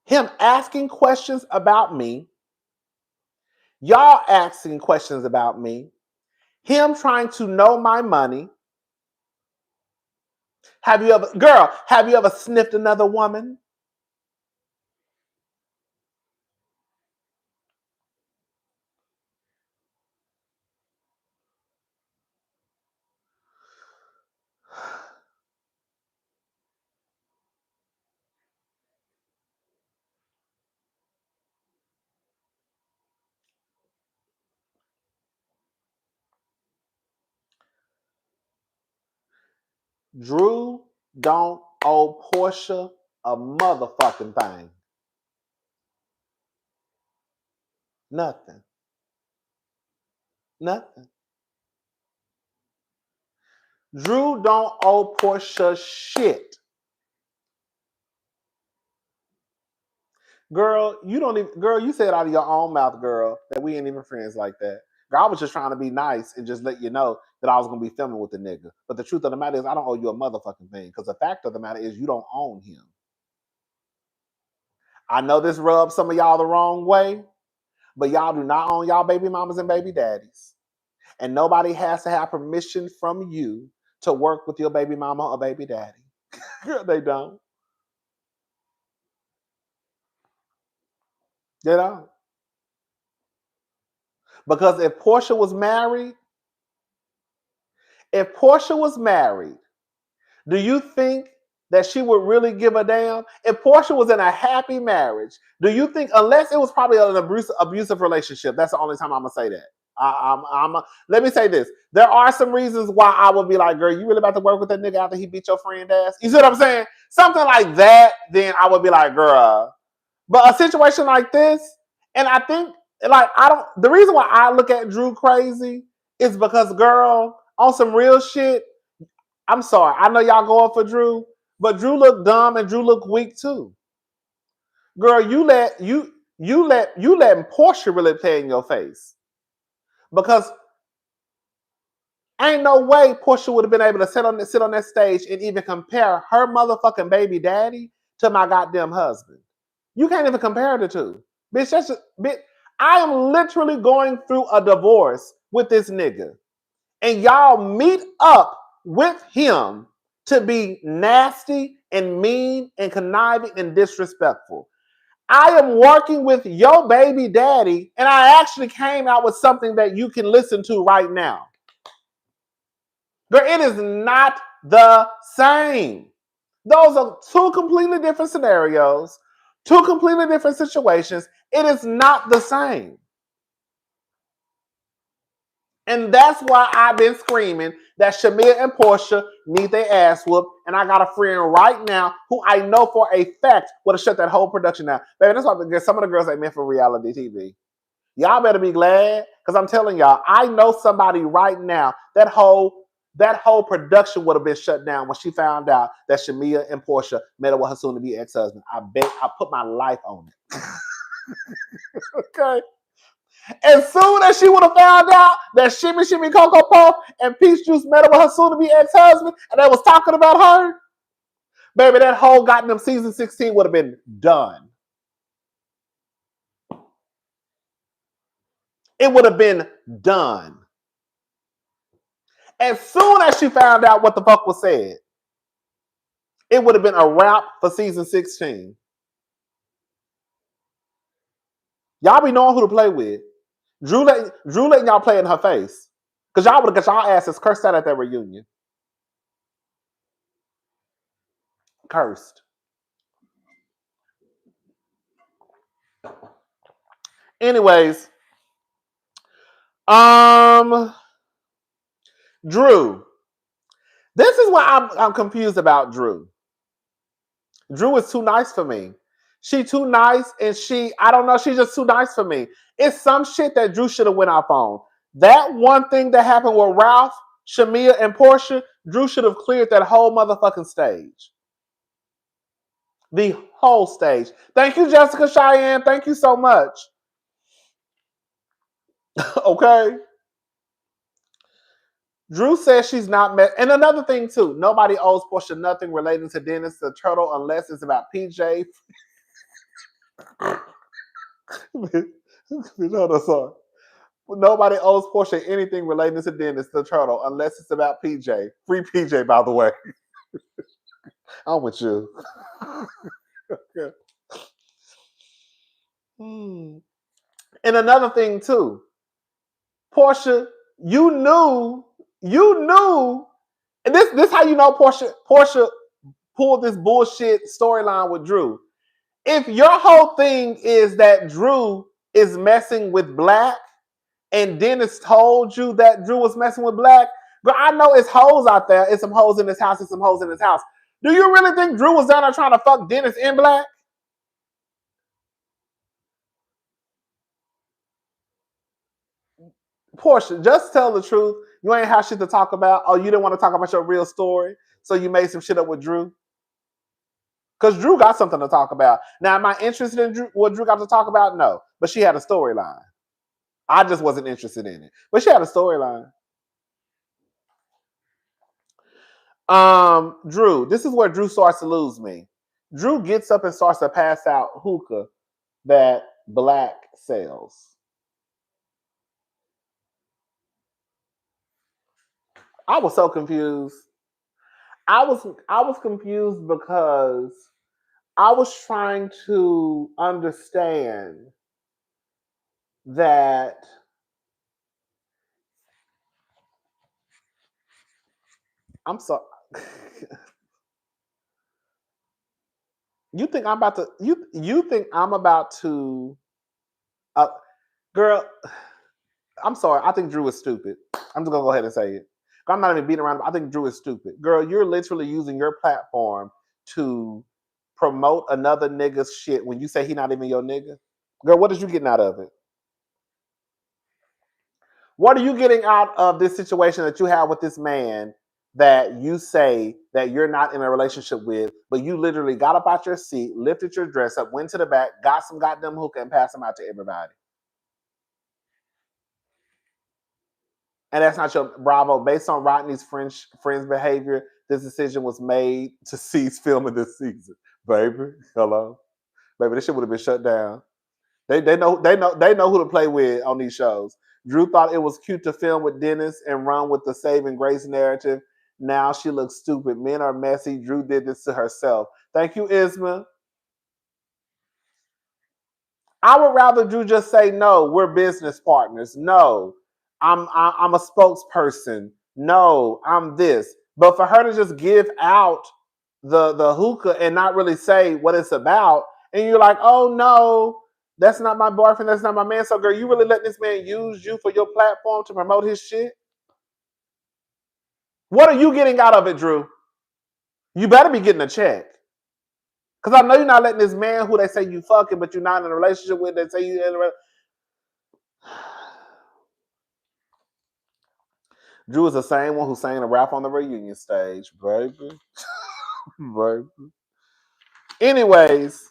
Speaker 1: him asking questions about me, y'all asking questions about me, him trying to know my money. Have you ever sniffed another woman? Drew don't owe Porsha a motherfucking thing. Nothing. Nothing. Drew don't owe Porsha shit. Girl, you said out of your own mouth, girl, that we ain't even friends like that. Girl, I was just trying to be nice and just let you know that I was gonna be filming with the nigga. But the truth of the matter is I don't owe you a motherfucking thing. Because the fact of the matter is you don't own him. I know this rubs some of y'all the wrong way, but y'all do not own y'all baby mamas and baby daddies. And nobody has to have permission from you to work with your baby mama or baby daddy. They don't. They don't. Because if Porsha was married, do you think that she would really give a damn? If Porsha was in a happy marriage, do you think, unless it was probably an abusive relationship, that's the only time I'm going to say that. Let me say this. There are some reasons why I would be like, girl, you really about to work with that nigga after he beat your friend ass? You see what I'm saying? Something like that, then I would be like, girl. But a situation like this, and I think, the reason why I look at Drew crazy is because, girl, on some real shit, I'm sorry. I know y'all going for Drew, but Drew look dumb and Drew look weak too. Girl, you let Porsha really play in your face. Because ain't no way Porsha would have been able to sit on that stage and even compare her motherfucking baby daddy to my goddamn husband. You can't even compare the two. Bitch, I am literally going through a divorce with this nigga. And y'all meet up with him to be nasty and mean and conniving and disrespectful. I am working with your baby daddy, and I actually came out with something that you can listen to right now. But it is not the same. Those are two completely different scenarios, two completely different situations. It is not the same. And that's why I've been screaming that Shamia and Porsha need their ass whooped. And I got a friend right now who I know for a fact would have shut that whole production down. Baby, that's why some of the girls ain't meant for reality TV. Y'all better be glad, because I'm telling y'all, I know somebody right now that hoe that whole production would have been shut down when she found out that Shamia and Porsha met up with her soon-to-be ex-husband. I bet I put my life on it. Okay. As soon as she would have found out that Shimmy Shimmy Cocoa Puff and Peach Juice met up with her soon-to-be ex-husband and they was talking about her, baby, that whole goddamn season 16 would have been done. It would have been done. As soon as she found out what the fuck was said, it would have been a wrap for season 16. Y'all be knowing who to play with. Drew letting y'all play in her face. Because y'all would have got y'all asses cursed out at that reunion. Cursed. Anyways, Drew. This is why I'm confused about Drew. Drew is too nice for me. She too nice, and I don't know, she's just too nice for me. It's some shit that Drew should have went off on. That one thing that happened with Ralph, Shamia, and Porsha, Drew should have cleared that whole motherfucking stage. The whole stage. Thank you, Jessica Cheyenne. Thank you so much. Okay? Drew says she's not met. And another thing, too, nobody owes Porsha nothing relating to Dennis the Turtle unless it's about PJ. No, sorry. Nobody owes Porsha anything relating to Dennis the Turtle unless it's about PJ. Free PJ, by the way. I'm with you. Okay. And another thing, too. Porsha, you knew, and this how you know Porsha pulled this bullshit storyline with Drew. If your whole thing is that Drew is messing with Black, and Dennis told you that Drew was messing with Black, but I know it's hoes out there. It's some hoes in this house. It's some hoes in this house. Do you really think Drew was down there trying to fuck Dennis in Black? Porsha, just tell the truth. You ain't have shit to talk about. Oh, you didn't want to talk about your real story, so you made some shit up with Drew? Because Drew got something to talk about. Now, am I interested in what Drew got to talk about? No. But she had a storyline. I just wasn't interested in it. But she had a storyline. Drew, this is where Drew starts to lose me. Drew gets up and starts to pass out hookah that Black sells. I was so confused. I was confused because I was trying to understand that I'm sorry. You think I'm about to you think I'm about to girl, I'm sorry. I think Drew is stupid. I'm just gonna go ahead and say it. I'm not even beating around. I think Drew is stupid. Girl, you're literally using your platform to promote another nigga's shit when you say he not even your nigga. Girl, what is you getting out of it? What are you getting out of this situation that you have with this man that you say that you're not in a relationship with, but you literally got up out your seat, lifted your dress up, went to the back, got some goddamn hookah, and passed them out to everybody? And that's not your bravo. Based on Rodney's friend's behavior, this decision was made to cease filming this season. Baby, hello, baby, this shit would have been shut down. They know who to play with on these shows. Drew thought it was cute to film with Dennis and run with the saving grace narrative. Now she looks stupid. Men are messy. Drew did this to herself. Thank you, Isma. I would rather Drew just say, no, we're business partners. No, I'm a spokesperson. No, I'm this. But for her to just give out the hookah and not really say what it's about, and you're like, oh no, that's not my boyfriend, that's not my man. So girl, you really let this man use you for your platform to promote his shit? What are you getting out of it, Drew? You better be getting a check. Because I know you're not letting this man who they say you fucking, but you're not in a relationship with, they say you in a Drew is the same one who sang the rap on the reunion stage, baby. Baby. Anyways,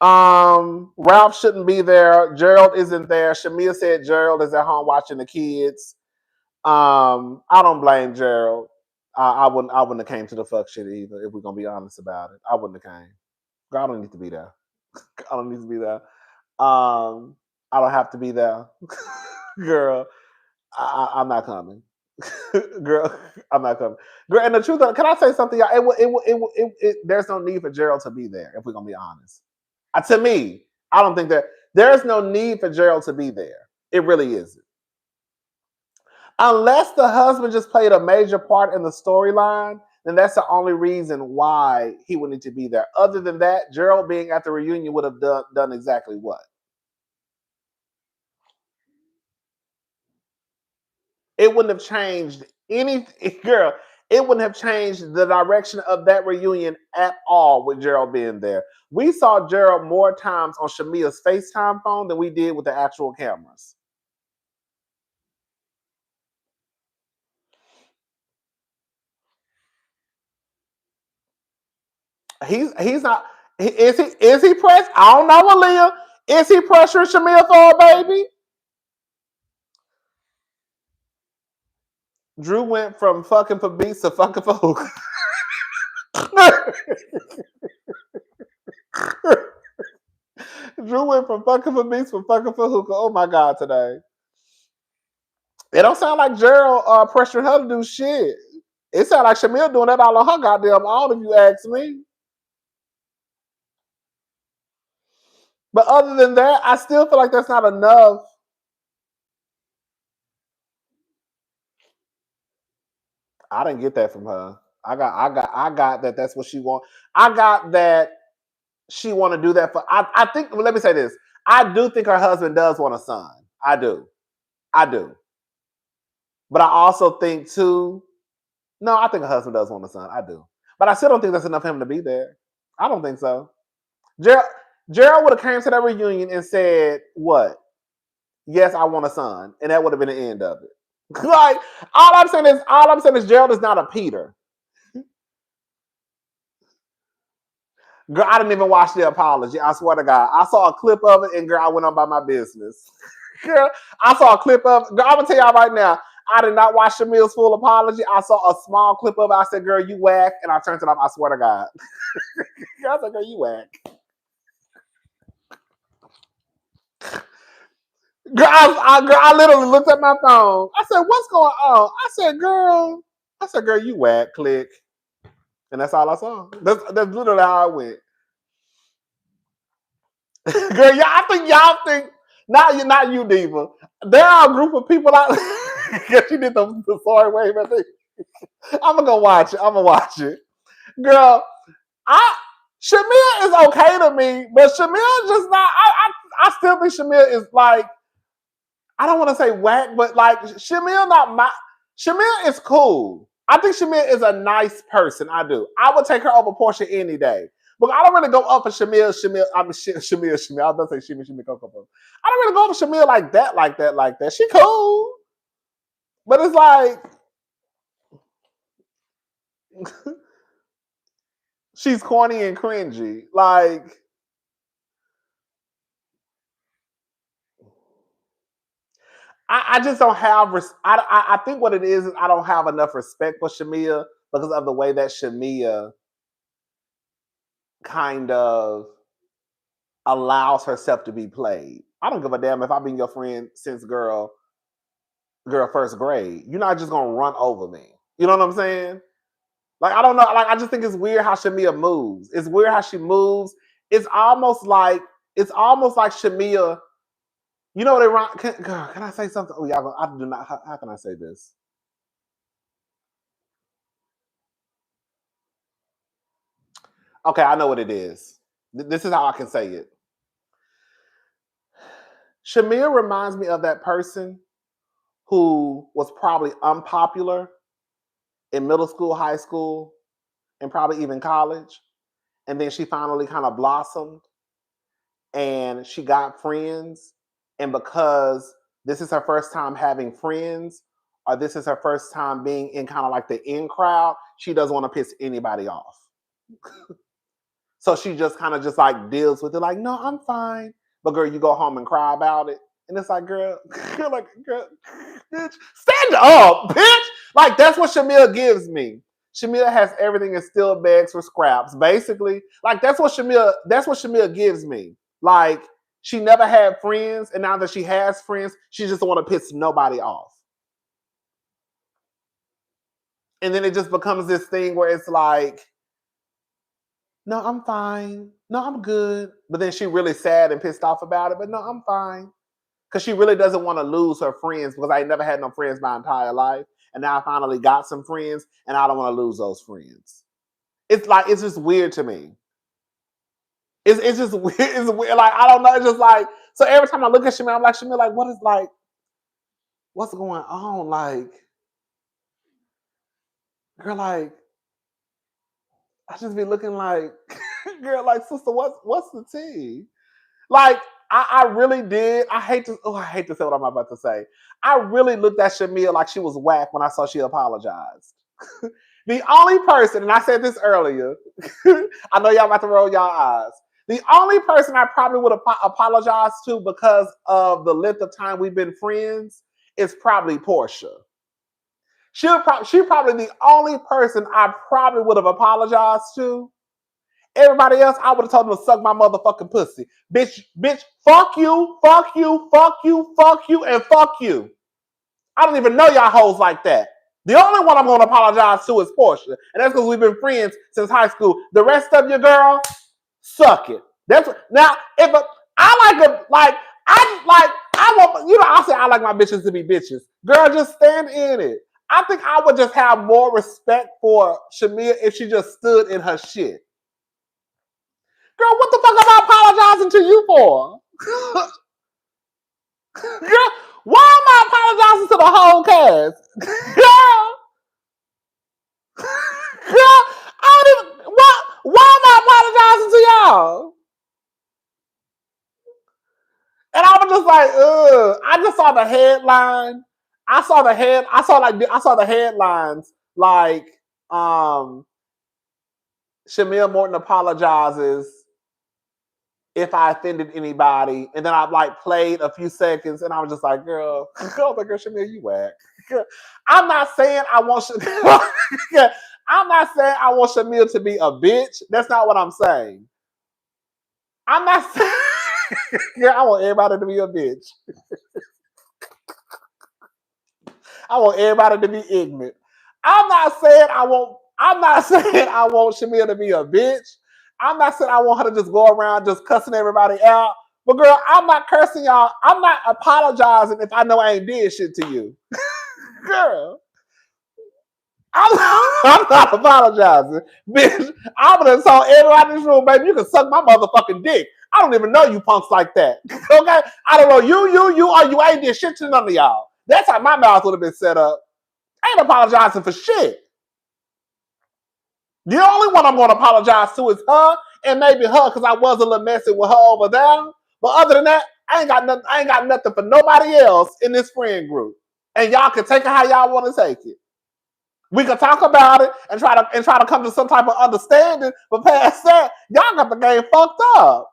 Speaker 1: Ralph shouldn't be there. Gerald isn't there. Shamia said Gerald is at home watching the kids. I don't blame Gerald. I wouldn't have came to the fuck shit either, if we're gonna be honest about it. I wouldn't have came. I don't need to be there. I don't need to be there. I don't have to be there. Girl, I'm not coming. Girl, I'm not coming. Girl, and the truth of, can I say something? Y'all? There's no need for Gerald to be there, if we're gonna be honest. To me, I don't think there's no need for Gerald to be there. It really isn't. Unless the husband just played a major part in the storyline, then that's the only reason why he would need to be there. Other than that, Gerald being at the reunion would have done exactly what? It wouldn't have changed anything, girl. It wouldn't have changed the direction of that reunion at all with Gerald being there. We saw Gerald more times on Shamia's FaceTime phone than we did with the actual cameras. He's not. Is he pressed? I don't know, Aaliyah. Is he pressuring Shamia for a baby? Drew went from fucking for beats to fucking for hookah. Drew went from fucking for beats to fucking for hookah. Oh my god, today. It don't sound like Gerald pressuring her to do shit. It sounds like Shamia doing that all on her goddamn own, if you ask me. But other than that, I still feel like that's not enough. I didn't get that from her. I got that. That's what she want. I got that she want to do that for. I think. Let me say this. I do think her husband does want a son. I do. I do. But I also think too. No, I think her husband does want a son. I do. But I still don't think that's enough for him to be there. I don't think so. Gerald, Gerald would have came to that reunion and said, "What? Yes, I want a son," and that would have been the end of it. Like all I'm saying is Gerald is not a Peter. Girl, I didn't even watch the apology. I swear to God, I saw a clip of it, and girl, I went on by my business. Girl, I saw a clip of it. Girl, I'm gonna tell y'all right now. I did not watch Shamia's full apology. I saw a small clip of it. I said, "Girl, you whack," and I turned it off. I swear to God. I said, "Girl, you whack." Girl, I literally looked at my phone. I said, "What's going on?" I said, "Girl, you whack." Click, and that's all I saw. That's literally how it went. Girl, I think y'all think not you, Diva. There are a group of people out. Guess she did the sorry wave. I think I'm gonna go watch it. I'm gonna watch it, girl. Shamia is okay to me, but Shamia just not. I still think Shamia is like, I don't want to say whack, but like Shamia is cool. I think Shamia is a nice person. I do. I would take her over Porsha any day. But I don't really go up for Shamia. I was about to say Shimmy, Coco. I don't really go for Shamia like that. She cool. But it's like she's corny and cringy. Like, I just don't have. I think what it is I don't have enough respect for Shamia because of the way that Shamia kind of allows herself to be played. I don't give a damn if I've been your friend since girl first grade. You're not just gonna run over me. You know what I'm saying? Like, I don't know. Like, I just think it's weird how Shamia moves. It's weird how she moves. It's almost like Shamia. You know what they can I say something? Oh yeah, I do not. How can I say this? Okay, I know what it is. This is how I can say it. Shamia reminds me of that person who was probably unpopular in middle school, high school, and probably even college. And then she finally kind of blossomed and she got friends. And because this is her first time having friends, or this is her first time being in kind of like the in crowd, she doesn't want to piss anybody off. So she just kind of just like deals with it, like, no, I'm fine. But girl, you go home and cry about it. And it's like, girl, girl, bitch, stand up, bitch. Like, that's what Shamia gives me. Shamia has everything and still begs for scraps. Basically, like that's what Shamia gives me. Like, she never had friends, and now that she has friends, she just don't want to piss nobody off. And then it just becomes this thing where it's like, no, I'm fine. No, I'm good. But then she really sad and pissed off about it. But no, I'm fine. Because she really doesn't want to lose her friends, because I never had no friends my entire life. And now I finally got some friends, and I don't want to lose those friends. It's like, it's just weird to me. It's just weird. It's weird. Like, I don't know. It's just like, so every time I look at Shamia, I'm like, Shamia, like, what's going on? Like, girl, like, I just be looking like, girl, like, sister, what's the tea? Like, I really did. I hate to say what I'm about to say. I really looked at Shamia like she was whack when I saw she apologized. The only person, and I said this earlier, I know y'all about to roll y'all eyes. The only person I probably would have apologized to because of the length of time we've been friends is probably Porsha. She probably the only person I probably would have apologized to. Everybody else, I would have told them to suck my motherfucking pussy. Bitch, fuck you, fuck you, fuck you, fuck you, and fuck you. I don't even know y'all hoes like that. The only one I'm going to apologize to is Porsha. And that's because we've been friends since high school. The rest of you, girl, suck it. That's now, if I want, you know, I say I like my bitches to be bitches. Girl, just stand in it. I think I would just have more respect for Shamia if she just stood in her shit. Girl, what the fuck am I apologizing to you for? Girl, why am I apologizing to the whole cast? Girl, I don't even, why am I apologizing to y'all? And I was just like, ugh. I just saw the headline. I saw the headlines like, Shamia Morton apologizes if I offended anybody, and then I like played a few seconds, and I was just like, girl, Shamia, you whack. I'm not saying I want Shamia. I'm not saying I want Shamia to be a bitch. That's not what I'm saying. I'm not saying. Yeah, I want everybody to be a bitch. I want everybody to be ignorant. I'm not saying I want Shamia to be a bitch. I'm not saying I want her to just go around just cussing everybody out. But girl, I'm not cursing y'all. I'm not apologizing if I know I ain't did shit to you. Girl. I'm not apologizing. Bitch, I'm gonna tell everybody in this room, baby, you can suck my motherfucking dick. I don't even know you punks like that. Okay? I don't know you, or you ain't did shit to none of y'all. That's how my mouth would have been set up. I ain't apologizing for shit. The only one I'm going to apologize to is her, and maybe her, because I was a little messy with her over there. But other than that, I ain't got nothing for nobody else in this friend group. And y'all can take it how y'all want to take it. We can talk about it and try to come to some type of understanding. But past that, y'all got the game fucked up.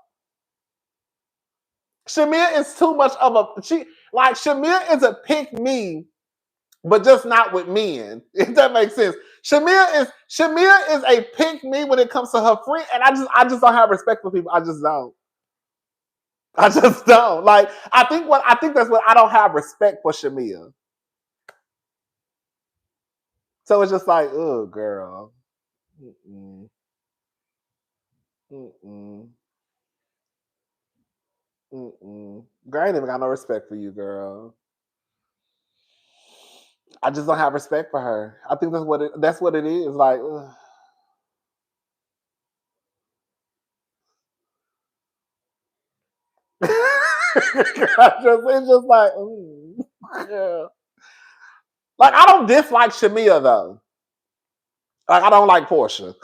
Speaker 1: Shamia is too much of a Shamia is a pick me, but just not with men. If that makes sense. Shamia is a pick me when it comes to her friend, and I just don't have respect for people. I just don't. Like, I think that's what I don't have respect for Shamia. So it's just like, oh, girl. Mm-mm. Mm-mm. Mm-mm. Girl, I ain't even got no respect for you, girl. I just don't have respect for her. I think that's what it is. Like, ugh. It's just like, yeah. Like, I don't dislike Shamia though. Like, I don't like Porsha.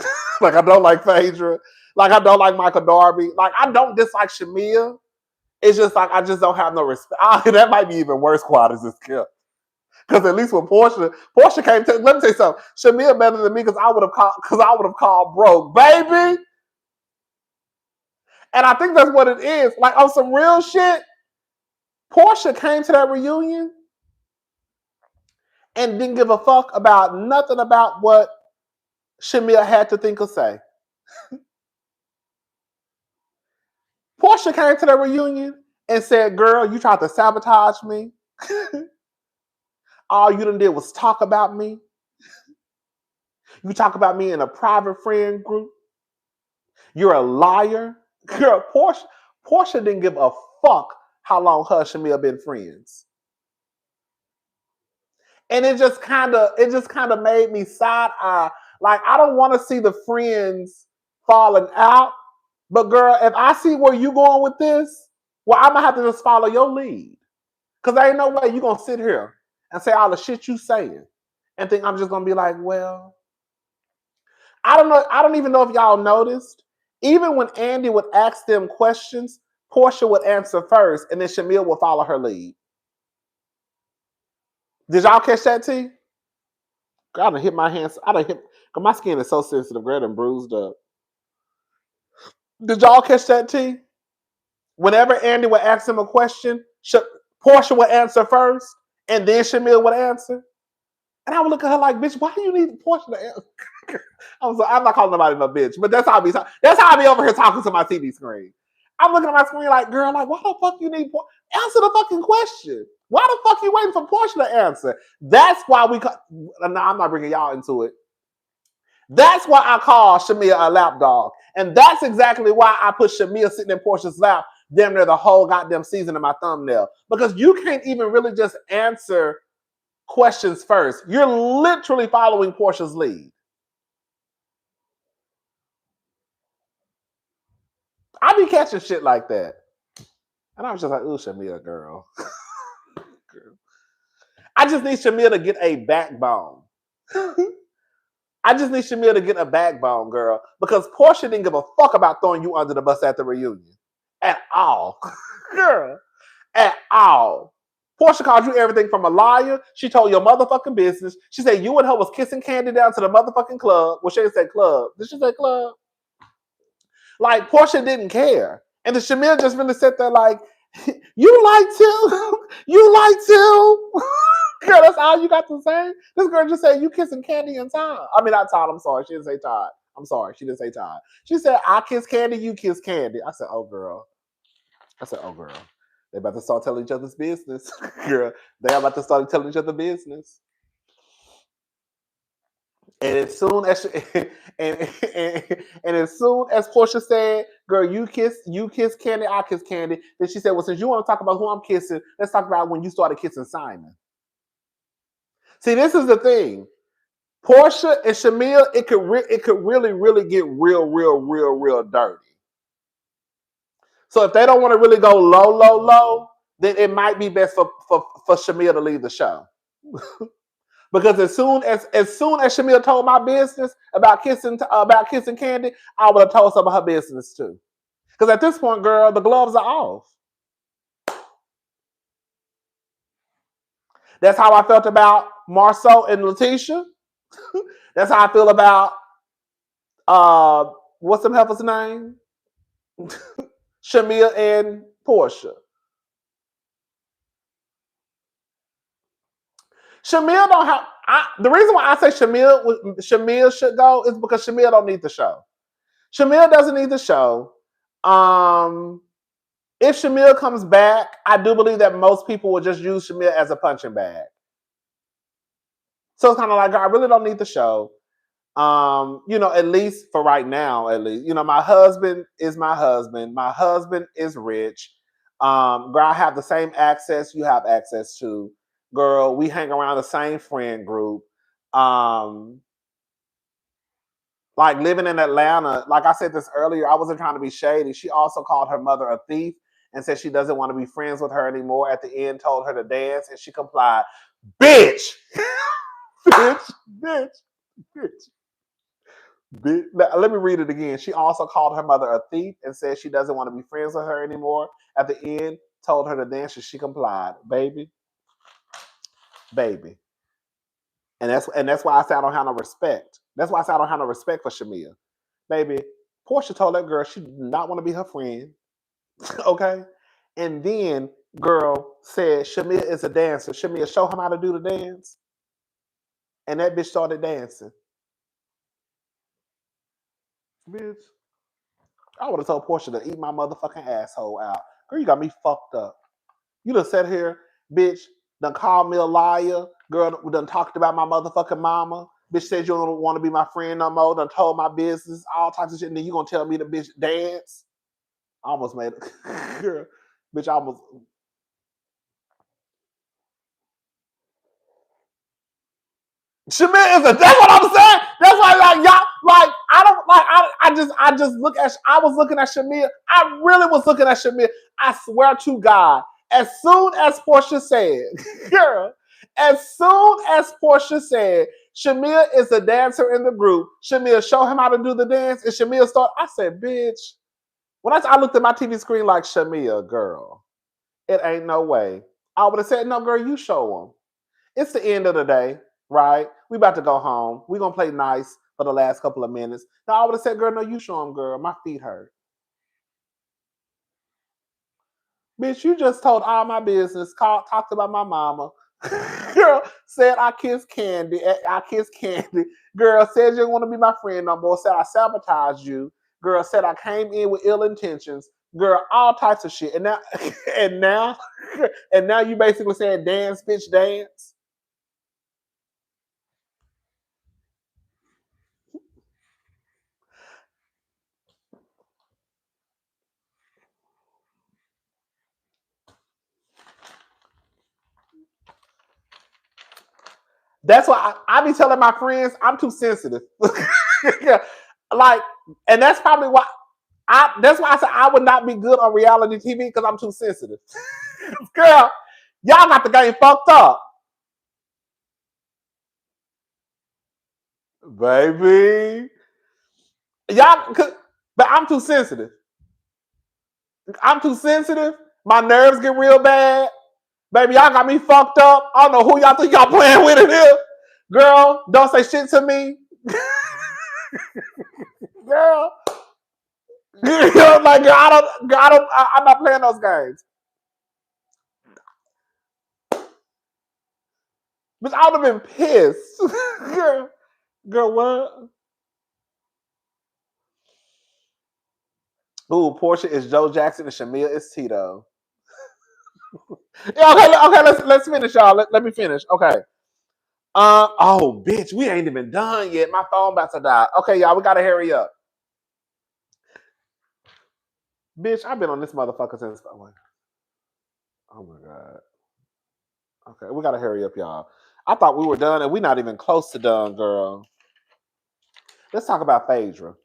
Speaker 1: Like, I don't like Fedra. Like, I don't like Michael Darby. Like, I don't dislike Shamia. It's just like I just don't have no respect. That might be even worse, quad as this kid. Because at least with Porsha came to, let me tell you something. Shamia better than me because I would have called broke, baby. And I think that's what it is. Like on some real shit, Porsha came to that reunion and didn't give a fuck about nothing about what Shamia had to think or say. Porsha came to that reunion and said, girl, you tried to sabotage me. All you done did was talk about me. You talk about me in a private friend group. You're a liar. Girl, Porsha didn't give a fuck how long her and Shamia been friends. And it just kind of made me side eye. Like, I don't want to see the friends falling out. But girl, if I see where you going with this, well, I'm gonna have to just follow your lead. Cause there ain't no way you gonna sit here and say all the shit you saying and think I'm just gonna be like, well, I don't know. I don't even know if y'all noticed. Even when Andy would ask them questions, Porsha would answer first, and then Shamia would follow her lead. Did y'all catch that, T? I done hit my hands. I done hit. Cause my skin is so sensitive, girl, and bruised up. Did y'all catch that, T? Whenever Andy would ask him a question, Porsha would answer first, and then Shamia would answer. And I would look at her like, bitch, why do you need Porsha to answer? I'm not calling nobody no bitch, but that's how I be over here talking to my TV screen. I'm looking at my screen like, girl, like, why the fuck you need Porsha? Answer the fucking question. Why the fuck you waiting for Porsha to answer? That's why no, I'm not bringing y'all into it. That's why I call Shamia a lap dog. And that's exactly why I put Shamia sitting in Porsha's lap damn near the whole goddamn season in my thumbnail. Because you can't even really just answer questions first. You're literally following Porsha's lead. I be catching shit like that. And I was just like, ooh, Shamia, girl. I just need Shamia to get a backbone. I just need Shamia to get a backbone, girl. Because Porsha didn't give a fuck about throwing you under the bus at the reunion. At all. Girl. At all. Porsha called you everything from a liar. She told your motherfucking business. She said you and her was kissing Candy down to the motherfucking club. Well, she didn't say club. Did she say club? Like, Porsha didn't care. And the Shamia just really sat there like, you like to? You like to? Girl, that's all you got to say? This girl just said you kissing Candy and Todd. I mean, not Todd, I'm sorry. She didn't say Todd. I'm sorry. She didn't say Todd. She said, I kiss Candy, you kiss Candy. I said, oh, girl. They about to start telling each other's business. Girl, they about to start telling each other business. And as soon as and as soon as Porsha said, "Girl, you kiss Candy, I kiss Candy," then she said, "Well, since you want to talk about who I'm kissing, let's talk about when you started kissing Simon." See, this is the thing. Porsha and Shamia, it could really get real dirty. So if they don't want to really go low, then it might be best for Shamia to leave the show. Because as soon as Shamia told my business about kissing Candy, I would have told some of her business too. Because at this point, girl, the gloves are off. That's how I felt about Marceau and Letitia. That's how I feel about what's some heifer's name? Shamia and Porsha. Shamia don't have. The reason why I say Shamia should go is because Shamia don't need the show. Shamia doesn't need the show. If Shamia comes back, I do believe that most people will just use Shamia as a punching bag. So it's kind of like, I really don't need the show. At least for right now, my husband is my husband. My husband is rich. Girl, I have the same access you have access to. Girl, we hang around the same friend group. Like living in Atlanta, like I said this earlier, I wasn't trying to be shady. She also called her mother a thief and said she doesn't want to be friends with her anymore. At the end, told her to dance, and she complied. Bitch! bitch. Let me read it again. She also called her mother a thief and said she doesn't want to be friends with her anymore. At the end, told her to dance, and she complied. Baby, baby. And that's why I say I don't have no respect. That's why I say I don't have no respect for Shamia. Baby, Porsha told that girl she did not want to be her friend. Okay? And then girl said Shamia is a dancer. Shamia, show him how to do the dance. And that bitch started dancing. Bitch. I would have told Porsha to eat my motherfucking asshole out. Girl, you got me fucked up. You done sat here, bitch, done called me a liar. Girl, done talked about my motherfucking mama. Bitch said you don't want to be my friend no more. Done told my business, all types of shit. And then you gonna tell me the bitch dance? I almost made it. Girl, bitch, I almost. Shamir is a. That's what I'm saying. That's why, like y'all, like I don't like. I just look at. I was looking at Shamir. I really was looking at Shamir. I swear to God. As soon as Porsha said, girl, as soon as Porsha said, Shamir is a dancer in the group. Shamir, show him how to do the dance. And Shamir started. I said, bitch. When I looked at my TV screen like Shamir, girl, it ain't no way. I would have said, no, girl, you show him. It's the end of the day, right? We about to go home. We gonna play nice for the last couple of minutes. Now I would have said, girl, no, you show him, girl. My feet hurt. Bitch, you just told all my business, talked about my mama. Girl, said I kiss Candy. I kiss Candy. Girl, said you didn't want to be my friend no more. Said I sabotaged you. Girl, said I came in with ill intentions. Girl, all types of shit. And now, and now, and now you basically saying dance, bitch, dance. That's why I be telling my friends I'm too sensitive. Yeah, like, and that's probably why that's why I said I would not be good on reality TV because I'm too sensitive. Girl, y'all got the game fucked up. Baby. Y'all, but I'm too sensitive. I'm too sensitive. My nerves get real bad. Baby, y'all got me fucked up. I don't know who y'all think y'all playing with in here. Girl, don't say shit to me. Girl. Like, I'm not playing those games. But I would have been pissed. Girl, what? Ooh, Porsha is Joe Jackson and Shamia is Tito. Yeah, okay, let's finish, y'all. Let me finish. Okay. Oh, bitch, we ain't even done yet. My phone about to die. Okay, y'all, we gotta hurry up. Bitch, I've been on this motherfucker since. Oh my god. Okay, we gotta hurry up, y'all. I thought we were done, and we're not even close to done, girl. Let's talk about Fedra.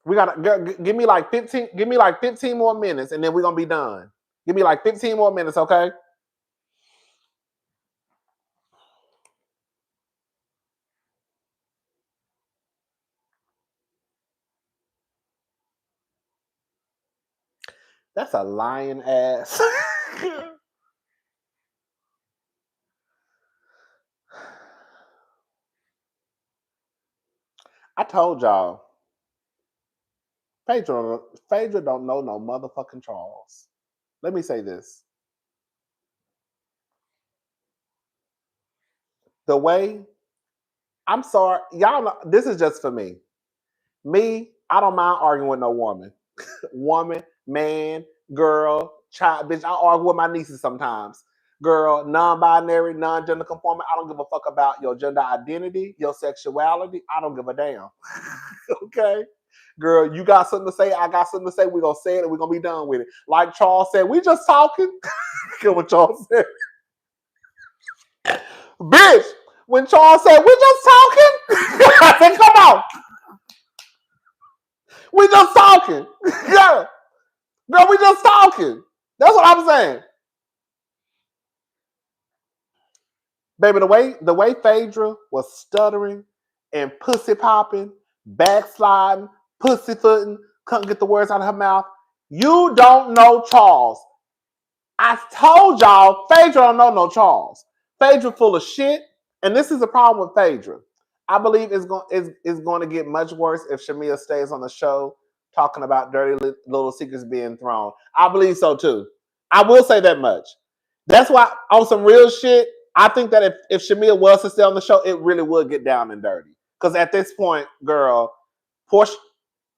Speaker 1: We gotta give me like 15. Give me like 15 more minutes, and then we're gonna be done. Give me like 15 more minutes, okay? That's a lying ass. I told y'all, Phaedra don't know no motherfucking Charles. Let me say this. The way, I'm sorry, y'all know, this is just for me. Me, I don't mind arguing with no woman. Woman, man, girl, child, bitch. I argue with my nieces sometimes. Girl, non-binary, non-gender conforming. I don't give a fuck about your gender identity, your sexuality. I don't give a damn. Okay? Girl, you got something to say, I got something to say. We're gonna say it and we're gonna be done with it. Like Charles said, we just talking. Get what Charles said. Bitch, when Charles said, we just talking, I said, come on. We just talking. Yeah. Girl, we just talking. That's what I'm saying. Baby, the way Phaedra was stuttering and pussy popping, backsliding, pussyfooting, couldn't get the words out of her mouth. You don't know Charles. I told y'all, Phaedra don't know no Charles. Phaedra full of shit, and this is the problem with Phaedra. I believe it's going to get much worse if Shamia stays on the show talking about dirty little secrets being thrown. I believe so too. I will say that much. That's why on some real shit, I think that if Shamia was to stay on the show, it really would get down and dirty. Because at this point, girl, Porsha,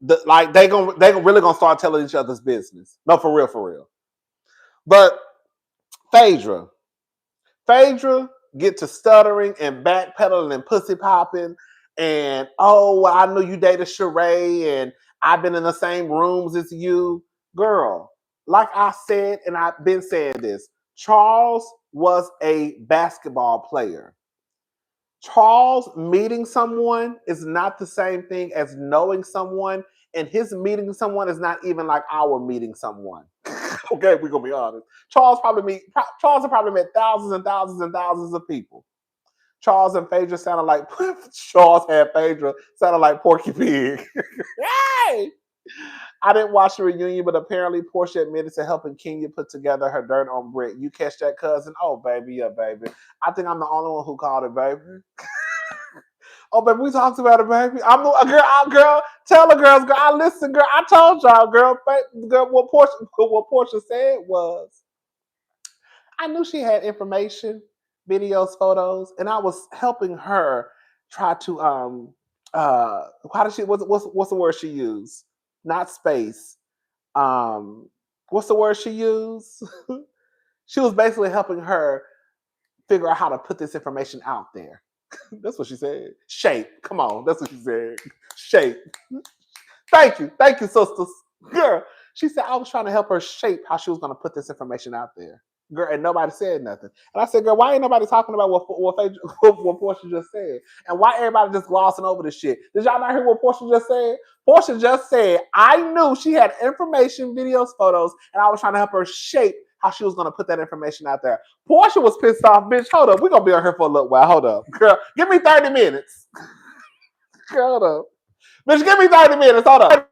Speaker 1: they really gonna start telling each other's business. No, for real, for real. But Phaedra get to stuttering and backpedaling and pussy popping and oh, well, I know you dated Sheree and I've been in the same rooms as you. Girl, like I said, and I've been saying this, Charles was a basketball player. Charles meeting someone is not the same thing as knowing someone, and his meeting someone is not even like our meeting someone. Okay, we're gonna be honest. Charles have probably met thousands and thousands and thousands of people. Charles and Phaedra sounded like Charles had Phaedra sounded like Porky Pig. Hey! I didn't watch the reunion, but apparently Porsha admitted to helping Kenya put together her dirt on Brit. You catch that, cousin? Oh, baby, yeah, baby. I think I'm the only one who called it, baby. Oh, baby, we talked about it, baby. I'm the girl. Tell the girls, girl. I listen, girl. I told y'all, girl. What Porsha said was, I knew she had information, videos, photos, and I was helping her try to how did she what's the word she used? Not space. What's the word she used? She was basically helping her figure out how to put this information out there. That's what she said. Shape. Come on. That's what she said. Shape. Thank you, sisters. Girl, she said I was trying to help her shape how she was going to put this information out there. Girl, and nobody said nothing. And I said, girl, why ain't nobody talking about what Porsha just said? And why everybody just glossing over this shit? Did y'all not hear what Porsha just said? Porsha just said, I knew she had information, videos, photos, and I was trying to help her shape how she was going to put that information out there. Porsha was pissed off, bitch. Hold up. We're going to be on here for a little while. Hold up. Girl, give me 30 minutes. Girl, hold up. Bitch, give me 30 minutes. Hold up.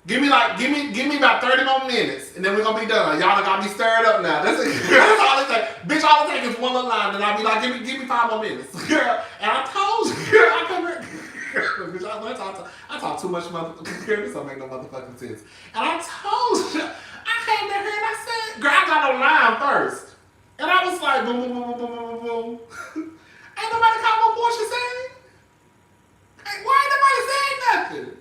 Speaker 1: Give me about 30 more minutes, and then we're gonna be done. Y'all got me stirred up now. That's all it takes. Bitch, all it takes is one little line, and I'll be like, give me 5 more minutes. Girl, and I told you, girl, I come here. Bitch, I talk too much motherfucking girl, this don't make no motherfucking sense. And I told you, I came down here and I said, girl, I got on line first. And I was like, boom, boom, boom, boom, boom, boom, boom. Ain't nobody caught what Porsha saying? Why ain't nobody saying nothing?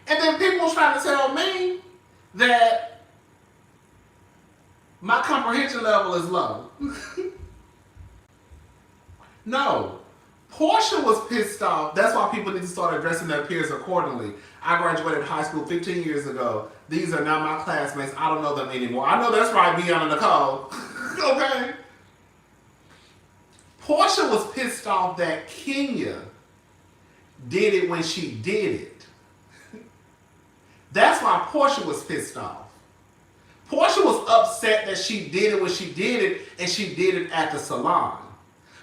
Speaker 1: And then people was trying to tell me that my comprehension level is low. No. Porsha was pissed off. That's why people need to start addressing their peers accordingly. I graduated high school 15 years ago. These are not my classmates. I don't know them anymore. I know that's right, Beyonce and Nicole. Okay? Porsha was pissed off that Kenya did it when she did it. That's why Porsha was pissed off. Porsha was upset that she did it when she did it, and she did it at the salon.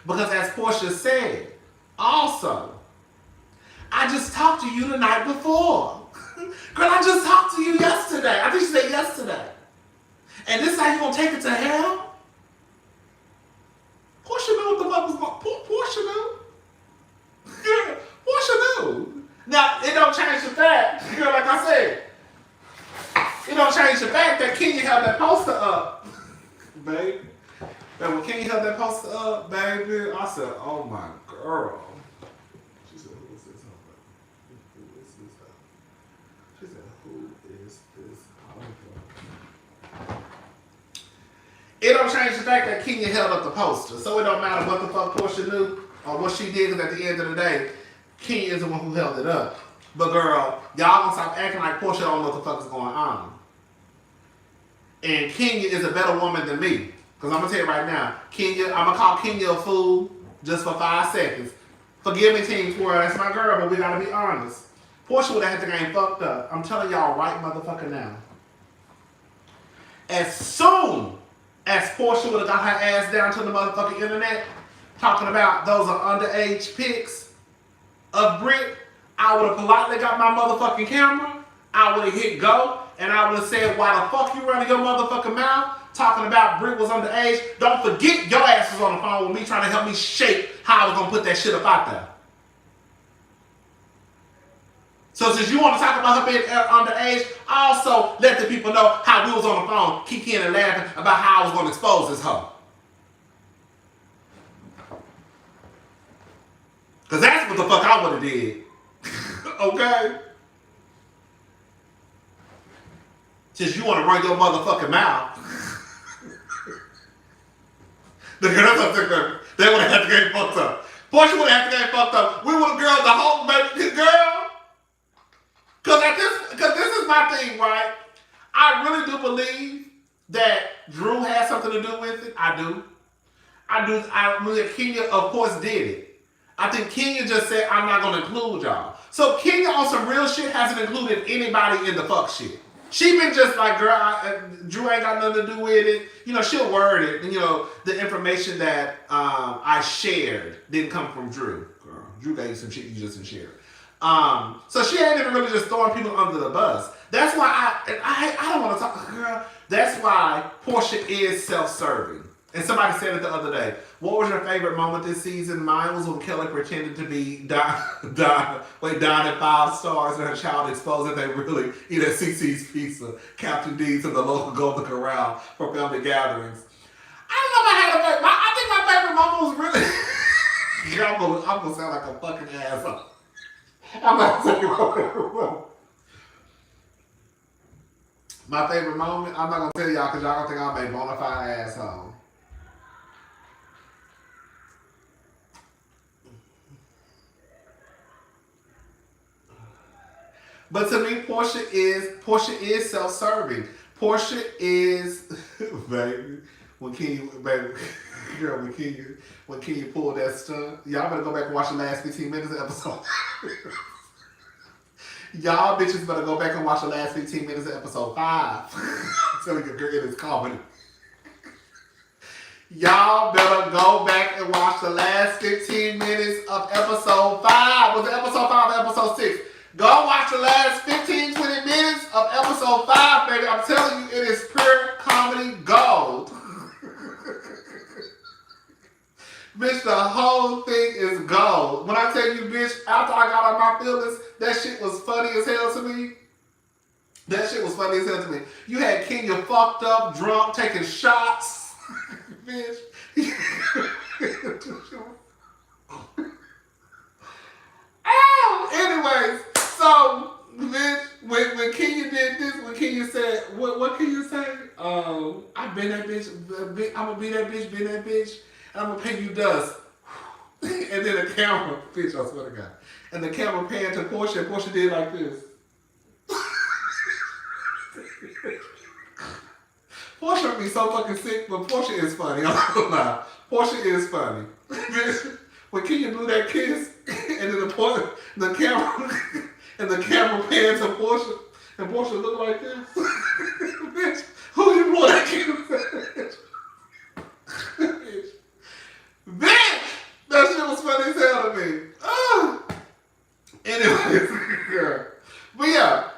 Speaker 1: Because as Porsha said, also, I just talked to you the night before. Girl, I just talked to you yesterday. I think she said yesterday. And this is how you gonna take it to hell? Porsha knew what the fuck was going on. Porsha knew. Yeah, Porsha knew. Now, it don't change the fact, girl, like I said, it don't change the fact that Kenya held that poster up, baby. And when Kenya held that poster up, baby, I said, oh my girl. She said, who is this? Who is this? She said, who is this? It don't change the fact that Kenya held up the poster. So it don't matter what the fuck Porsha knew or what she did, because at the end of the day, Kenya is the one who held it up. But girl, y'all gonna stop acting like Porsha don't know what the fuck is going on. And Kenya is a better woman than me. Because I'm gonna tell you right now, Kenya, I'm gonna call Kenya a fool just for 5 seconds. Forgive me, Team Square, that's my girl, but we gotta be honest.
Speaker 2: Porsha would have had the game fucked up. I'm telling y'all right motherfucker now. As soon as Porsha would have got her ass down to the motherfucking internet, talking about those are underage pics of Brit, I would have politely got my motherfucking camera, I would have hit go, and I would have said, why the fuck you running your motherfucking mouth talking about Brit was underage? Don't forget your ass was on the phone with me trying to help me shape how I was going to put that shit up out there. So since you want to talk about her being underage, also let the people know how we was on the phone kicking and laughing about how I was going to expose this hoe. Because that's what the fuck I would have did. Okay? Since you want to run your motherfucking mouth. They would have had to get fucked up. Porsha would have had to get fucked up. We would have girled the whole baby girl. Because this is my thing, right? I really do believe that Drew had something to do with it. I do. I believe Kenya, of course, did it. I think Kenya just said, I'm not going to include y'all. So Kenya on some real shit hasn't included anybody in the fuck shit. She been just like, girl, Drew ain't got nothing to do with it. You know, she'll word it. And, you know, the information that I shared didn't come from Drew. Girl, Drew gave you some shit you just didn't share. So she ain't even really just throwing people under the bus. That's why I don't want to talk, girl. That's why Porsha is self-serving. And somebody said it the other day. What was your favorite moment this season? Mine was when Kelly pretended to be down at 5 stars and her child exposed that they really eat at CC's Pizza, Captain D's, and the local Golden Corral for family gatherings. I don't know if I had a favorite. I think my favorite moment was really... I'm gonna sound like a fucking asshole. I'm not saying my favorite moment. My favorite moment, I'm not gonna tell y'all because y'all gonna think I'm a bona fide asshole. But to me, Porsha is self-serving. Porsha is, baby, when Kenya pulled that stunt, y'all better go back and watch the last 15 minutes of the episode. Y'all bitches better go back and watch the last 15 minutes of episode 5. I'm telling you, girl, it is comedy. Y'all better go back and watch the last 15 minutes of episode 5. Was it episode 5 or episode 6? Go watch the last 15, 20 minutes of episode 5, baby. I'm telling you, it is pure comedy gold. Bitch, the whole thing is gold. When I tell you, bitch, after I got on my feelings, that shit was funny as hell to me. That shit was funny as hell to me. You had Kenya fucked up, drunk, taking shots. Bitch. Ow! Anyways, so, bitch, when Kenya did this, when Kenya said, what Kenya say? I've been that bitch, I'm gonna be that bitch, been that bitch. I'm gonna pay you dust. And then the camera, bitch, I swear to God. And the camera panned to Porsha, and Porsha did like this. Porsha be so fucking sick, but Porsha is funny. I'm not gonna lie. Porsha is funny. Bitch, when Kenya blew that kiss, and then the camera panned to Porsha, and Porsha looked like this. Bitch, who you blew that kiss? Bitch. Bitch! That shit was funny as hell to me. Anyways, girl. But yeah,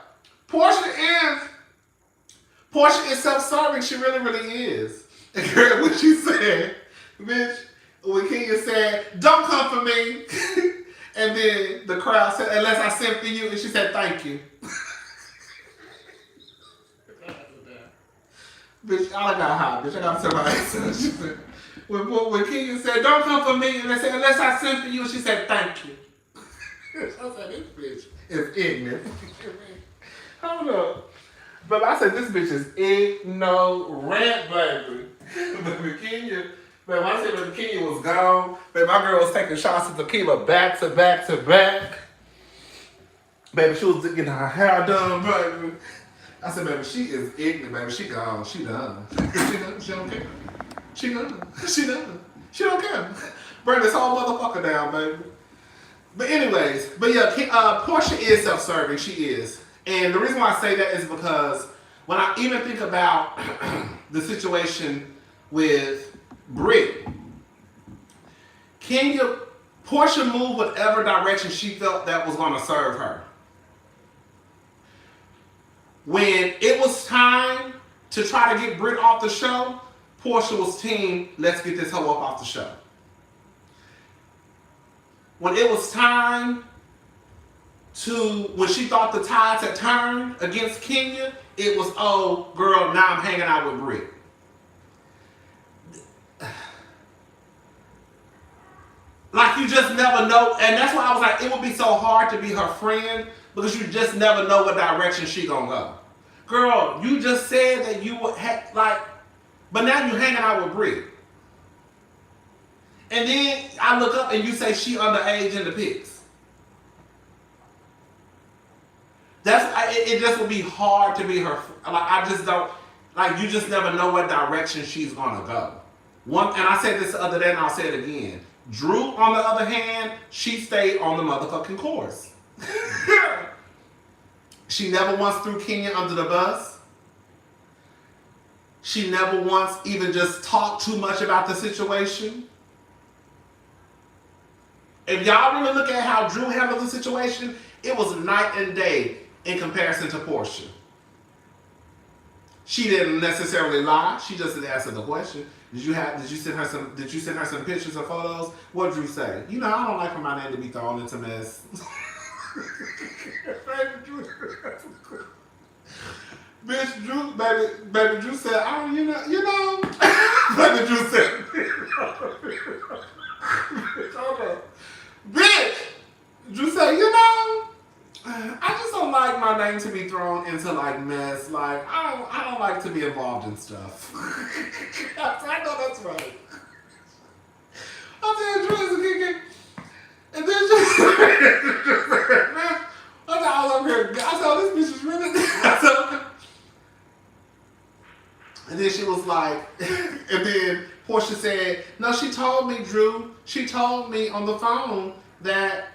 Speaker 2: Porsha is self-serving. She really, really is. And girl, when she said, bitch, when Kenya said, don't come for me. And then the crowd said, unless I send for you. And she said, thank you. Bitch, I got hot, bitch. I got to tell my ass. She said, when Kenya said, don't come for me, and they said, unless I send for you, and she said, thank you. I said, this bitch is ignorant. I don't know. But I said, this bitch is ignorant, baby. Baby, Kenya, baby, when I said baby Kenya was gone, baby, my girl was taking shots of tequila back to back to back. Baby, she was getting her hair done, baby. I said, baby, she is ignorant, baby. She gone. She done. She don't care. She done. She don't care. Burn this whole motherfucker down, baby. But anyways, Porsha is self-serving. She is, and the reason why I say that is because when I even think about the situation with Brit, Porsha moved whatever direction she felt that was going to serve her. When it was time to try to get Brit off the show, Porsha was team, let's get this hoe up off the show. When it was time when she thought the tides had turned against Kenya, it was, oh, girl, now I'm hanging out with Brit. Like, you just never know. And that's why I was like, it would be so hard to be her friend because you just never know what direction she gonna go. Girl, you just said that you would but now you hanging out with Brit. And then I look up and you say she underage in the pics. It just would be hard to be her. I just don't, you just never know what direction she's gonna go. And I said this the other day and I'll say it again. Drew, on the other hand, she stayed on the motherfucking course. She never once threw Kenya under the bus. She never once even just talked too much about the situation. If y'all really look at how Drew handled the situation, it was night and day in comparison to Porsha. She didn't necessarily lie. She just didn't answer the question. Did you send her some pictures or photos? What did Drew say? You know, I don't like for my name to be thrown into mess. Bitch, baby Drew said, oh, you know. Baby Drew said, bitch, Drew said, you know, I just don't like my name to be thrown into mess. I don't like to be involved in stuff. I know that's right. I said, Drew is a kid. And then I said, all over here. I said, oh, this bitch is really. And then she was like, and then Porsha said, no, she told me, Drew. She told me on the phone that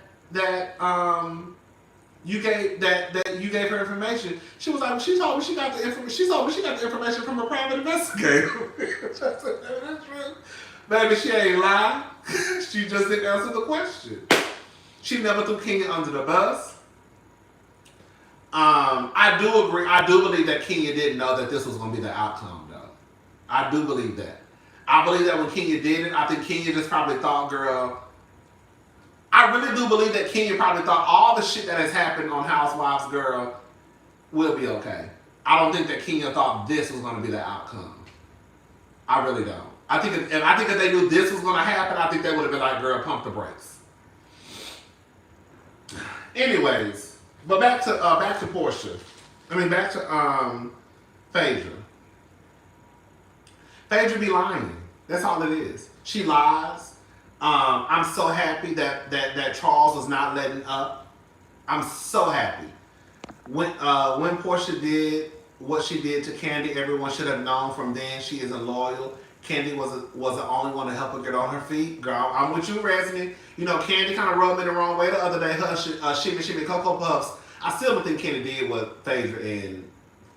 Speaker 2: you gave her information. She was like, she told me she got the information. She told me she got the information from a private investigator. That's true. Baby, she ain't lying. She just didn't answer the question. She never threw Kenya under the bus. I do agree. I do believe that Kenya didn't know that this was going to be the outcome, though. I do believe that. I believe that when Kenya did it, I think Kenya just probably thought, girl. I really do believe that Kenya probably thought all the shit that has happened on Housewives, girl, will be okay. I don't think that Kenya thought this was going to be the outcome. I really don't. I think if they knew this was going to happen, I think they would have been like, girl, pump the brakes. Anyways, but back to Porsha. Back to Fedra. Fedra be lying. That's all it is. She lies. I'm so happy that Charles was not letting up. I'm so happy. When Porsha did what she did to Candy, everyone should have known from then she isn't loyal. Candy was the only one to help her get on her feet. Girl, I'm with you, Resnick. You know, Candy kind of rubbed me the wrong way the other day. Her shimmy Cocoa Puffs. I still don't think Candy did what Fedra and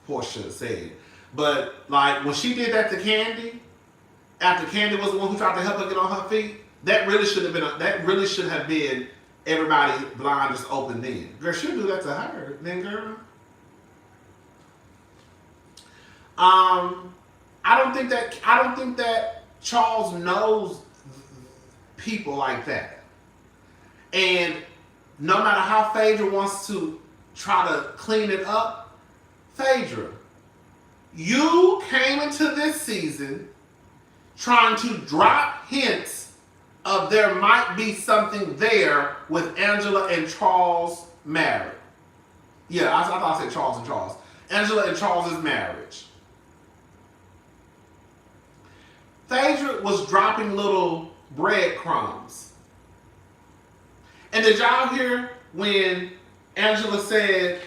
Speaker 2: Porsha said. But when she did that to Candy, after Candy was the one who tried to help her get on her feet, that really should have been everybody blind just open then. Girl, she'll do that to her, then girl. I don't think that Charles knows people like that. And no matter how Fedra wants to try to clean it up, Fedra, you came into this season trying to drop hints of there might be something there with Angela and Charles' marriage. Yeah, I thought I said Charles and Charles. Angela and Charles' marriage. Fedra was dropping little breadcrumbs. And did y'all hear when Angela said,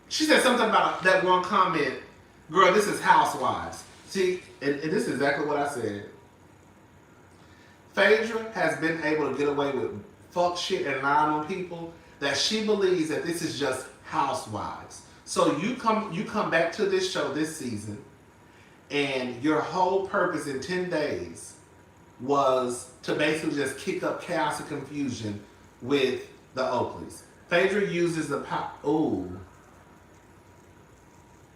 Speaker 2: she said something about that one comment, girl, this is Housewives. See, and this is exactly what I said. Phaedra has been able to get away with fuck shit and lying on people that she believes that this is just Housewives. So you come back to this show this season, and your whole purpose in 10 days was to basically just kick up chaos and confusion with the Oakleys. Phaedra uses the power.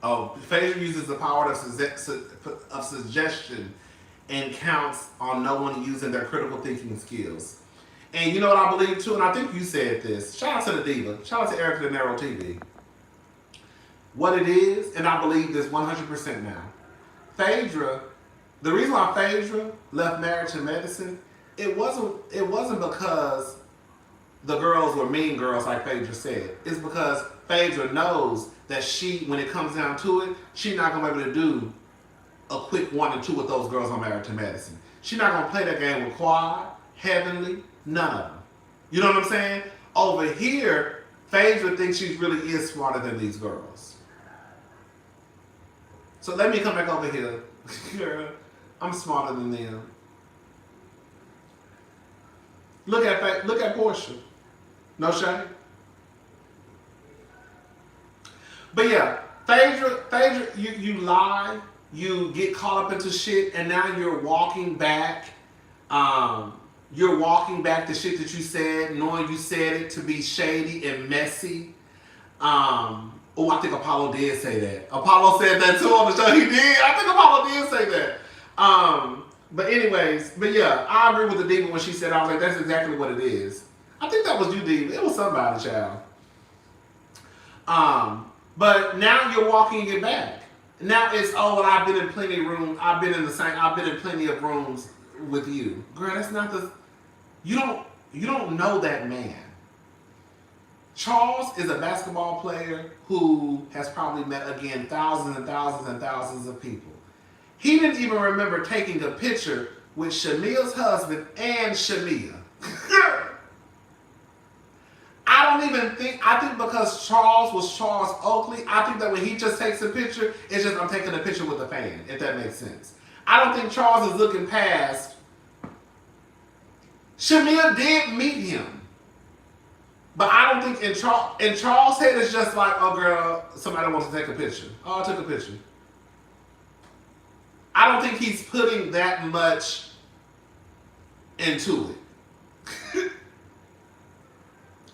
Speaker 2: Phaedra uses the power of suggestion and counts on no one using their critical thinking skills. And you know what I believe too, and I think you said this. Shout out to the diva. Shout out to Erica De Niro TV. What it is, and I believe this 100% now. Phaedra, the reason why Phaedra left Marriage and Medicine, it wasn't because the girls were mean girls like Phaedra said. It's because Phaedra knows that when it comes down to it, she's not gonna be able to do a quick 1 and 2 with those girls on Married to Medicine. She's not gonna play that game with Quad, Heavenly, none of them. You know what I'm saying? Over here, Phaedra thinks she really is smarter than these girls. So let me come back over here. Girl, I'm smarter than them. Look at Porsha. No shame. But yeah, Phaedra, you lie, you get caught up into shit, and now you're walking back. You're walking back the shit that you said, knowing you said it to be shady and messy. I think Apollo did say that. Apollo said that too on the show. He did. I think Apollo did say that. But yeah, I agree with the diva when she said, I was like, that's exactly what it is. I think that was you, diva. It was somebody, child. But now you're walking it back. Now it's, I've been in plenty of rooms. I've been in plenty of rooms with you. Girl, that's not you don't know that man. Charles is a basketball player who has probably met, again, thousands and thousands and thousands of people. He didn't even remember taking a picture with Shamia's husband and Shamia. I think because Charles was Charles Oakley, I think that when he just takes a picture, it's just, I'm taking a picture with a fan, if that makes sense. I don't think Charles is looking past. Shamia did meet him. But I don't think in Charles' head it's just like, oh girl, somebody wants to take a picture. Oh, I took a picture. I don't think he's putting that much into it.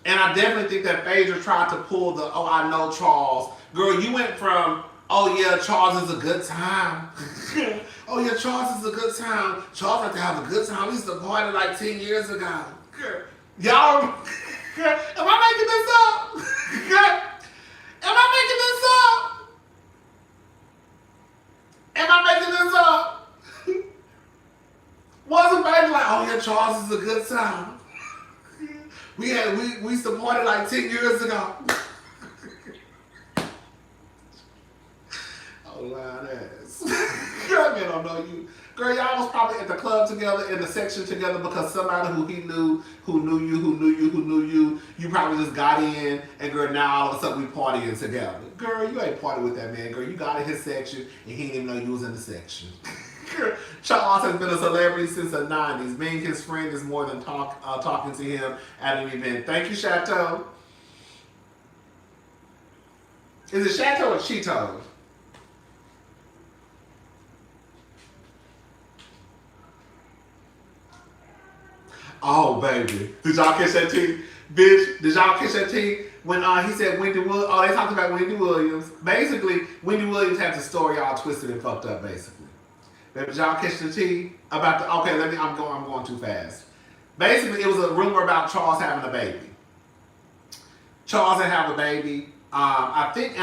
Speaker 2: And I definitely think that Phaedra tried to pull the, I know Charles. Girl, you went from, Charles is a good time. Charles is a good time. Charles like to have a good time. We used to party like 10 years ago. Girl, y'all, am I making this up? Am I making this up? Wasn't Phaedra like, Charles is a good time. We used to party like 10 years ago. Lying ass. Girl, man, I don't know you. Girl, y'all was probably at the club together, in the section together, because somebody who he knew, who knew you, you probably just got in, and girl, now all of a sudden we partying together. Girl, you ain't party with that man. Girl, you got in his section, and he didn't even know you was in the section. Charles has been a celebrity since the 90s. Being his friend is more than talking to him at an event. Thank you, Chateau. Is it Chateau or Cheetos? Oh, baby. Did y'all catch that tea? Bitch, did y'all catch that tea? When he said Wendy Williams, they talked about Wendy Williams. Basically, Wendy Williams had the story all twisted and fucked up, basically. Did y'all catch the tea? About I'm going too fast. Basically, it was a rumor about Charles having a baby. Charles had have a baby. I think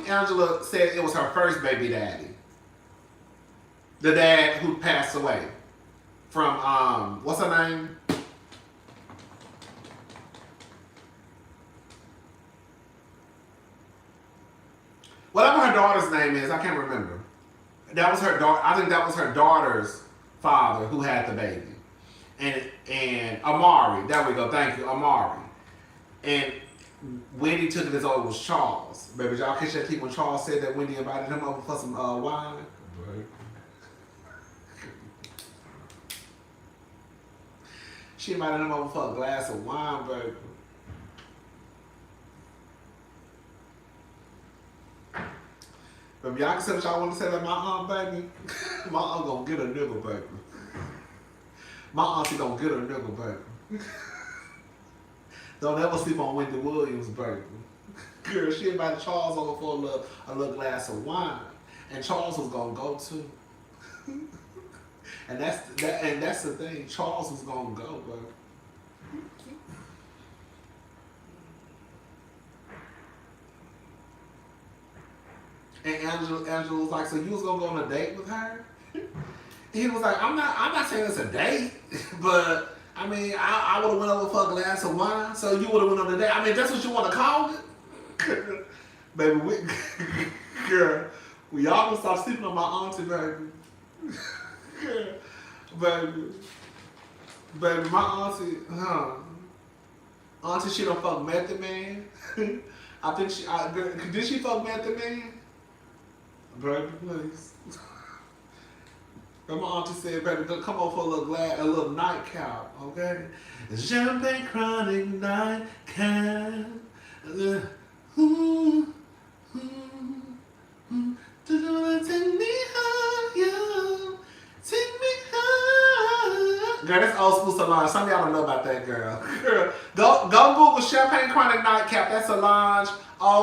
Speaker 2: Angela said it was her first baby daddy. The dad who passed away. From, what's her name? Whatever her daughter's name is, I can't remember. That was her daughter. I think that was her daughter's father who had the baby. And Amari, there we go, thank you, Amari. And Wendy took it as though it was Charles. Baby, y'all catch that tea when Charles said that Wendy invited him over for some wine? baby. She invited him over for a glass of wine, baby. But y'all can say what y'all want to say about my aunt, baby. My aunt gonna get a nigga, baby. My auntie gonna get a nigga, baby. Don't ever sleep on Wendy Williams, baby. Girl, she invited Charles over for a little glass of wine, and Charles was gonna go too. And that's the thing. Charles was gonna go, baby. And Angela was like, so you was gonna go on a date with her? He was like, I'm not saying it's a date, but I mean, I would have went over for a glass of wine, so you would have went on a date. I mean, that's what you want to call it, baby. Girl, we all gonna stop sleeping on my auntie, baby. baby, my auntie, she done fuck Method Man. I think did she fuck Method Man? Baby, please. And my auntie said, baby, come over for a little nightcap, okay? Champagne chronic nightcap. Take me higher. Take me higher. Girl, that's old school Solange. Some of y'all don't know about that, girl. Go Google Champagne chronic nightcap. That's Solange. Old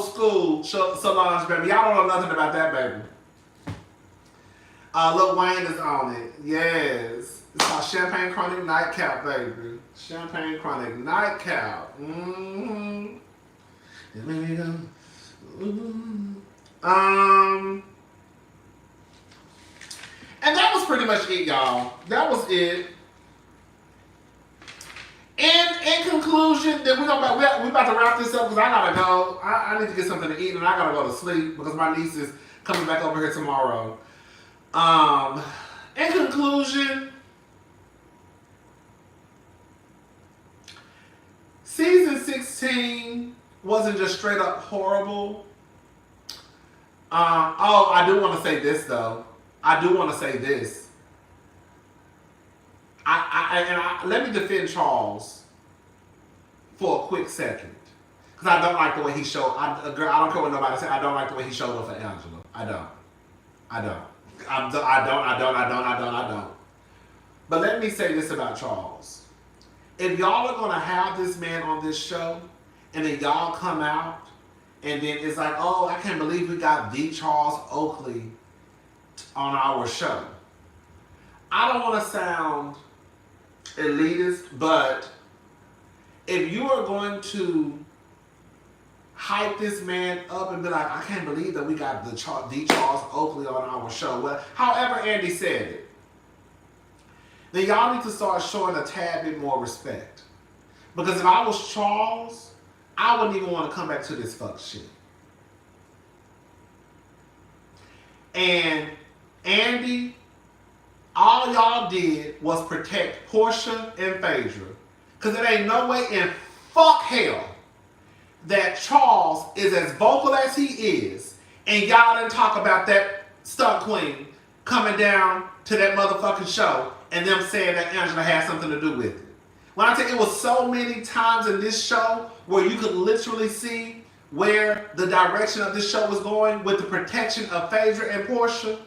Speaker 2: school Solange, baby. Y'all don't know nothing about that, baby. Lil Wayne is on it. Yes. It's called Champagne Chronic Nightcap, baby. Champagne Chronic Nightcap. Mm-hmm. And that was pretty much it, y'all. That was it. And in conclusion, then we about to wrap this up because I gotta go. I need to get something to eat and I gotta go to sleep because my niece is coming back over here tomorrow. In conclusion, season 16 wasn't just straight up horrible. I do want to say this though. I do want to say this. Let me defend Charles for a quick second. Because I don't like the way he showed. I don't care what nobody says. I don't like the way he showed up for Angela. I don't. But let me say this about Charles. If y'all are going to have this man on this show, and then y'all come out, and then it's like, oh, I can't believe we got the Charles Oakley on our show. I don't want to sound elitist, but if you are going to hype this man up and be like, I can't believe that we got the Charles Oakley on our show. Well, however Andy said it, then y'all need to start showing a tad bit more respect. Because if I was Charles, I wouldn't even want to come back to this fuck shit. And Andy, all y'all did was protect Porsha and Fedra. Because it ain't no way in fuck hell that Charles is as vocal as he is, and y'all didn't talk about that stunt queen coming down to that motherfucking show and them saying that Angela had something to do with it. When I tell you, it was so many times in this show where you could literally see where the direction of this show was going with the protection of Fedra and Porsha.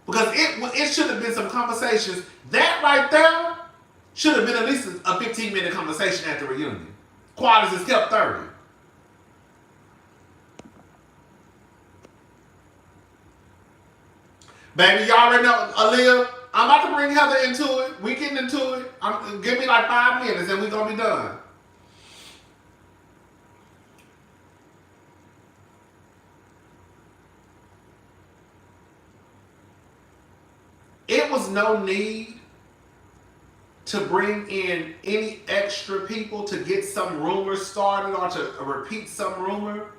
Speaker 2: Because it should have been some conversations. That right there should have been at least a 15-minute conversation at the reunion. Quad is kept 30. Baby, y'all already know, Aaliyah, I'm about to bring Heather into it. We getting into it. Give me like 5 minutes and we gonna be done. It was no need to bring in any extra people to get some rumors started or to repeat some rumor.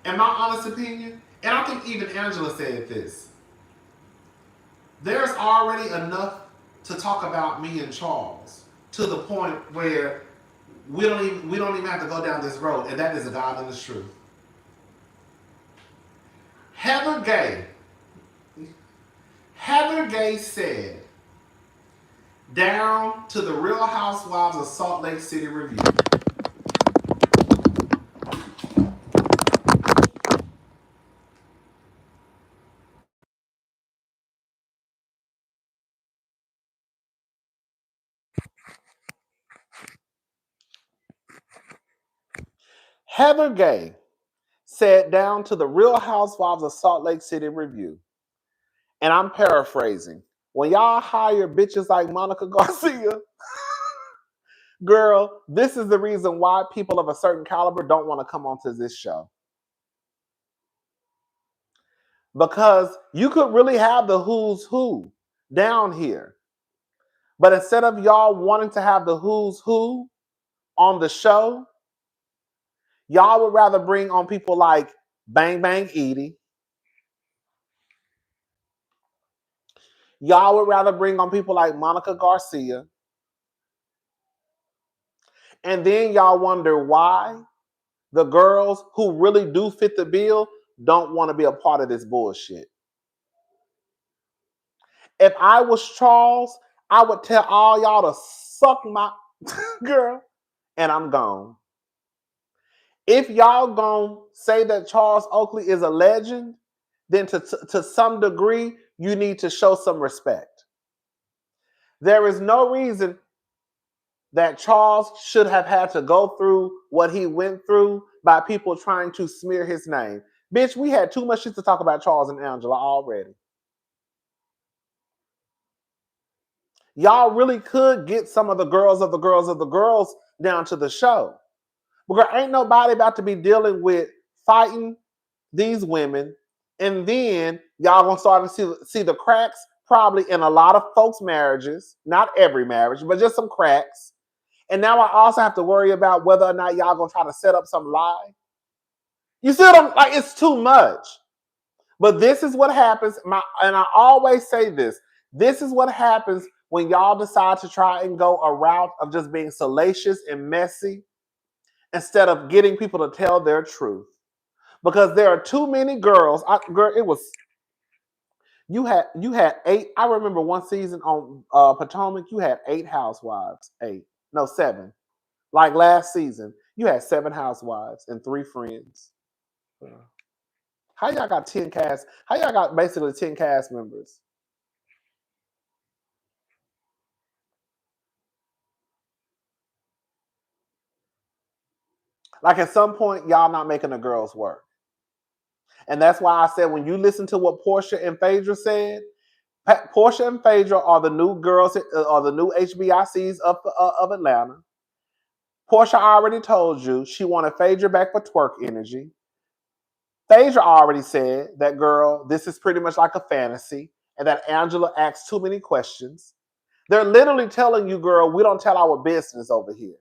Speaker 2: In my honest opinion, and I think even Angela said this, there's already enough to talk about me and Charles to the point where we don't even have to go down this road, and that is a God honest truth. Heather Gay. Heather Gay said, down to the Real Housewives of Salt Lake City review.
Speaker 1: Heather Gay said down to the Real Housewives of Salt Lake City review, and I'm paraphrasing, when y'all hire bitches like Monica Garcia, girl, this is the reason why people of a certain caliber don't want to come onto this show. Because you could really have the who's who down here. But instead of y'all wanting to have the who's who on the show, y'all would rather bring on people like Bang Bang Edie. Y'all would rather bring on people like Monica Garcia. And then y'all wonder why the girls who really do fit the bill don't want to be a part of this bullshit. If I was Charles, I would tell all y'all to suck my girl, and I'm gone. If y'all gonna say that Charles Oakley is a legend, then to some degree, you need to show some respect. There is no reason that Charles should have had to go through what he went through by people trying to smear his name. Bitch, we had too much shit to talk about Charles and Angela already. Y'all really could get some of the girls of the girls of the girls down to the show. Because ain't nobody about to be dealing with fighting these women, and then y'all gonna start to see the cracks probably in a lot of folks' marriages. Not every marriage, but just some cracks. And now I also have to worry about whether or not y'all gonna try to set up some lie. You see what I'm like? It's too much. But this is what happens. And I always say this. This is what happens when y'all decide to try and go a route of just being salacious and messy instead of getting people to tell their truth. Because there are too many girls. You had 8. I remember one season on Potomac, you had 8 housewives. 8. No, 7. Like last season, you had 7 housewives and 3 friends. How y'all got 10 cast? How y'all got basically 10 cast members? Like at some point, y'all not making the girls work. And that's why I said when you listen to what Porsha and Fedra said, Porsha and Fedra are the new girls, are the new HBICs of Atlanta. Porsha already told you she wanted Fedra back for twerk energy. Phaedra already said that, girl, this is pretty much like a fantasy, and that Angela asks too many questions. They're literally telling you, girl, we don't tell our business over here.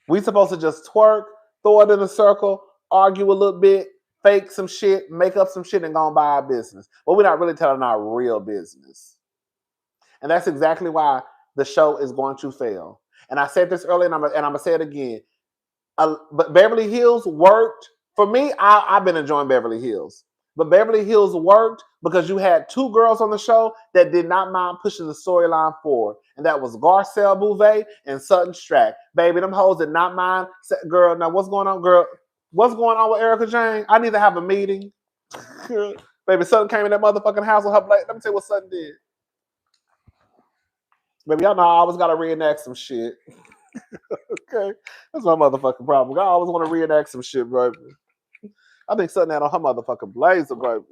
Speaker 1: We supposed to just twerk, throw it in a circle, argue a little bit, fake some shit, make up some shit, and go and buy our business. But we're not really telling our real business. And that's exactly why the show is going to fail. And I said this earlier, and I'm going to say it again. But Beverly Hills worked. For me, I've been enjoying Beverly Hills. But Beverly Hills worked because you had 2 girls on the show that did not mind pushing the storyline forward. And that was Garcelle Bouvet and Sutton Strack. Baby, them hoes did not mind. Girl, now what's going on, girl? What's going on with Erica Jane? I need to have a meeting. Baby, Sutton came in that motherfucking house with her blade. Let me tell you what Sutton did. Baby, y'all know I always got to reenact some shit. Okay? That's my motherfucking problem. I always want to reenact some shit, baby. I think Sutton had on her motherfucking blazer, baby.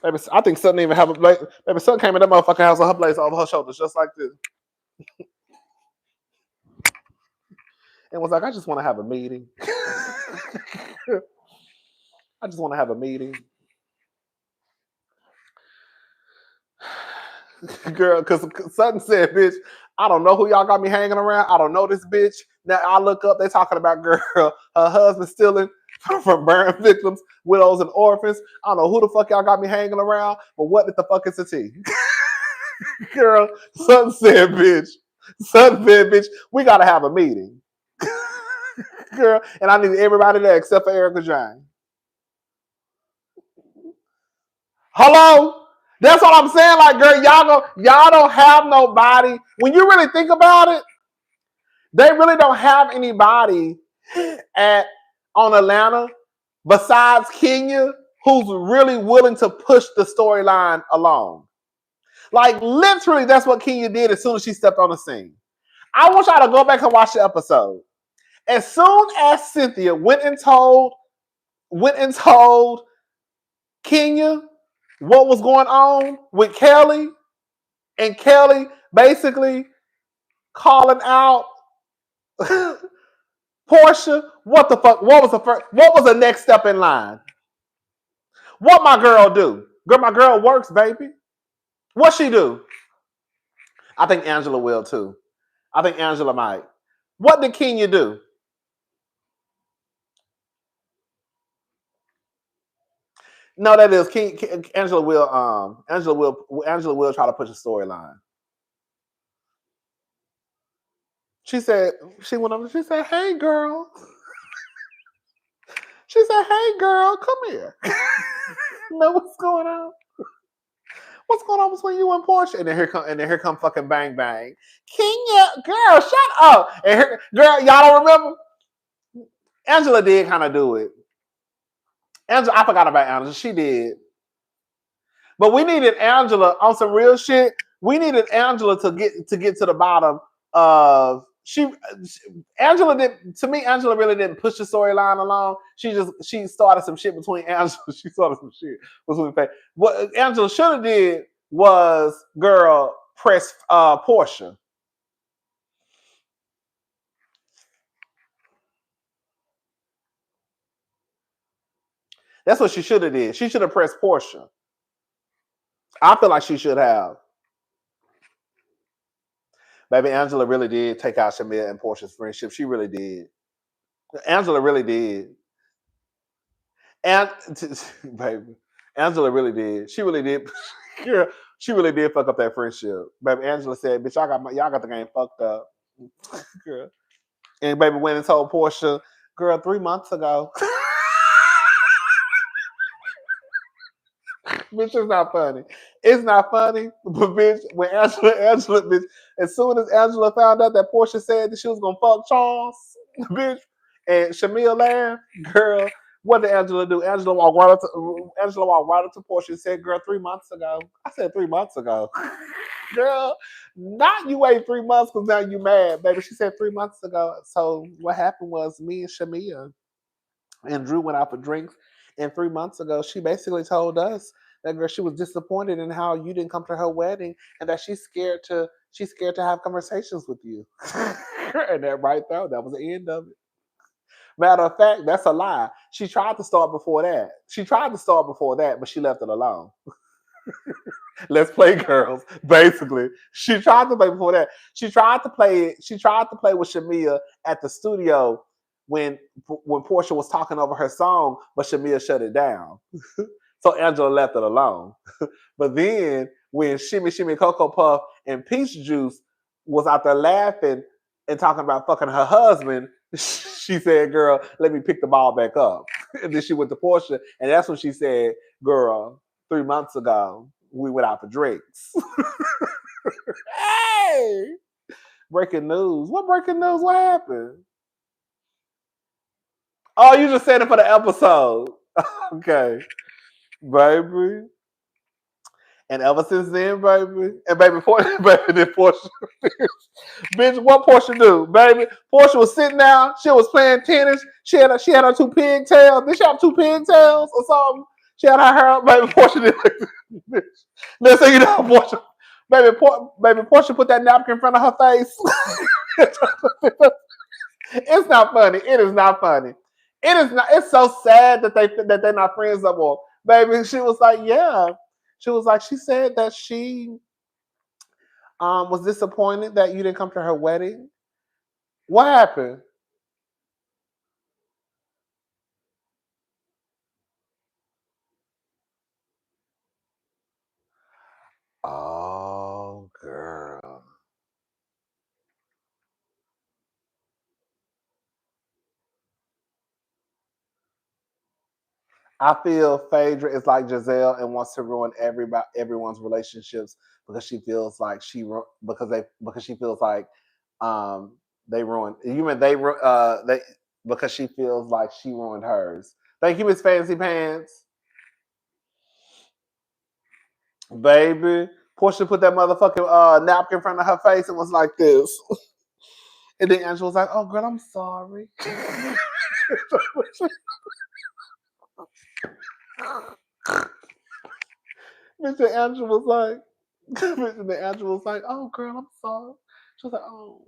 Speaker 1: Baby, I think Sutton even have a blazer. Baby, Sutton came in that motherfucking house with her blazer over her shoulders, just like this. And was like, I just want to have a meeting. I just want to have a meeting. Girl, because Sutton said, bitch, I don't know who y'all got me hanging around. I don't know this bitch. Now I look up, they talking about, girl, her husband stealing from burn victims, widows, and orphans. I don't know who the fuck y'all got me hanging around, but what the fuck is the tea? Girl, Sutton said, bitch, we gotta have a meeting. Girl, and I need everybody there except for Erica Jane. Hello? That's what I'm saying. Like, girl, y'all don't have nobody. When you really think about it, they really don't have anybody at on Atlanta besides Kenya who's really willing to push the storyline along. Like, literally, that's what Kenya did as soon as she stepped on the scene. I want y'all to go back and watch the episode. As soon as Cynthia went and told Kenya what was going on with Kelly, and Kelly basically calling out Porsha, what the fuck? What was the next step in line? What my girl do? Girl, my girl works, baby. What she do? I think Angela will too. I think Angela might. What did Kenya do? No, that is Angela will. Angela will try to push a storyline. She said she went over. She said, "Hey, girl." She said, "Hey, girl, come here." Know what's going on? What's going on between you and Porsha? And then here come fucking Bang Bang. Kenya, girl, shut up. And girl, y'all don't remember? Angela did kind of do it. Angela, I forgot about Angela. She did. But we needed Angela on some real shit. We needed Angela to get to the bottom of Angela did to me. Angela really didn't push the storyline along. She started some shit between Angela. She started some shit between. What Angela should have did was girl press Porsha. That's what she should have did. She should have pressed Porsha. I feel like she should have. Baby, Angela really did take out Shamia and Porsha's friendship. She really did. Angela really did. And baby, Angela really did. She really did. Girl, she really did fuck up that friendship. Baby, Angela said, "Bitch, y'all got the game fucked up." Girl. And baby went and told Porsha, "Girl, 3 months ago." Bitch, it's not funny. It's not funny. But bitch, when Angela, bitch, as soon as Angela found out that Porsha said that she was gonna fuck Charles, bitch, and Shamia laughed, girl, what did Angela do? Angela walked right up to Porsha and said, "Girl, 3 months ago." I said 3 months ago. Girl, not you wait 3 months because now you mad, baby. She said 3 months ago. So what happened was me and Shamia and Drew went out for drinks. And 3 months ago, she basically told us that girl she was disappointed in how you didn't come to her wedding, and that she's scared to have conversations with you. And that right there, that was the end of it. Matter of fact, that's a lie. She tried to start before that. But she left it alone. Let's play girls. Basically, she tried to play before that. She tried to play with Shamia at the studio when Porsha was talking over her song, but Shamia shut it down. So Angela left it alone. But then when Shimmy Shimmy Cocoa Puff and Peach Juice was out there laughing and talking about fucking her husband, she said, "Girl, let me pick the ball back up." And then she went to Porsha, and that's when she said, "Girl, 3 months ago, we went out for drinks." Hey! Breaking news. What breaking news? What happened? Oh, you just said it for the episode. Okay. Baby. And ever since then, baby, and baby, baby, then Porsha, bitch, what Porsha do, baby? Porsha was sitting down, she was playing tennis, she had her two pigtails. Did she have two pigtails or something? She had her hair up, baby. Porsha did like this. Let's say you know, Porsha, baby, Porsha put that napkin in front of her face. It's not funny. It is not funny. It is not. It's so sad that they're not friends no more, baby. She was like, yeah. She was like, she said that she was disappointed that you didn't come to her wedding. What happened? Oh, girl. I feel Phaedra is like Giselle and wants to ruin everyone's relationships because she feels like because she feels like um they ruined you mean they because she feels like she ruined hers. Thank you, Miss Fancy Pants. Baby. Porsha put that motherfucking napkin in front of her face and was like this. And then Angela was like, "Oh girl, I'm sorry." Mr. Angela was like, Mr. Angela was like, "Oh girl, I'm sorry." She was like, "Oh."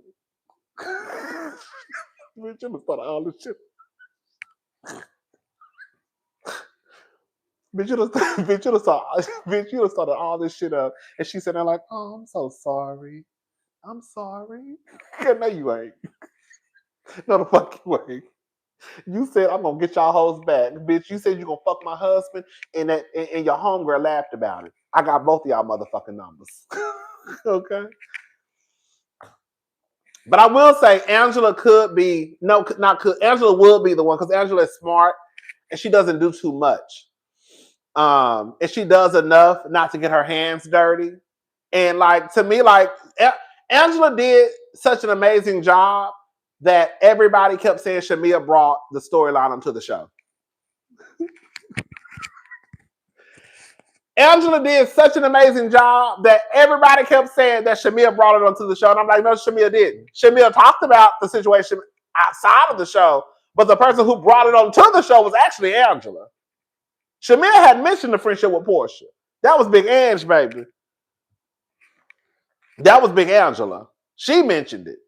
Speaker 1: Bitch, you done started all this shit. Bitch, you done, bitch, you done started all this shit up. And she said, "I'm like, oh, I'm so sorry. I'm sorry." No, you ain't. No, the fuck you ain't. You said I'm gonna get y'all hoes back, bitch. You said you gonna fuck my husband, and your homegirl laughed about it. I got both of y'all motherfucking numbers. Okay. But I will say Angela could be no, not could. Angela will be the one because Angela is smart and she doesn't do too much. And she does enough not to get her hands dirty. And like to me, like Angela did such an amazing job that everybody kept saying Shamia brought the storyline onto the show. Angela did such an amazing job that everybody kept saying that Shamia brought it onto the show. And I'm like, no, Shamia didn't. Shamia talked about the situation outside of the show, but the person who brought it onto the show was actually Angela. Shamia had mentioned the friendship with Porsha. That was Big Ange, baby. That was Big Angela. She mentioned it.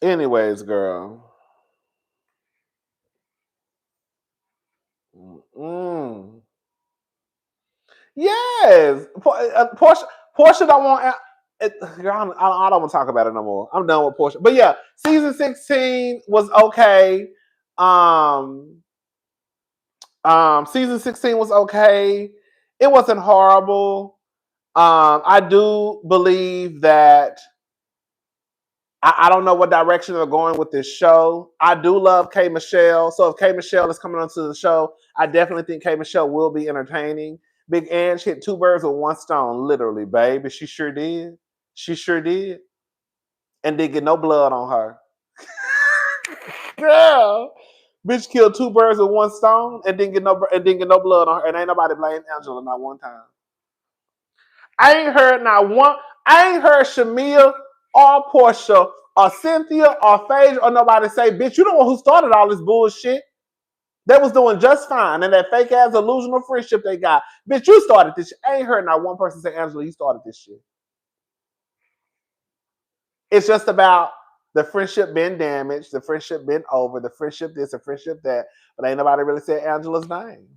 Speaker 1: Anyways, girl. Mm. Yes. Porsha don't want. Girl, I don't want to talk about it no more. I'm done with Porsha. But yeah, season 16 was okay. Um, season 16 was okay. It wasn't horrible. I do believe that I don't know what direction they're going with this show. I do love K Michelle. So if K Michelle is coming onto the show, I definitely think K Michelle will be entertaining. Big Ange hit two birds with one stone, literally, baby. She sure did. She sure did. And didn't get no blood on her. Girl. Bitch killed two birds with one stone and didn't get no blood on her. And ain't nobody blame Angela not one time. I ain't heard Shamia or Porsha or Cynthia or Phaedra or nobody say, bitch, you the one who started all this bullshit. They was doing just fine. And that fake ass illusional friendship they got. Bitch, you started this shit. I ain't heard not one person say, Angela, you started this shit. It's just about the friendship being damaged, the friendship being over, the friendship this, the friendship that. But ain't nobody really said Angela's name.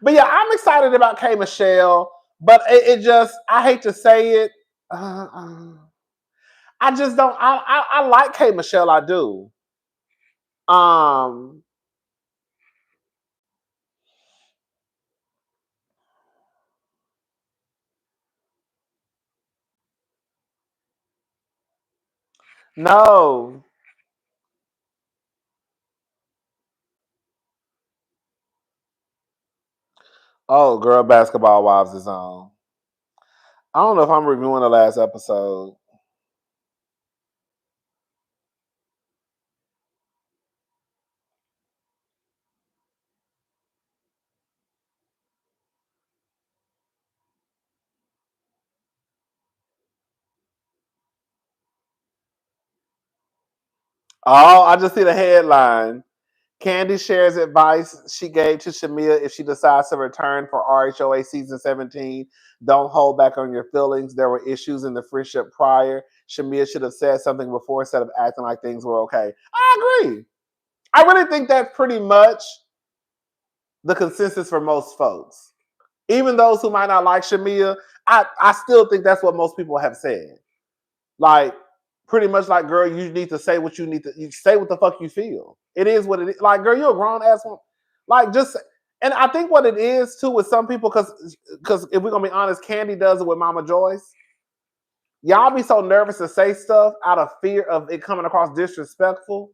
Speaker 1: But yeah, I'm excited about K Michelle. But it just, I hate to say it. I just don't. I like K Michelle. I do. Um. No. Oh, girl, Basketball Wives is on. I don't know if I'm reviewing the last episode. Oh, I just see the headline. Candy shares advice she gave to Shamia if she decides to return for RHOA season 17. Don't hold back on your feelings. There were issues in the friendship prior. Shamia should have said something before instead of acting like things were okay. I agree. I really think that's pretty much the consensus for most folks. Even those who might not like Shamia, I still think that's what most people have said. Like, pretty much like, girl, you need to say what you say what the fuck you feel. It is what it is. Like, girl, you're a grown ass woman. Like, just, and I think what it is too with some people, because if we're gonna be honest, Candy does it with Mama Joyce. Y'all be so nervous to say stuff out of fear of it coming across disrespectful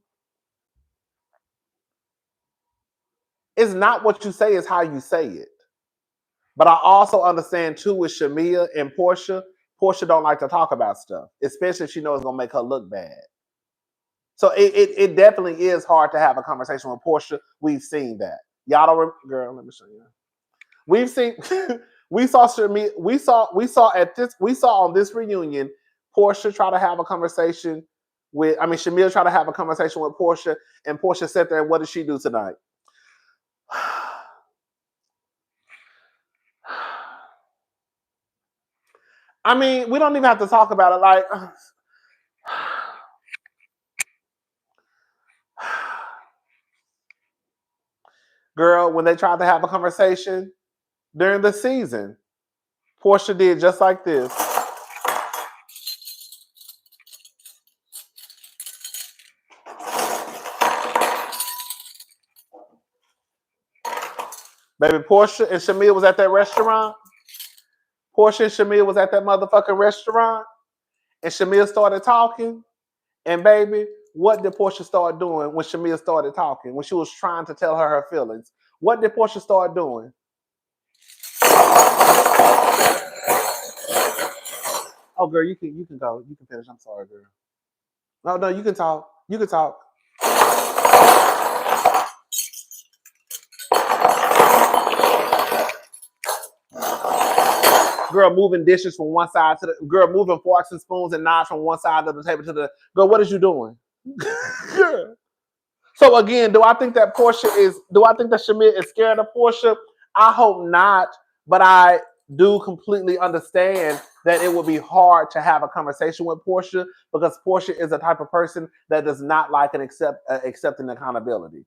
Speaker 1: It's not what you say, it's how you say it. But I also understand too with Shamia and Porsha, Porsha don't like to talk about stuff, especially if she knows it's gonna make her look bad. So it definitely is hard to have a conversation with Porsha. We've seen that. Y'all don't remember, girl, let me show you. We've seen we saw Shamia, we saw on this reunion, Porsha try to have a conversation Shamia try to have a conversation with Porsha, and Porsha sat there and what did she do tonight? I mean, we don't even have to talk about it. Like, girl, when they tried to have a conversation during the season, Porsha did just like this. Baby, Porsha and Shamia was at that restaurant. Porsha and Shamia was at that motherfucking restaurant. And Shamia started talking. And baby, what did Porsha start doing when Shamia started talking? When she was trying to tell her feelings? What did Porsha start doing? Oh, girl, you can go. You can finish. I'm sorry, girl. No, you can talk. You can talk. Girl moving dishes from one side to the girl moving forks and spoons and knives from one side of the table to the girl. What is you doing? Girl. So again, do I think that Shamia is scared of Porsha? I hope not, but I do completely understand that it would be hard to have a conversation with Porsha because Porsha is the type of person that does not like and accepting accountability.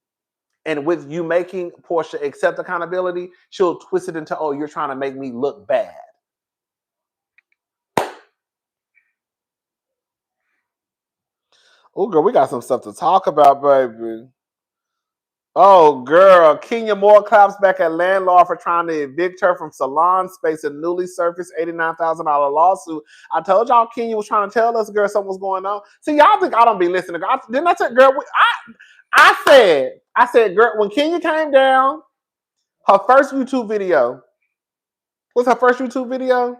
Speaker 1: And with you making Porsha accept accountability, she'll twist it into, oh, you're trying to make me look bad. Oh, girl, we got some stuff to talk about, baby. Oh, girl. Kenya Moore claps back at landlord for trying to evict her from salon space in newly surfaced $89,000 lawsuit. I told y'all Kenya was trying to tell us, girl, something was going on. See, y'all think I don't be listening. Didn't I tell girl? I said, girl, when Kenya came down, her first YouTube video, what's her first YouTube video?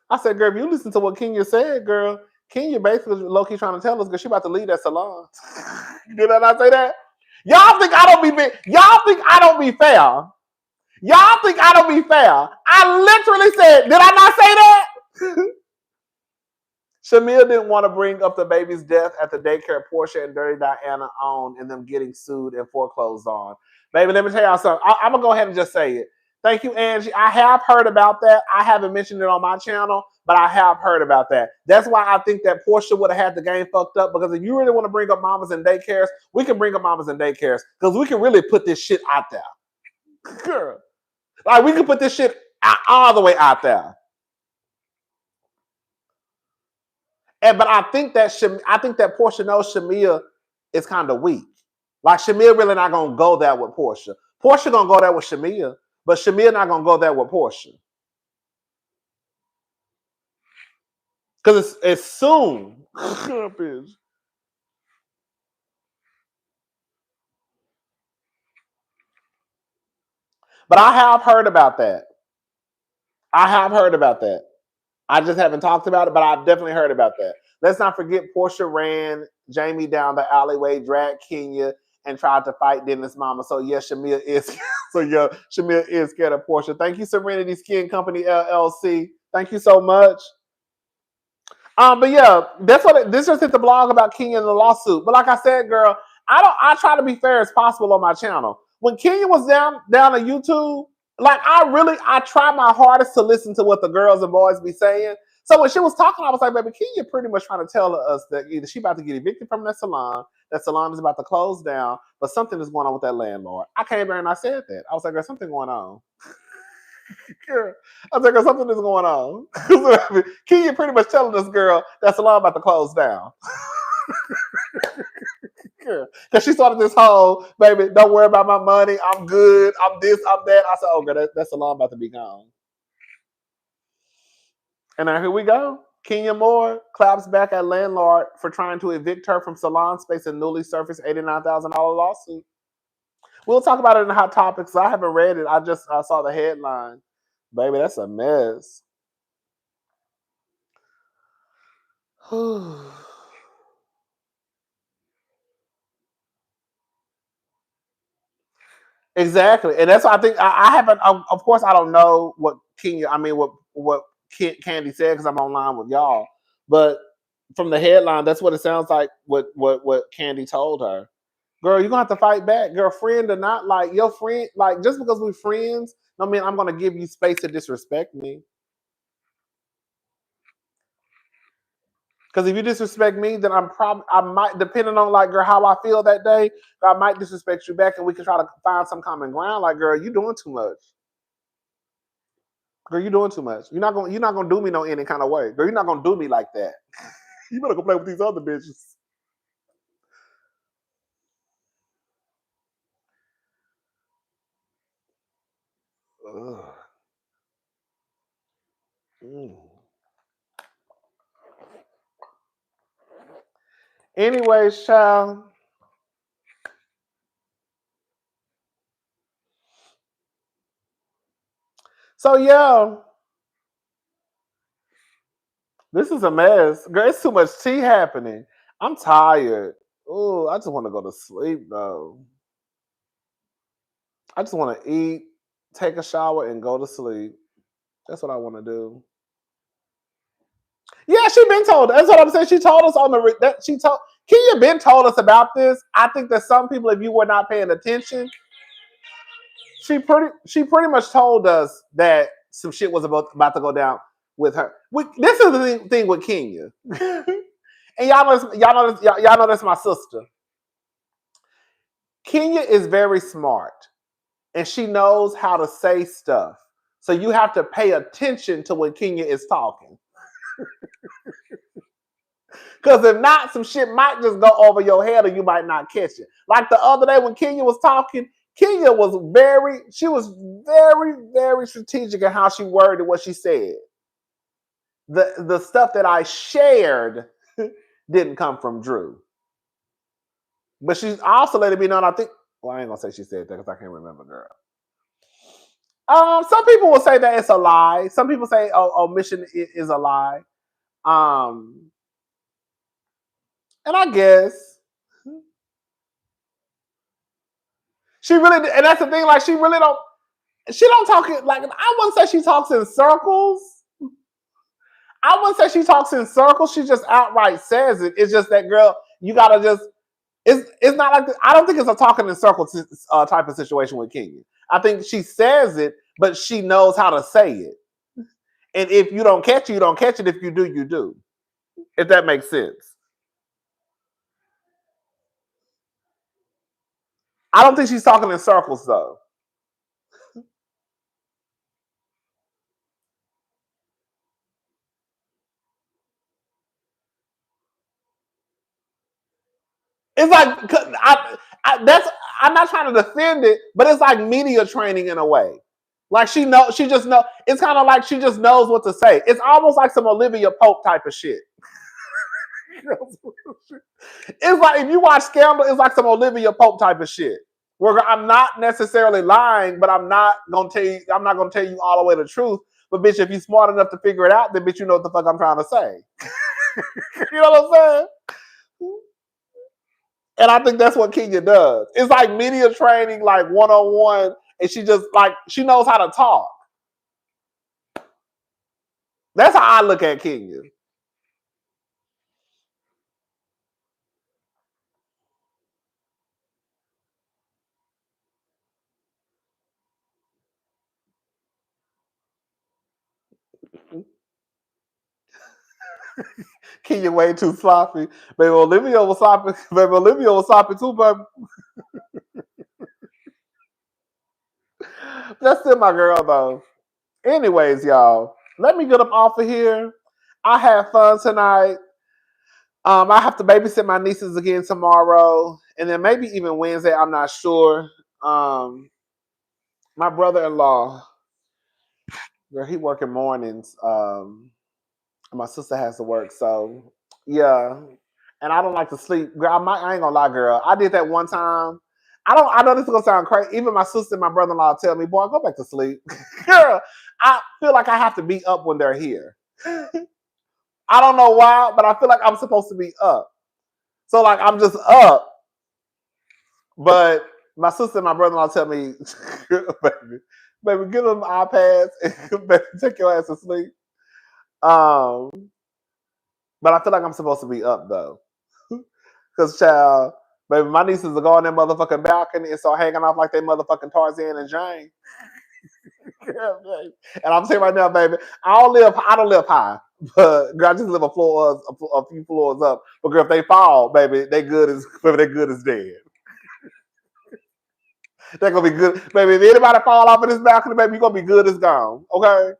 Speaker 1: I said, girl, if you listen to what Kenya said, girl, Kenya basically low-key trying to tell us, girl, she about to leave that salon. Did I not say that? Y'all think I don't be fair. Y'all think I don't be fair. I literally said, did I not say that? Shamia didn't want to bring up the baby's death at the daycare Porsha and Dirty Diana owned and them getting sued and foreclosed on. Baby, let me tell y'all something. I'm going to go ahead and just say it. Thank you, Angie. I have heard about that. I haven't mentioned it on my channel, but I have heard about that. That's why I think that Porsha would have had the game fucked up, because if you really want to bring up mamas and daycares, we can bring up mamas and daycares because we can really put this shit out there. Girl. Like, we can put this shit all the way out there. But I think that Porsha knows Shamia is kind of weak. Like, Shamia really not gonna go there with Porsha. Porsha gonna go there with Shamia, but Shamia not gonna go there with Porsha. Because it's soon. But I have heard about that. I just haven't talked about it, but I've definitely heard about that. Let's not forget Porsha ran Jamie down the alleyway, dragged Kenya, and tried to fight Dennis' mama. So yes, Shamia is scared of Porsha. Thank you, Serenity Skin Company LLC. Thank you so much. But yeah, this just hit the blog about Kenya and the lawsuit. But like I said, girl, I try to be fair as possible on my channel. When Kenya was down on YouTube, like I try my hardest to listen to what the girls and boys be saying. So when she was talking, I was like, baby, Kenya pretty much trying to tell us that either she about to get evicted from that salon is about to close down, but something is going on with that landlord. I came here and I said that. I was like, there's something going on. Girl, I was like, something is going on. Kenya pretty much telling this girl that salon about to close down. Because she started this whole, baby, don't worry about my money. I'm good. I'm this, I'm that. I said, oh, girl, that salon about to be gone. And now here we go. Kenya Moore claps back at landlord for trying to evict her from salon space in newly surfaced $89,000 lawsuit. We'll talk about it in the hot topics. I haven't read it. I saw the headline. Baby, that's a mess. Exactly, and that's why I think I haven't. Of course, I don't know what Kenya. I mean, what Candy said because I'm online with y'all. But from the headline, that's what it sounds like. What Candy told her, girl, you're gonna have to fight back, girl. Friend or not, like your friend, like just because we're friends, don't mean I'm gonna give you space to disrespect me. Because if you disrespect me, then I might, depending on like girl how I feel that day, I might disrespect you back, and we can try to find some common ground. Like, girl, you doing too much. Girl, you doing too much. You're not gonna do me no any kind of way. Girl, you're not gonna do me like that. You better go play with these other bitches. Ugh. Mm. Anyways, child. So yeah, this is a mess. Girl, it's too much tea happening. I'm tired. Oh, I just want to go to sleep though. I just want to eat, take a shower, and go to sleep. That's what I want to do. Yeah, she been told. That's what I'm saying. She told us on the that she told. Kenya been told us about this. I think that some people, if you were not paying attention, she pretty much told us that some shit was about to go down with her. This is the thing with Kenya, and y'all know that's my sister. Kenya is very smart, and she knows how to say stuff. So you have to pay attention to when Kenya is talking. Because if not, some shit might just go over your head or you might not catch it. Like the other day when Kenya was talking, Kenya was very strategic in how she worded what she said. The stuff that I shared didn't come from Drew. But she's also letting me know, and I think, well, I ain't gonna say she said that because I can't remember, girl. Some people will say that it's a lie. Some people say omission is a lie. Um, and I guess she really, and that's the thing. Like she don't talk it like I wouldn't say she talks in circles. I wouldn't say she talks in circles. She just outright says it. It's just that girl. You gotta just. It's not like I don't think it's a talking in circles type of situation with Kenya. I think she says it, but she knows how to say it. And if you don't catch it, you don't catch it. If you do, you do. If that makes sense. I don't think she's talking in circles though. It's like that's I'm not trying to defend it, but it's like media training in a way. Like she just know. It's kind of like she just knows what to say. It's almost like some Olivia Pope type of shit. It's like if you watch Scandal, it's like some Olivia Pope type of shit. Where I'm not necessarily lying, but I'm not gonna tell you. I'm not gonna tell you all the way the truth. But bitch, if you're smart enough to figure it out, then bitch, you know what the fuck I'm trying to say. You know what I'm saying? And I think that's what Kenya does. It's like media training, like 101, and she just like she knows how to talk. That's how I look at Kenya. Kenya way too sloppy. Baby Olivia was sloppy. Baby Olivia was sloppy too, but that's still my girl though. Anyways, y'all, let me get up off of here. I had fun tonight. I have to babysit my nieces again tomorrow, and then maybe even Wednesday. I'm not sure. My brother-in-law, girl, he working mornings. My sister has to work, so yeah. And I don't like to sleep. Girl, I ain't gonna lie, girl. I did that one time. I know this is gonna sound crazy. Even my sister and my brother-in-law tell me, boy, go back to sleep. Girl, I feel like I have to be up when they're here. I don't know why, but I feel like I'm supposed to be up. So like I'm just up. But my sister and my brother-in-law tell me, baby, give them iPads and baby, take your ass to sleep. Um, but I feel like I'm supposed to be up though. Cause child, baby, my nieces will go on their motherfucking balcony and start hanging off like they motherfucking Tarzan and Jane. And I'm saying right now, baby, I don't live high, but girl, I just live a few floors up. But girl, if they fall, baby, they good as dead. They're gonna be good, baby. If anybody fall off of this balcony, baby, you're gonna be good as gone. Okay.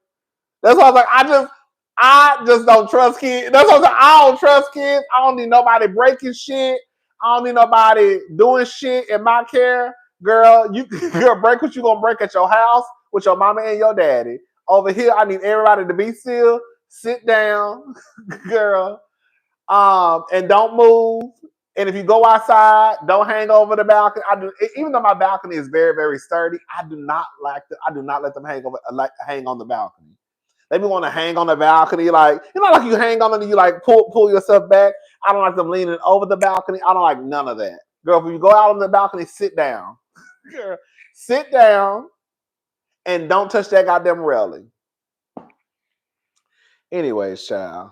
Speaker 1: That's why I was like, I just don't trust kids. That's what I'm saying. I don't trust kids. I don't need nobody breaking shit. I don't need nobody doing shit in my care. Girl, you girl, break what you gonna break at your house with your mama and your daddy. Over here, I need everybody to be still, sit down, girl, and don't move. And if you go outside, don't hang over the balcony. Even though my balcony is very, very sturdy. I do not let them hang on the balcony. They be want to hang on the balcony, like like you hang on it and you like pull yourself back. I don't like them leaning over the balcony. I don't like none of that, girl. If you go out on the balcony, sit down, girl, sit down, and don't touch that goddamn railing. Anyways, child.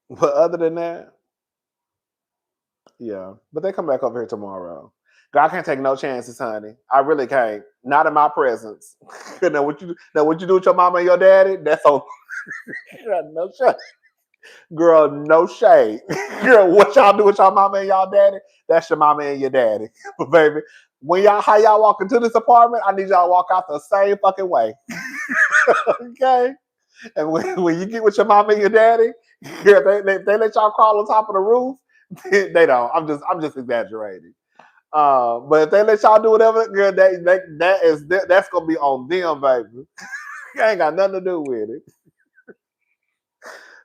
Speaker 1: But other than that, yeah. But they come back over here tomorrow. Girl, I can't take no chances, honey. I really can't. Not in my presence. Now what you do with your mama and your daddy? That's on. No shade. Girl, no shade. Girl, what y'all do with y'all mama and y'all daddy? That's your mama and your daddy. But baby, how y'all walk into this apartment, I need y'all to walk out the same fucking way. Okay? And when you get with your mama and your daddy, girl, they let y'all crawl on top of the roof. They don't. I'm just exaggerating. But if they let y'all do whatever, girl, that's gonna be on them, baby. I ain't got nothing to do with it.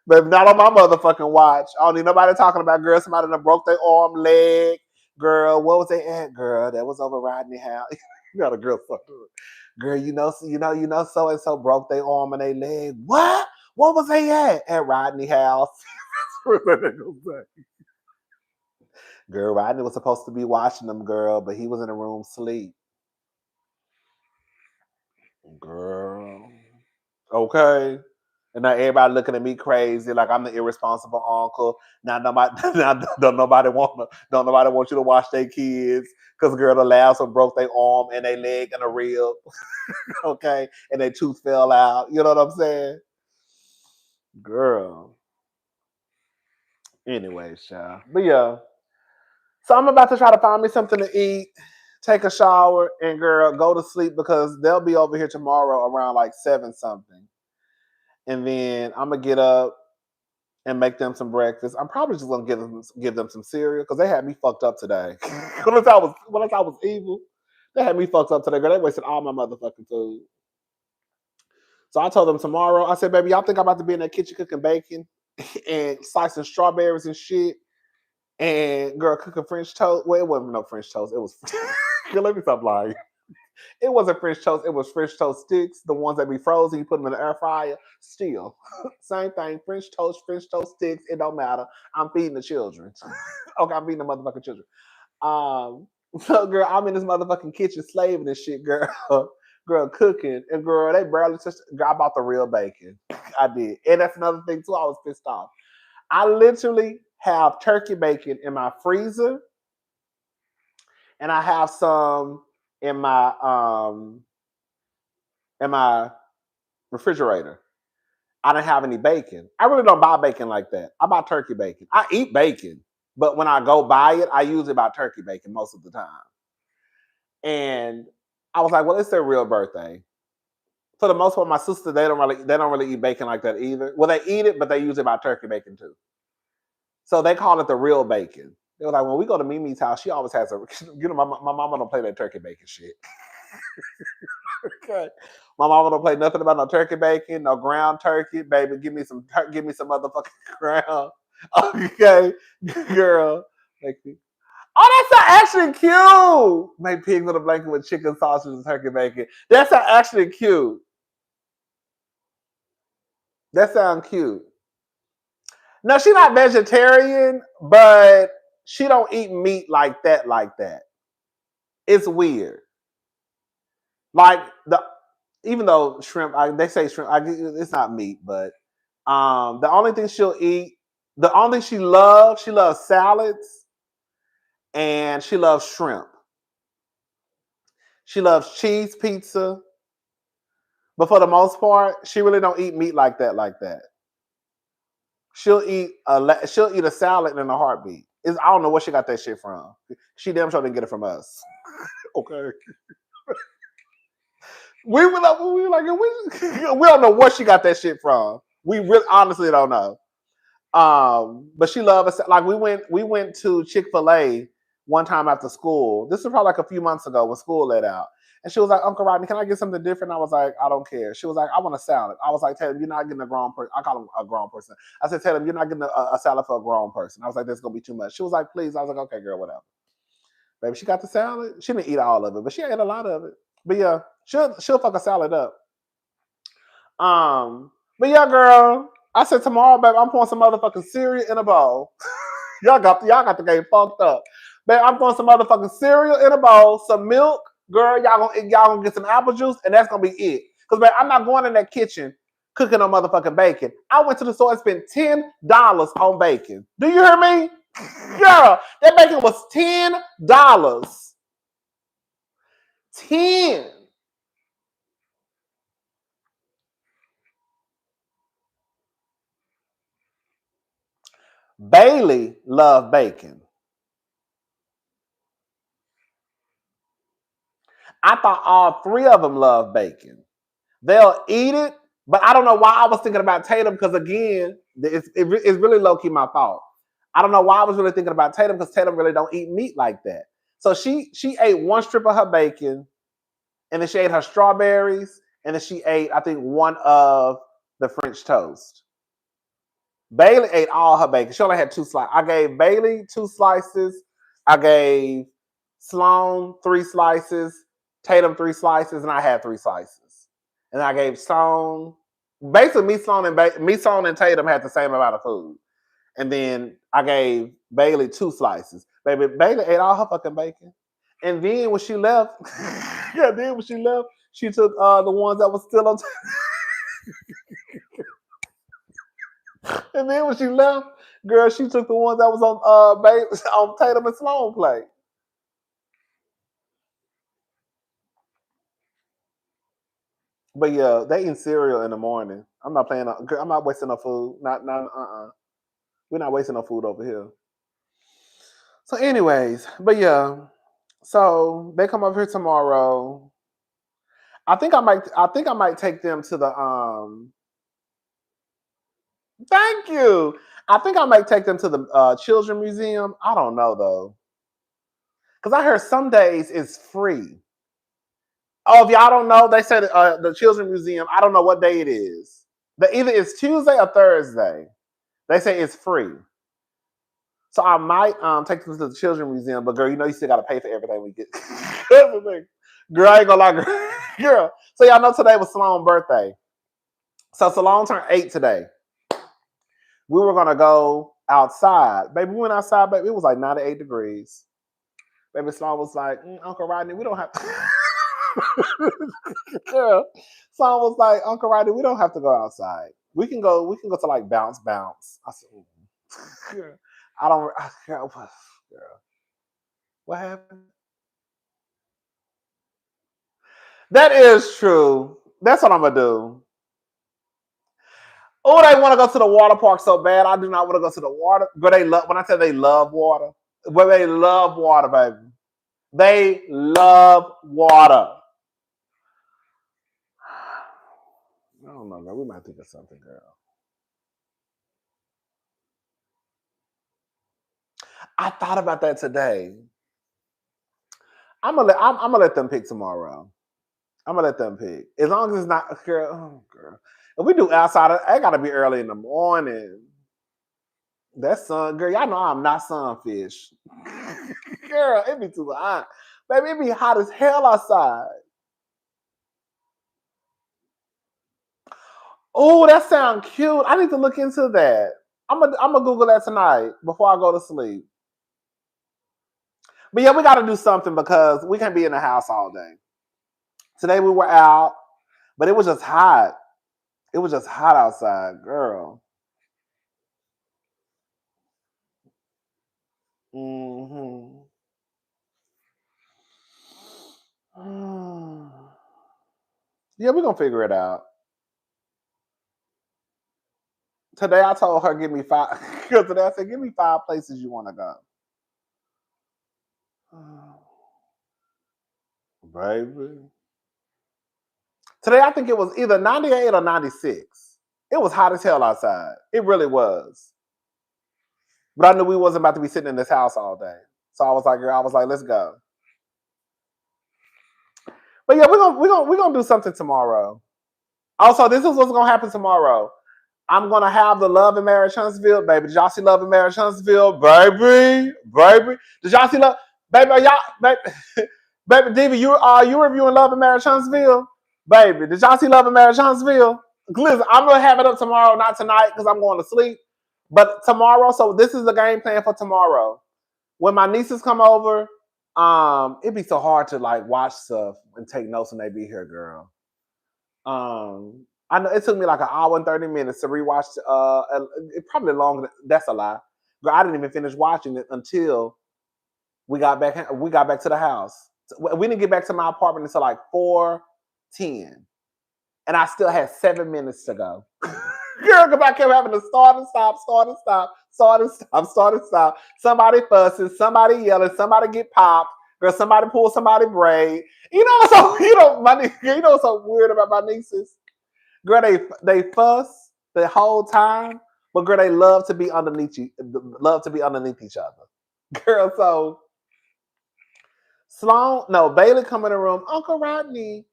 Speaker 1: But not on my motherfucking watch. I don't need nobody talking about, girl, somebody that broke their arm, leg. Girl, what was they at, girl? That was over Rodney House. You got a girl fucked up. Girl, so and so broke their arm and their leg. What? What was they at? At Rodney House. Girl, Rodney was supposed to be watching them, girl, but he was in the room asleep. Girl. Okay. And now everybody looking at me crazy, like I'm the irresponsible uncle. Now don't nobody want you to watch their kids, because girl, the last one broke their arm and their leg and a rib, okay, and their tooth fell out. You know what I'm saying, girl? Anyways, child. But yeah, so I'm about to try to find me something to eat, take a shower, and girl, go to sleep because they'll be over here tomorrow around like 7 something. And then I'm gonna get up and make them some breakfast. I'm probably just gonna give them some cereal because they had me fucked up today. when I was evil, they had me fucked up today. Girl, they wasted all my motherfucking food. So I told them tomorrow. I said, baby, y'all think I'm about to be in that kitchen cooking bacon and slicing strawberries and shit, and girl cooking French toast. Well, it wasn't no French toast. It was. Girl, let me stop lying. It wasn't French toast. It was French toast sticks, the ones that be frozen. You put them in the air fryer. Still, same thing. French toast sticks. It don't matter. I'm feeding the children. Okay, I'm feeding the motherfucking children. So girl, I'm in this motherfucking kitchen slaving and shit, girl. Girl, cooking, and girl, they barely just. I bought the real bacon. I did, and that's another thing too. I was pissed off. I literally have turkey bacon in my freezer, and I have some in my refrigerator. I didn't have any bacon. I really don't buy bacon like that. I buy turkey bacon. I eat bacon, but when I go buy it, I usually buy turkey bacon most of the time. And I was like, well, it's their real birthday. For the most part, my sister, they don't really eat bacon like that either. Well, they eat it, but they usually buy turkey bacon too. So they call it the real bacon. They were like, when we go to Mimi's house, she always has my mama don't play that turkey bacon shit. Okay. My mama don't play nothing about no turkey bacon, no ground turkey, baby. Give me some motherfucking ground. Okay, girl. Make me. Oh, that's not actually cute. Make pigs on a blanket with chicken sausage and turkey bacon. That's not actually cute. That sounds cute. No, she's not vegetarian, but she don't eat meat like that. Like that. It's weird. Like even though shrimp, they say shrimp, it's not meat, but the only thing she'll eat, the only thing she loves salads and she loves shrimp. She loves cheese pizza, but for the most part, she really don't eat meat like that. Like that, she'll eat a salad in a heartbeat. I don't know where she got that shit from. She damn sure didn't get it from us. Okay. We don't know where she got that shit from. We really honestly don't know. But she loved us. Like we went to Chick-fil-A one time after school. This was probably like a few months ago when school let out. And she was like, Uncle Rodney, can I get something different? I was like, I don't care. She was like, I want a salad. I was like, Tatum, you're not getting a grown person. I call him a grown person. I said, Tatum, you're not getting a salad for a grown person. I was like, that's gonna be too much. She was like, please. I was like, okay, girl, whatever. Baby, she got the salad. She didn't eat all of it, but she ate a lot of it. But yeah, she'll fuck a salad up. But yeah, girl. I said tomorrow, baby, I'm pouring some motherfucking cereal in a bowl. y'all got the game fucked up. Baby, I'm pouring some motherfucking cereal in a bowl, some milk, girl. Y'all gonna get some apple juice, and that's gonna be it. Cause baby, I'm not going in that kitchen cooking on motherfucking bacon. I went to the store and spent $10 on bacon. Do you hear me? Girl, that bacon was $10. 10. Bailey loved bacon. I thought all three of them love bacon. They'll eat it, but I don't know why I was thinking about Tatum because again, it's really low key my fault. I don't know why I was really thinking about Tatum because Tatum really don't eat meat like that. So she ate one strip of her bacon, and then she ate her strawberries, and then she ate I think one of the French toast. Bailey ate all her bacon. She only had 2 slices. I gave Bailey 2 slices. I gave Sloan 3 slices. Tatum 3 slices, and I had 3 slices. And I gave Sloan. Basically, me, Sloan, and Tatum had the same amount of food. And then I gave Bailey 2 slices. Bailey ate all her fucking bacon. And then when she left, she took the ones that was still on. And then when she left, girl, she took the ones that was on Tatum and Sloan plate. But yeah, they eat cereal in the morning. I'm not playing. I'm not wasting no food. Not. We're not wasting no food over here. So, anyways, but yeah. So they come up here tomorrow. I think I might. I think I might take them to the. Thank you. I think I might take them to the children museum. I don't know though, because I heard some days it's free. Oh, if y'all don't know, they said the children museum. I don't know what day it is. But either it's Tuesday or Thursday. They say it's free. So I might take them to the children museum, but girl, you know you still gotta pay for everything we get. Everything. Girl, I ain't gonna lie, girl. So y'all know today was Sloan's birthday. So Sloan turned 8 today. We were gonna go outside. Baby, we went outside, baby. It was like 98 degrees. Baby Sloan was like, Uncle Rodney, we don't have to. Girl. Sloan was like, Uncle Rodney, we don't have to go outside. We can go to like bounce. I said, girl, I don't girl, what happened? That is true. That's what I'm gonna do. Oh, they want to go to the water park so bad. I do not want to go to the water. But they love when I say they love water. But they love water, baby. They love water. I don't know, girl. We might think of something, girl. I thought about that today. I'm gonna let them pick tomorrow. I'm gonna let them pick. As long as it's not girl. Oh, girl. If we do outside, I gotta be early in the morning. That sun, girl, y'all know I'm not sunfish. Girl, it be too hot. Baby, it be hot as hell outside. Oh, that sounds cute. I need to look into that. I'm gonna Google that tonight before I go to sleep. But yeah, we gotta do something because we can't be in the house all day. Today we were out, but it was just hot. It was just hot outside, girl. Mm-hmm. Yeah, we're gonna figure it out. Today I told her, give me five. Today I said, give me 5 places you want to go. Baby. Today I think it was either 98 or 96. It was hot as hell outside. It really was. But I knew we wasn't about to be sitting in this house all day. So I was like, girl, let's go. But yeah, we're gonna do something tomorrow. Also, this is what's gonna happen tomorrow. I'm gonna have the Love and Marriage Huntsville, baby. Did y'all see Love and Marriage Huntsville, baby? Baby, did y'all see Love, baby? Y'all, baby, baby, Diva, you reviewing Love and Marriage Huntsville, baby? Did y'all see Love and Marriage Huntsville? Listen, I'm gonna have it up tomorrow, not tonight, because I'm going to sleep. But tomorrow, so this is the game plan for tomorrow. When my nieces come over, it'd be so hard to like watch stuff and take notes when they be here, girl. I know it took me like an hour and 30 minutes to rewatch. It probably longer. That's a lie. But I didn't even finish watching it until we got back. We got back to the house. We didn't get back to my apartment until like 4:10, and I still had 7 minutes to go. Girl, because I kept having to start and stop, start and stop, start and stop, start and stop. Somebody fussing, somebody yelling, somebody get popped. Girl, somebody pull somebody braid. You know, so you know what's so weird about my nieces? Girl, they fuss the whole time, but girl, they love to be underneath each other. Girl, so Bailey come in the room, Uncle Rodney,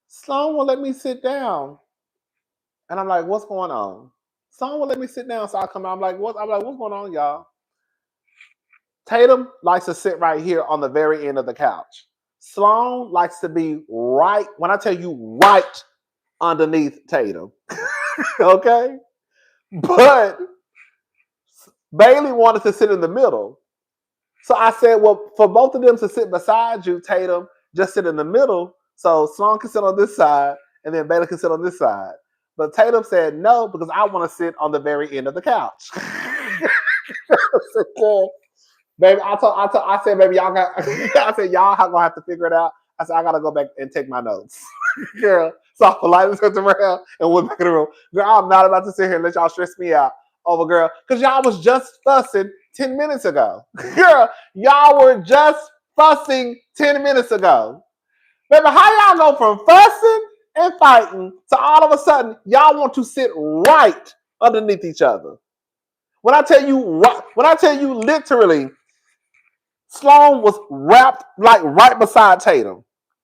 Speaker 1: Sloan will let me sit down. And I'm like, what's going on? Sloan will let me sit down, so I come out. I'm like, what's going on, y'all? Tatum likes to sit right here on the very end of the couch. Sloan likes to be right, when I tell you right underneath Tatum. Okay? But Bailey wanted to sit in the middle. So I said, well, for both of them to sit beside you, Tatum, just sit in the middle. So Sloan can sit on this side and then Bailey can sit on this side. But Tatum said no, because I want to sit on the very end of the couch. Baby, I said, baby, y'all got. I said, y'all gonna have to figure it out. I said, I gotta go back and take my notes, girl. So I politely turned around and went back in the room. Girl, I'm not about to sit here and let y'all stress me out over, girl, because y'all was just fussing 10 minutes ago. Girl, y'all were just fussing 10 minutes ago. Baby, how y'all go from fussing and fighting to all of a sudden y'all want to sit right underneath each other? When I tell you literally, Sloan was wrapped like right beside Tatum.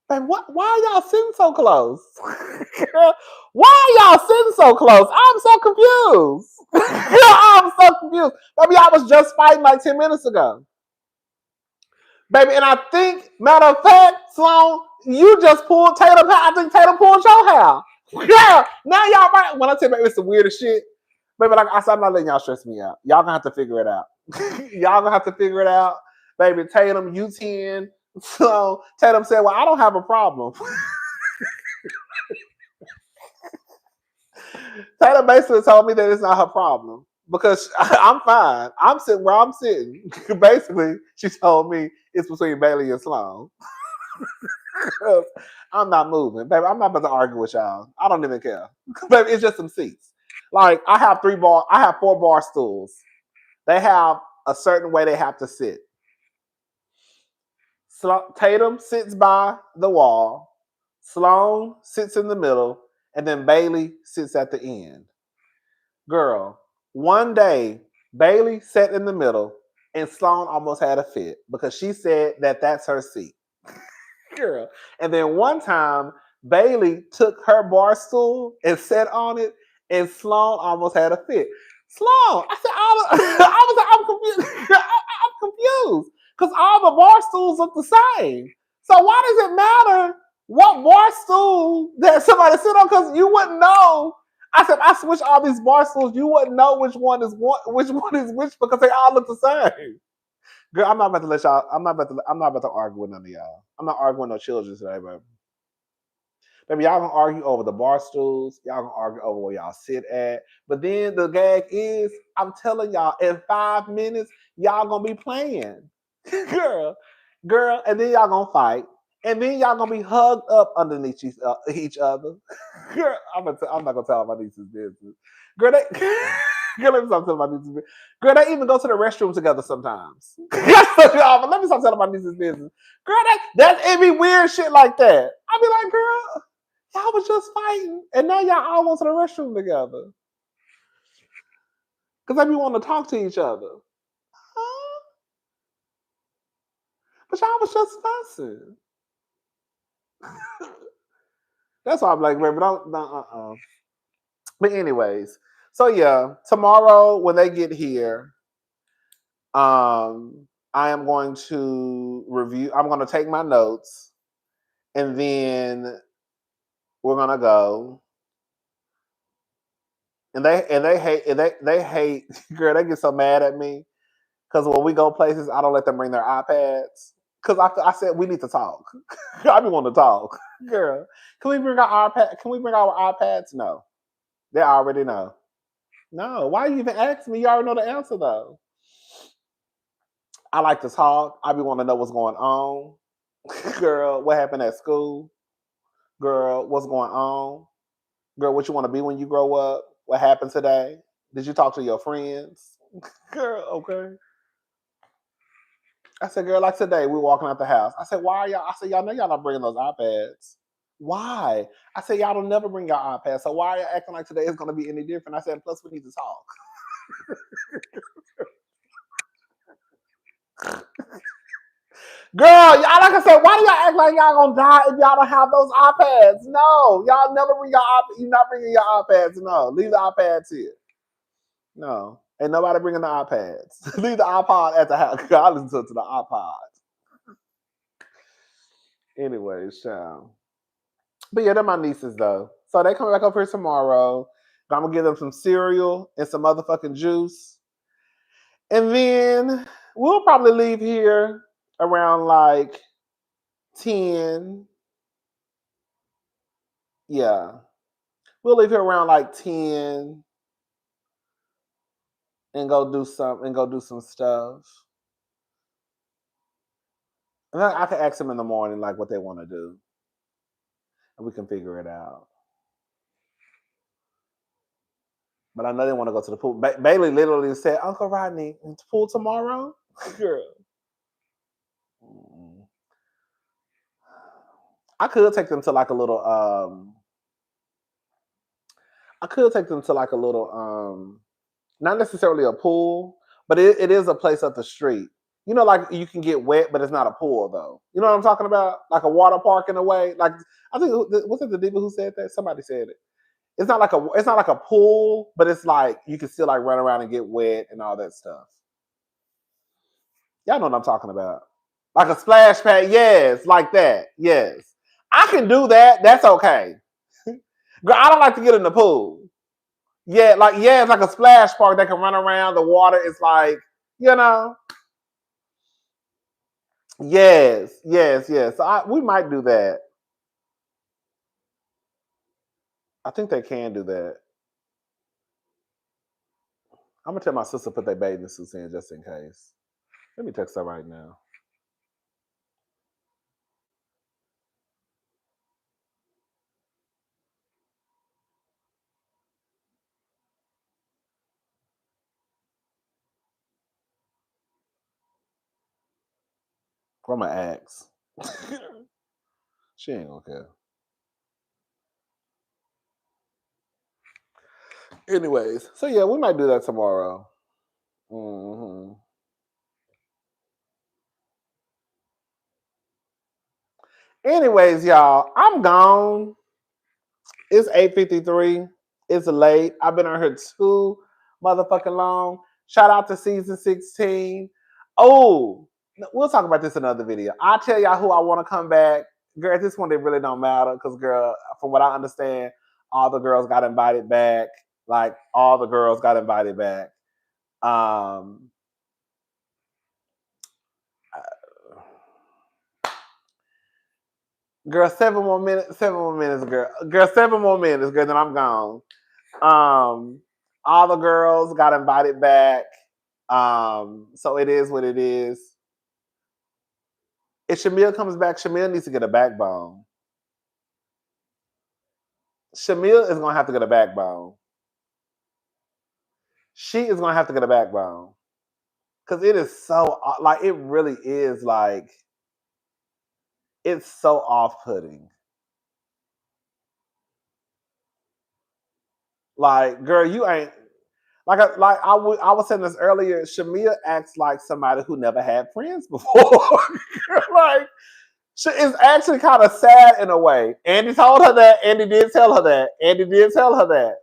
Speaker 1: Like, why are y'all sitting so close? Why are y'all sitting so close? I'm so confused. I'm so confused. Maybe I was just fighting like 10 minutes ago. Baby, and I think, matter of fact, Sloan, you just pulled Tatum hair. I think Tatum pulled your hair. Yeah, now y'all right. When I tell you, it's the weirdest shit. Baby, like I said, I'm not letting y'all stress me out. Y'all gonna have to figure it out. Y'all gonna have to figure it out. Baby, Tatum, you 10. So Tatum said, well, I don't have a problem. Tatum basically told me that it's not her problem because I'm fine. I'm sitting where I'm sitting. Basically, she told me it's between Bailey and Sloan. I'm not moving. Baby, I'm not about to argue with y'all. I don't even care. Baby, it's just some seats. Like, I have 4 bar stools. They have a certain way they have to sit. Tatum sits by the wall, Sloan sits in the middle, and then Bailey sits at the end. Girl, one day Bailey sat in the middle and Sloan almost had a fit because she said that that's her seat. Girl. And then one time Bailey took her bar stool and sat on it and Sloan almost had a fit. Slow. I said, I was like, I'm confused. I'm confused because all the bar stools look the same. So why does it matter what bar stool that somebody sit on? Because you wouldn't know. I said, I switch all these bar stools. You wouldn't know which one is which because they all look the same. Girl, I'm not about to let y'all. I'm not about to argue with none of y'all. I'm not arguing with no children today, but maybe y'all gonna argue over the bar stools. Y'all gonna argue over where y'all sit at. But then the gag is, I'm telling y'all, in 5 minutes, y'all gonna be playing, girl, girl, and then y'all gonna fight, and then y'all gonna be hugged up underneath each other. Girl, I'm not gonna tell my niece's business. Girl, they. Girl, let me stop telling my niece's business. Girl, they even go to the restroom together sometimes. Let me stop telling my niece's business. Girl, it be weird shit like that. I be like, girl, y'all was just fighting, and now y'all all went to the restroom together. Because they be wanting to talk to each other. Huh? But y'all was just fussing. That's why I'm like, baby, don't. But anyways, so yeah, tomorrow when they get here, I am going to review. I'm going to take my notes, and then we're gonna go. And they hate. Girl, they get so mad at me because when we go places, I don't let them bring their iPads. Because I said we need to talk. I be want to talk, girl. Can we bring our iPad? Can we bring our iPads? No, they already know. No, why you even ask me? You already know the answer though. I like to talk. I be want to know what's going on, girl. What happened at school, girl? What's going on, girl? What you want to be when you grow up? What happened today? Did you talk to your friends, girl? Okay. I said, girl, like today, we walking out the house. I said, why are y'all? I said, y'all know y'all not bringing those iPads. Why? I said, y'all don't never bring your iPads. So why are you acting like today is going to be any different? I said, plus we need to talk. Girl, y'all, like I said, why do y'all act like y'all gonna die if y'all don't have those iPads? No, y'all never bring your iPads. You're not bringing your iPads. No, leave the iPads here. No, ain't nobody bringing the iPads. Leave the iPod at the house. I listen to the iPod. Anyways, child. But yeah, they're my nieces though. So they come back up here tomorrow. I'm gonna give them some cereal and some motherfucking juice. And then we'll probably leave here around like 10. Yeah. We'll leave here around like 10 and go do some stuff. And then I can ask them in the morning like what they want to do. And we can figure it out. But I know they want to go to the pool. Bailey literally said, Uncle Rodney, the pool tomorrow? Girl. I could take them to like a little I could take them to like a little not necessarily a pool, but it is a place up the street. You know, like you can get wet, but it's not a pool though. You know what I'm talking about? Like a water park in a way. Like I think was it the diva who said that? Somebody said it. It's not like a pool, but it's like you can still like run around and get wet and all that stuff. Y'all know what I'm talking about. Like a splash pad, yes, like that. Yes. I can do that. That's okay. Girl, I don't like to get in the pool. Yeah, it's like a splash park that can run around. The water is like, you know. Yes, yes, yes. So we might do that. I think they can do that. I'm gonna tell my sister to put their bathing suits in just in case. Let me text her right now. I'm gonna ask. She ain't gonna care. Anyways, so yeah, we might do that tomorrow. Mm-hmm. Anyways, y'all, I'm gone. It's 8:53. It's late. I've been on here too motherfucking long. Shout out to season 16. Oh, we'll talk about this in another video. I'll tell y'all who I want to come back. Girl, at this one, it really don't matter because, girl, from what I understand, all the girls got invited back. Like, all the girls got invited back. Girl, 7 more minutes, girl. Girl, 7 more minutes, girl, then I'm gone. All the girls got invited back. So it is what it is. If Shamia comes back, Shamia needs to get a backbone. Shamia is gonna have to get a backbone. She is gonna have to get a backbone. Cause it is so like it really is like it's so off-putting. Like, girl, you ain't like I was saying this earlier. Shamia acts like somebody who never had friends before. Like, it's actually kind of sad in a way. Andy told her that. Andy did tell her that.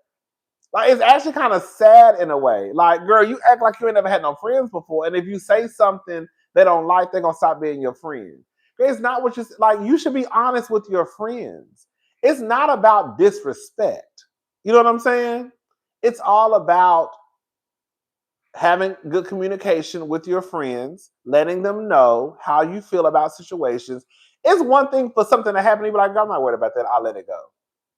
Speaker 1: Like, it's actually kind of sad in a way. Like, girl, you act like you ain't never had no friends before, and if you say something they don't like, they're gonna stop being your friend. It's not what you like. You should be honest with your friends. It's not about disrespect. You know what I'm saying? It's all about having good communication with your friends, letting them know how you feel about situations. It's one thing for something to happen, you be like, I'm not worried about that, I'll let it go.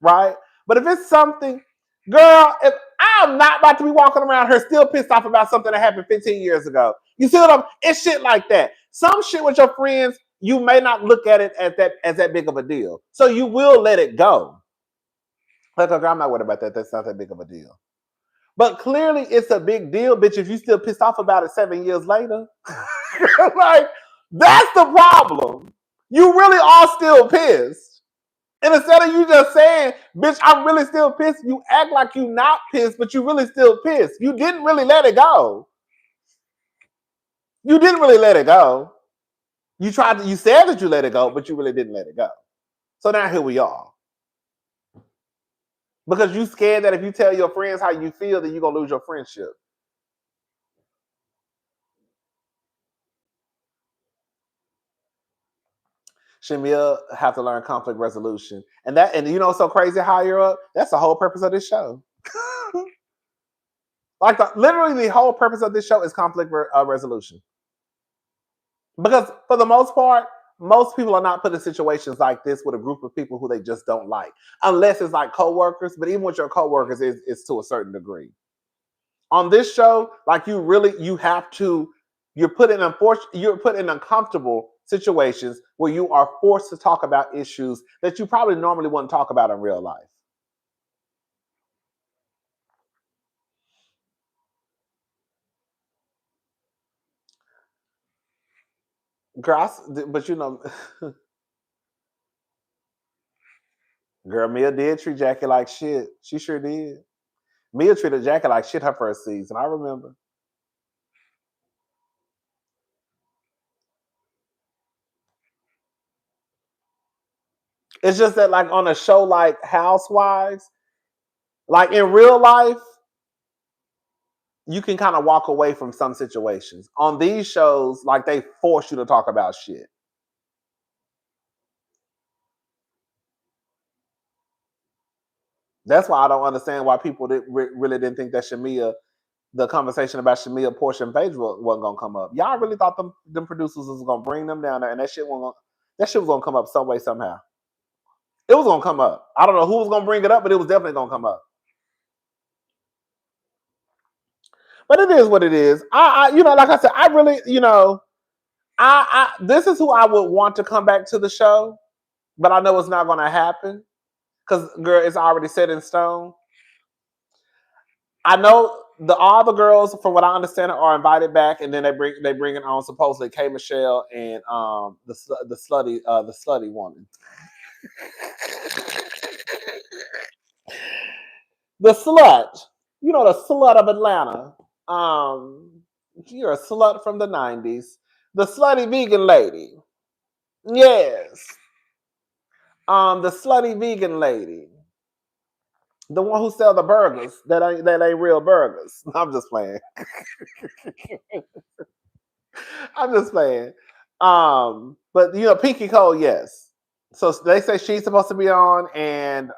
Speaker 1: Right? But if it's something, girl, if I'm not about to be walking around here still pissed off about something that happened 15 years ago. You see what I'm? It's shit like that. Some shit with your friends, you may not look at it as that big of a deal. So you will let it go. Like, okay, I'm not worried about that. That's not that big of a deal. But clearly it's a big deal, bitch, if you still pissed off about it 7 years later. Like, that's the problem. You really are still pissed. And instead of you just saying, bitch, I'm really still pissed, you act like you not pissed, but you really still pissed. You didn't really let it go. You didn't really let it go. You said that you let it go, but you really didn't let it go. So now here we are. Because you scared that if you tell your friends how you feel, then you're going to lose your friendship. Shamia have to learn conflict resolution. And you know what's so crazy higher up? That's the whole purpose of this show. Like literally the whole purpose of this show is conflict resolution. Because for the most part, most people are not put in situations like this with a group of people who they just don't like. Unless it's like coworkers, but even with your coworkers, it's to a certain degree. On this show, like you're put in uncomfortable situations where you are forced to talk about issues that you probably normally wouldn't talk about in real life. Girl, but you know, girl, Mia did treat Jackie like shit. She sure did. Mia treated Jackie like shit her first season. I remember. It's just that, like, on a show like Housewives, like in real life, you can kind of walk away from some situations. On these shows, like, they force you to talk about shit. That's why I don't understand why people really didn't think that the conversation about Shamia, Porsha, and Fedra wasn't gonna come up. Y'all really thought them producers was gonna bring them down there, and that shit was gonna come up some way, somehow. It was gonna come up. I don't know who was gonna bring it up, but it was definitely gonna come up. But it is what it is. Like I said, I really, this is who I would want to come back to the show, but I know it's not gonna happen because, girl, it's already set in stone. I know all the girls, from what I understand, are invited back, and then they bring it on supposedly K Michelle and the slutty woman, the slut. You know, the slut of Atlanta. You're a slut from the '90s, the slutty vegan lady. Yes, the slutty vegan lady. The one who sell the burgers that ain't real burgers. I'm just playing. I'm just playing. But Pinky Cole, yes. So they say she's supposed to be on, and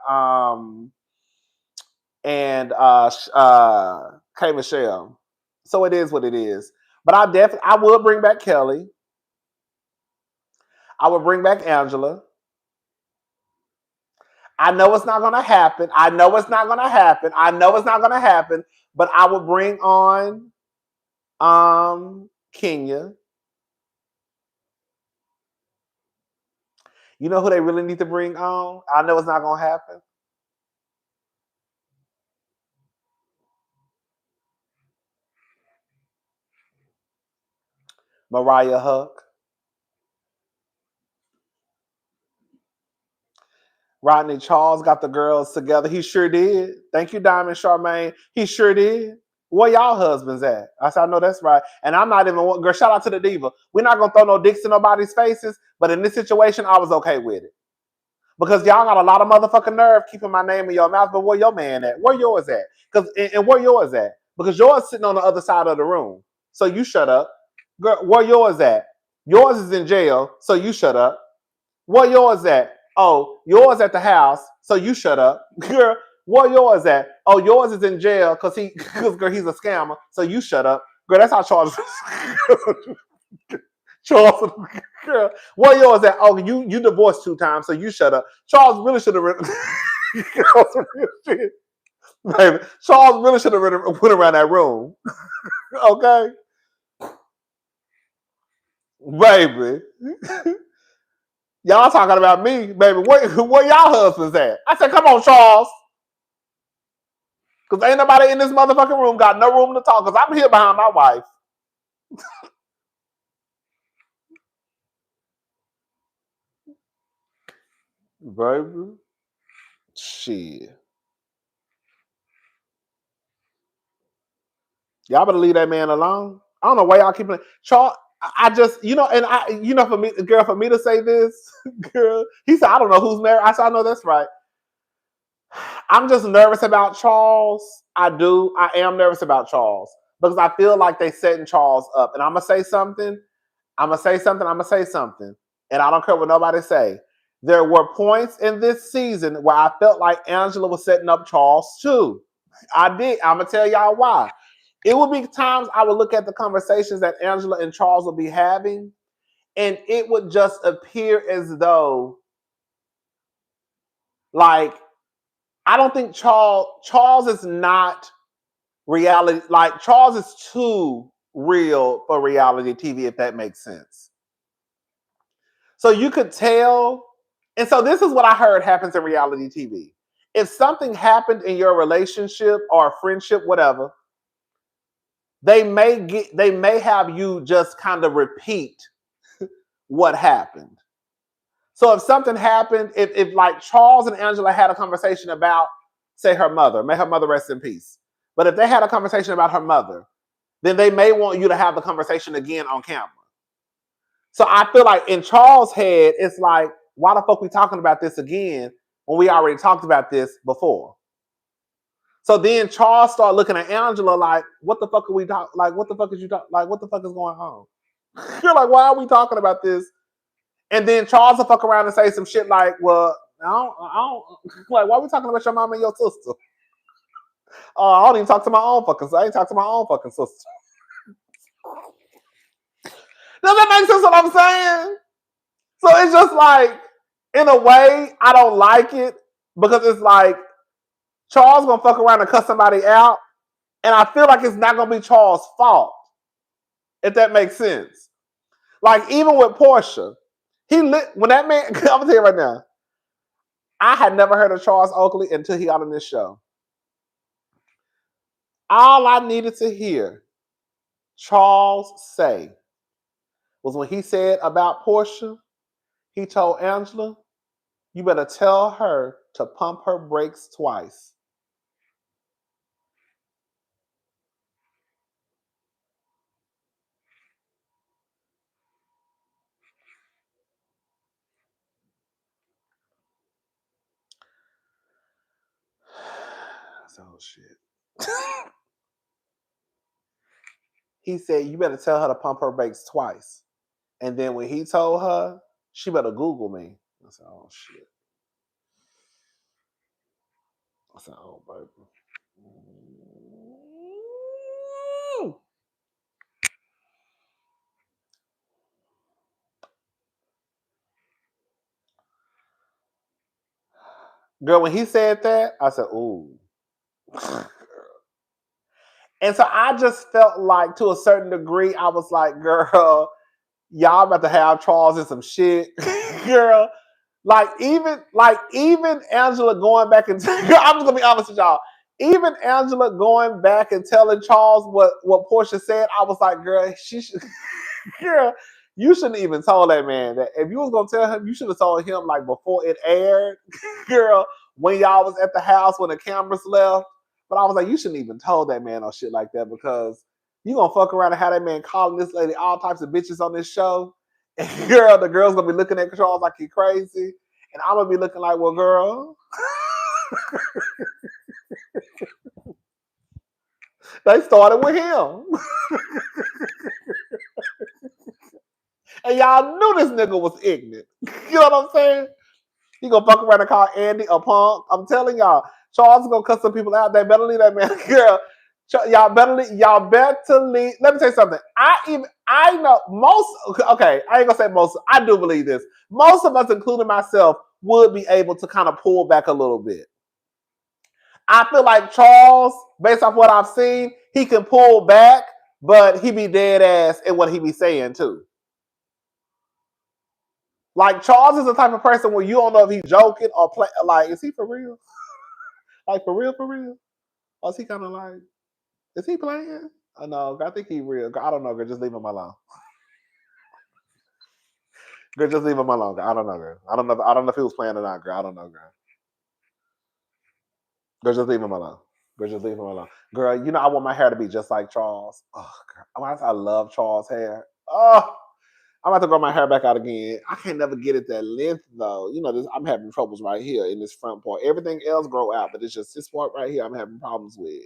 Speaker 1: K Michelle. So it is what it is. But I will bring back Kelly. I will bring back Angela. I know it's not gonna happen. I know it's not gonna happen. I know it's not gonna happen. But I will bring on Kenya. You know who they really need to bring on? I know it's not gonna happen. Mariah Huck. Rodney Charles got the girls together. He sure did. Thank you, Diamond Charmaine. He sure did. Where y'all husbands at? I said, I know that's right. And I'm not even, girl, shout out to the diva. We're not going to throw no dicks in nobody's faces. But in this situation, I was okay with it. Because y'all got a lot of motherfucking nerve keeping my name in your mouth. But where your man at? Where yours at? And where yours at? Because yours sitting on the other side of the room. So you shut up. Girl, where yours at? Yours is in jail. So you shut up. Where yours at? Oh, yours at the house, so you shut up. Girl, where yours at? Oh, yours is in jail because girl, he's a scammer, so you shut up. Girl, that's how Charles Charles, girl, where yours at? Oh, you divorced 2 times, so you shut up. Charles really should have baby. Charles really should have went around that room. Okay? Baby. Y'all talking about me, baby. Where y'all husbands at? I said, come on, Charles. Because ain't nobody in this motherfucking room got no room to talk. Because I'm here behind my wife. Baby. Shit. Y'all better leave that man alone. I don't know why y'all keep playing. Charles, I just, for me, girl, for me to say this, girl, he said, I don't know who's married. I said, I know that's right. I'm just nervous about Charles. I am nervous about Charles. Because I feel like they setting Charles up. And I'm going to say something. And I don't care what nobody say. There were points in this season where I felt like Angela was setting up Charles too. I did. I'm going to tell y'all why. It would be times I would look at the conversations that Angela and Charles would be having, and it would just appear as though, like, I don't think Charles is not reality. Like, Charles is too real for reality TV, if that makes sense. So you could tell. And so this is what I heard happens in reality TV. If something happened in your relationship or friendship, whatever, they may have you just kind of repeat what happened. So if something happened, if like Charles and Angela had a conversation about, say, her mother, may her mother rest in peace. But if they had a conversation about her mother, then they may want you to have the conversation again on camera. So I feel like in Charles' head, it's like, why the fuck we talking about this again when we already talked about this before? So then Charles started looking at Angela like, what the fuck are we talking? Like, what the fuck is you talking? Like, what the fuck is going on? You're like, why are we talking about this? And then Charles will fuck around and say some shit like, well, I don't like, why are we talking about your mom and your sister? I don't even talk to my own fucking sister. I ain't talk to my own fucking sister. Does that make sense what I'm saying? So it's just like, in a way, I don't like it because it's like Charles gonna fuck around and cut somebody out, and I feel like it's not gonna be Charles' fault, if that makes sense. Like even with Porsha, when that man. I'm gonna tell you right now, I had never heard of Charles Oakley until he got on this show. All I needed to hear Charles say was when he said about Porsha, he told Angela, you better tell her to pump her brakes twice. said, oh shit. He said, you better tell her to pump her brakes twice. And then when he told her, she better Google me. I said, oh shit. I said, oh baby. Girl, when he said that, I said, ooh. And so I just felt like, to a certain degree, I was like, girl, y'all about to have Charles in some shit. Girl, even Angela going back and I'm just gonna be honest with y'all. Even Angela going back and telling Charles what Porsha said, I was like, girl, she should girl, you shouldn't even told that man that. If you was gonna tell him, you should have told him like before it aired, girl, when y'all was at the house when the cameras left. But I was like, you shouldn't even told that man or shit like that, because you gonna fuck around and have that man calling this lady all types of bitches on this show. And girl, the girl's gonna be looking at Charles like he crazy. And I'm gonna be looking like, well, girl. They started with him. And y'all knew this nigga was ignorant. You know what I'm saying? He gonna fuck around and call Andy a punk. I'm telling y'all, Charles is gonna cut some people out. They better leave that man. Girl, y'all better leave. Let me tell you something. I know most. Okay, I ain't gonna say most. I do believe this. Most of us, including myself, would be able to kind of pull back a little bit. I feel like Charles, based off what I've seen, he can pull back, but he be dead ass in what he be saying too. Like Charles is the type of person where you don't know if he's joking or play. Like, is he for real? Like for real, for real? Or is he kind of like, is he playing? Oh, no, I think he real. I don't know, girl. Just leave him alone. Girl, just leave him alone. I don't know, girl. I don't know if he was playing or not, girl. I don't know, girl. Girl, just leave him alone. Girl, just leave him alone. Girl, you know I want my hair to be just like Charles. Oh, girl. I love Charles' hair. Oh, I'm about to grow my hair back out again. I can't never get it that length though. You know, I'm having troubles right here in this front part. Everything else grow out, but it's just this part right here I'm having problems with.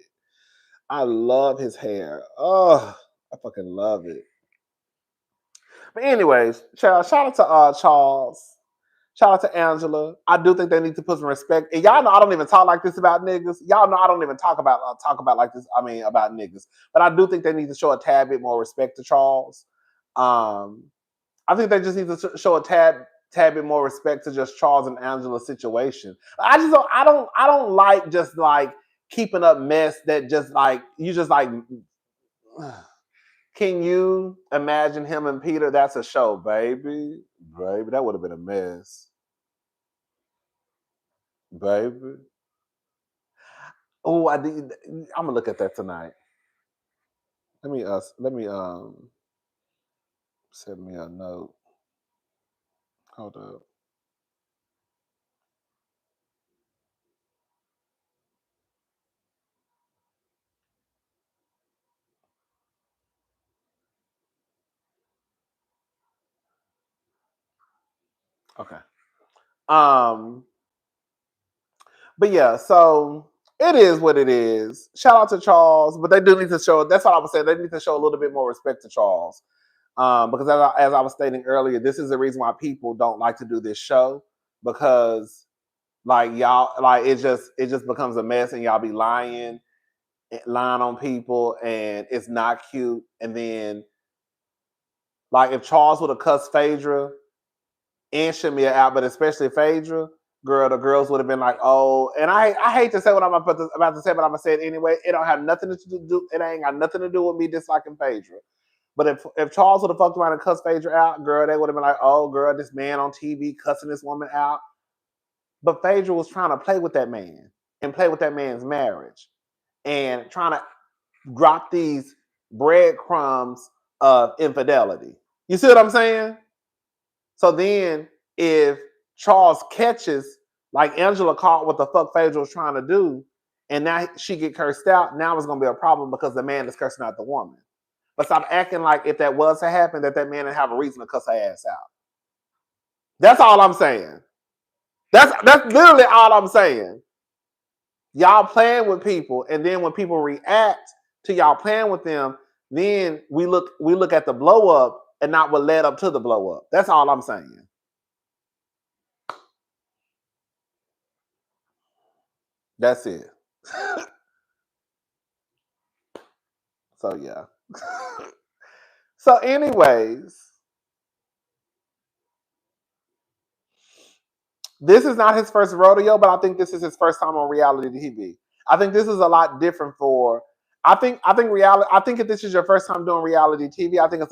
Speaker 1: I love his hair. Oh, I fucking love it. But anyways, shout out to Charles. Shout out to Angela. I do think they need to put some respect. And y'all know I don't even talk like this about niggas. Y'all know I don't even talk about like this. I mean about niggas. But I do think they need to show a tad bit more respect to Charles. I think they just need to show a tad bit more respect to just Charles and Angela's situation. I don't like just like keeping up mess that just like you just like. Can you imagine him and Peter? That's a show, baby. Baby, that would have been a mess. Baby. Oh, I'm gonna look at that tonight. Let me send me a note. Hold up. Okay. But yeah, so it is what it is. Shout out to Charles, but they do need to show. That's what I was saying. They need to show a little bit more respect to Charles, because as I was stating earlier, this is the reason why people don't like to do this show, because like y'all, like it just becomes a mess, and y'all be lying on people, and it's not cute. And then, like if Charles would have cussed Phaedra and Shamia out, but especially Phaedra, girl, the girls would have been like, oh, and I hate to say what I'm about to say, but I'm gonna say it anyway. It don't have nothing to do. It ain't got nothing to do with me disliking Phaedra. But if Charles would have fucked around and cussed Phaedra out, girl, they would have been like, oh, girl, this man on TV cussing this woman out. But Phaedra was trying to play with that man and play with that man's marriage and trying to drop these breadcrumbs of infidelity. You see what I'm saying? So then if Charles catches, like Angela caught what the fuck Phaedra was trying to do, and now she get cursed out, now it's gonna be a problem because the man is cursing out the woman. But stop acting like if that was to happen, that man didn't have a reason to cuss her ass out. That's all I'm saying. That's literally all I'm saying. Y'all playing with people, and then when people react to y'all playing with them, then we look at the blow up and not what led up to the blow up. That's all I'm saying. That's it. So yeah. So anyways, this is not his first rodeo, but I think this is his first time on reality TV. I think this is a lot different for. I think reality. I think if this is your first time doing reality TV, I think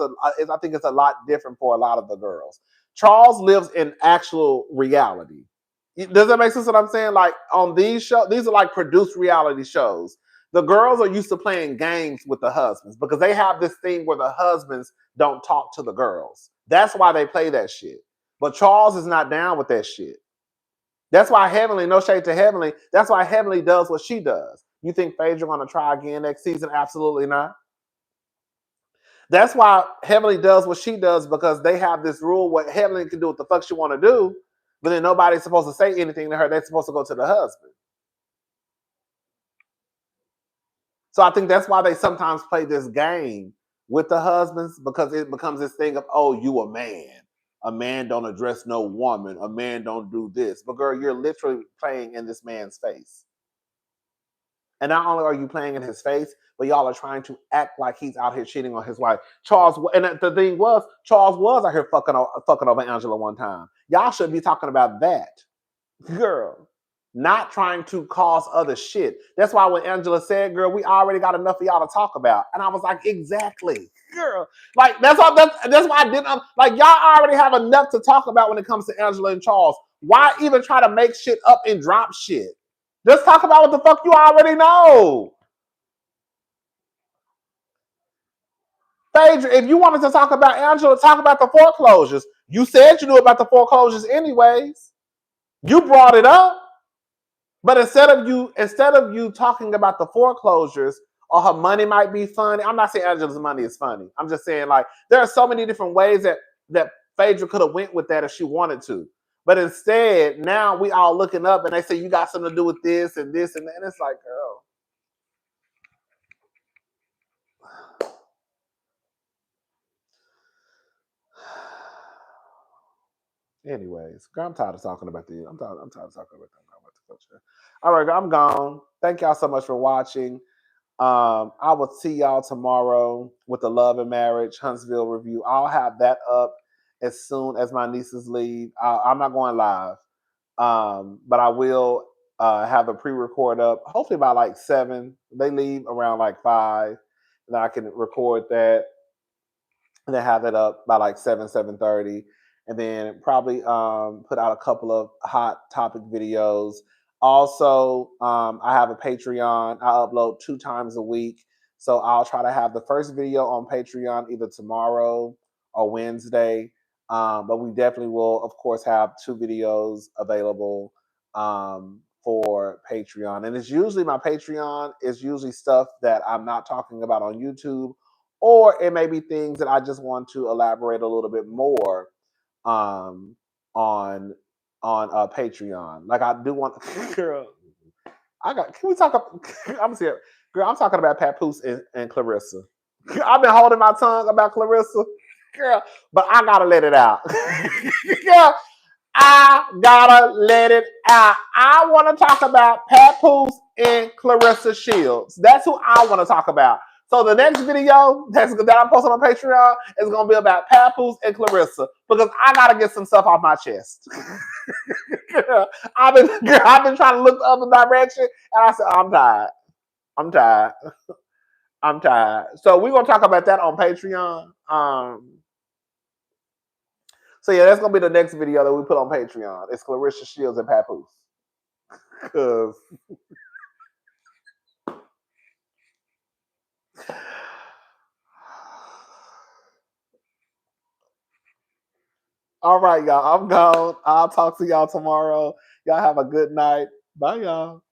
Speaker 1: it's a lot different for a lot of the girls. Charles lives in actual reality. Does that make sense? What I'm saying? Like on these shows, these are like produced reality shows. The girls are used to playing games with the husbands because they have this thing where the husbands don't talk to the girls. That's why they play that shit. But Charles is not down with that shit. That's why Heavenly, no shade to Heavenly, that's why Heavenly does what she does. You think Phaedra going to try again next season? Absolutely not. That's why Heavenly does what she does because they have this rule what Heavenly can do what the fuck she want to do, but then nobody's supposed to say anything to her. They're supposed to go to the husband. So I think that's why they sometimes play this game with the husbands because it becomes this thing of, oh, you a man. A man don't address no woman. A man don't do this. But girl, you're literally playing in this man's face. And not only are you playing in his face, but y'all are trying to act like he's out here cheating on his wife. Charles, and the thing was, Charles was out here fucking over Angela one time. Y'all should be talking about that, girl. Not trying to cause other shit. That's why when Angela said, "Girl, we already got enough of y'all to talk about," and I was like, "Exactly, girl." Like that's all. That's why I didn't like y'all already have enough to talk about when it comes to Angela and Charles. Why even try to make shit up and drop shit? Just talk about what the fuck you already know. Phaedra, if you wanted to talk about Angela, talk about the foreclosures. You said you knew about the foreclosures anyways. You brought it up. But instead of you talking about the foreclosures or her money might be funny, I'm not saying Angela's money is funny. I'm just saying like there are so many different ways that Phaedra could have went with that if she wanted to. But instead, now we all looking up and they say you got something to do with this and this and that. And it's like, girl. Anyways, girl, I'm tired of talking about this. I'm tired of talking about the culture. All right, I'm gone. Thank y'all so much for watching. I will see y'all tomorrow with the Love and Marriage Huntsville review. I'll have that up as soon as my nieces leave. I'm not going live, but I will have a pre-record up. Hopefully by like 7. They leave around like 5, and I can record that and then have it up by like 7:30, and then probably put out a couple of hot topic videos. Also, I have a Patreon. I upload 2 times a week, so I'll try to have the first video on Patreon either tomorrow or Wednesday. But we definitely will, of course, have 2 videos available for Patreon. And it's usually my Patreon is usually stuff that I'm not talking about on YouTube, or it may be things that I just want to elaborate a little bit more um, on Patreon. Like I do want, girl. Can we talk? I'm serious, girl. I'm talking about Papoose and Clarissa. I've been holding my tongue about Clarissa, girl, but I gotta let it out. Girl, I gotta let it out. I want to talk about Papoose and Clarissa Shields. That's who I want to talk about. So the next video that I'm posting on Patreon is gonna be about Papoose and Clarissa because I gotta get some stuff off my chest. I've been trying to look the other direction, and I said I'm tired. I'm tired. I'm tired. So we're gonna talk about that on Patreon. So yeah, that's gonna be the next video that we put on Patreon. It's Clarissa Shields and Papoose. Cause all right, y'all. I'm gone. I'll talk to y'all tomorrow. Y'all have a good night. Bye, y'all.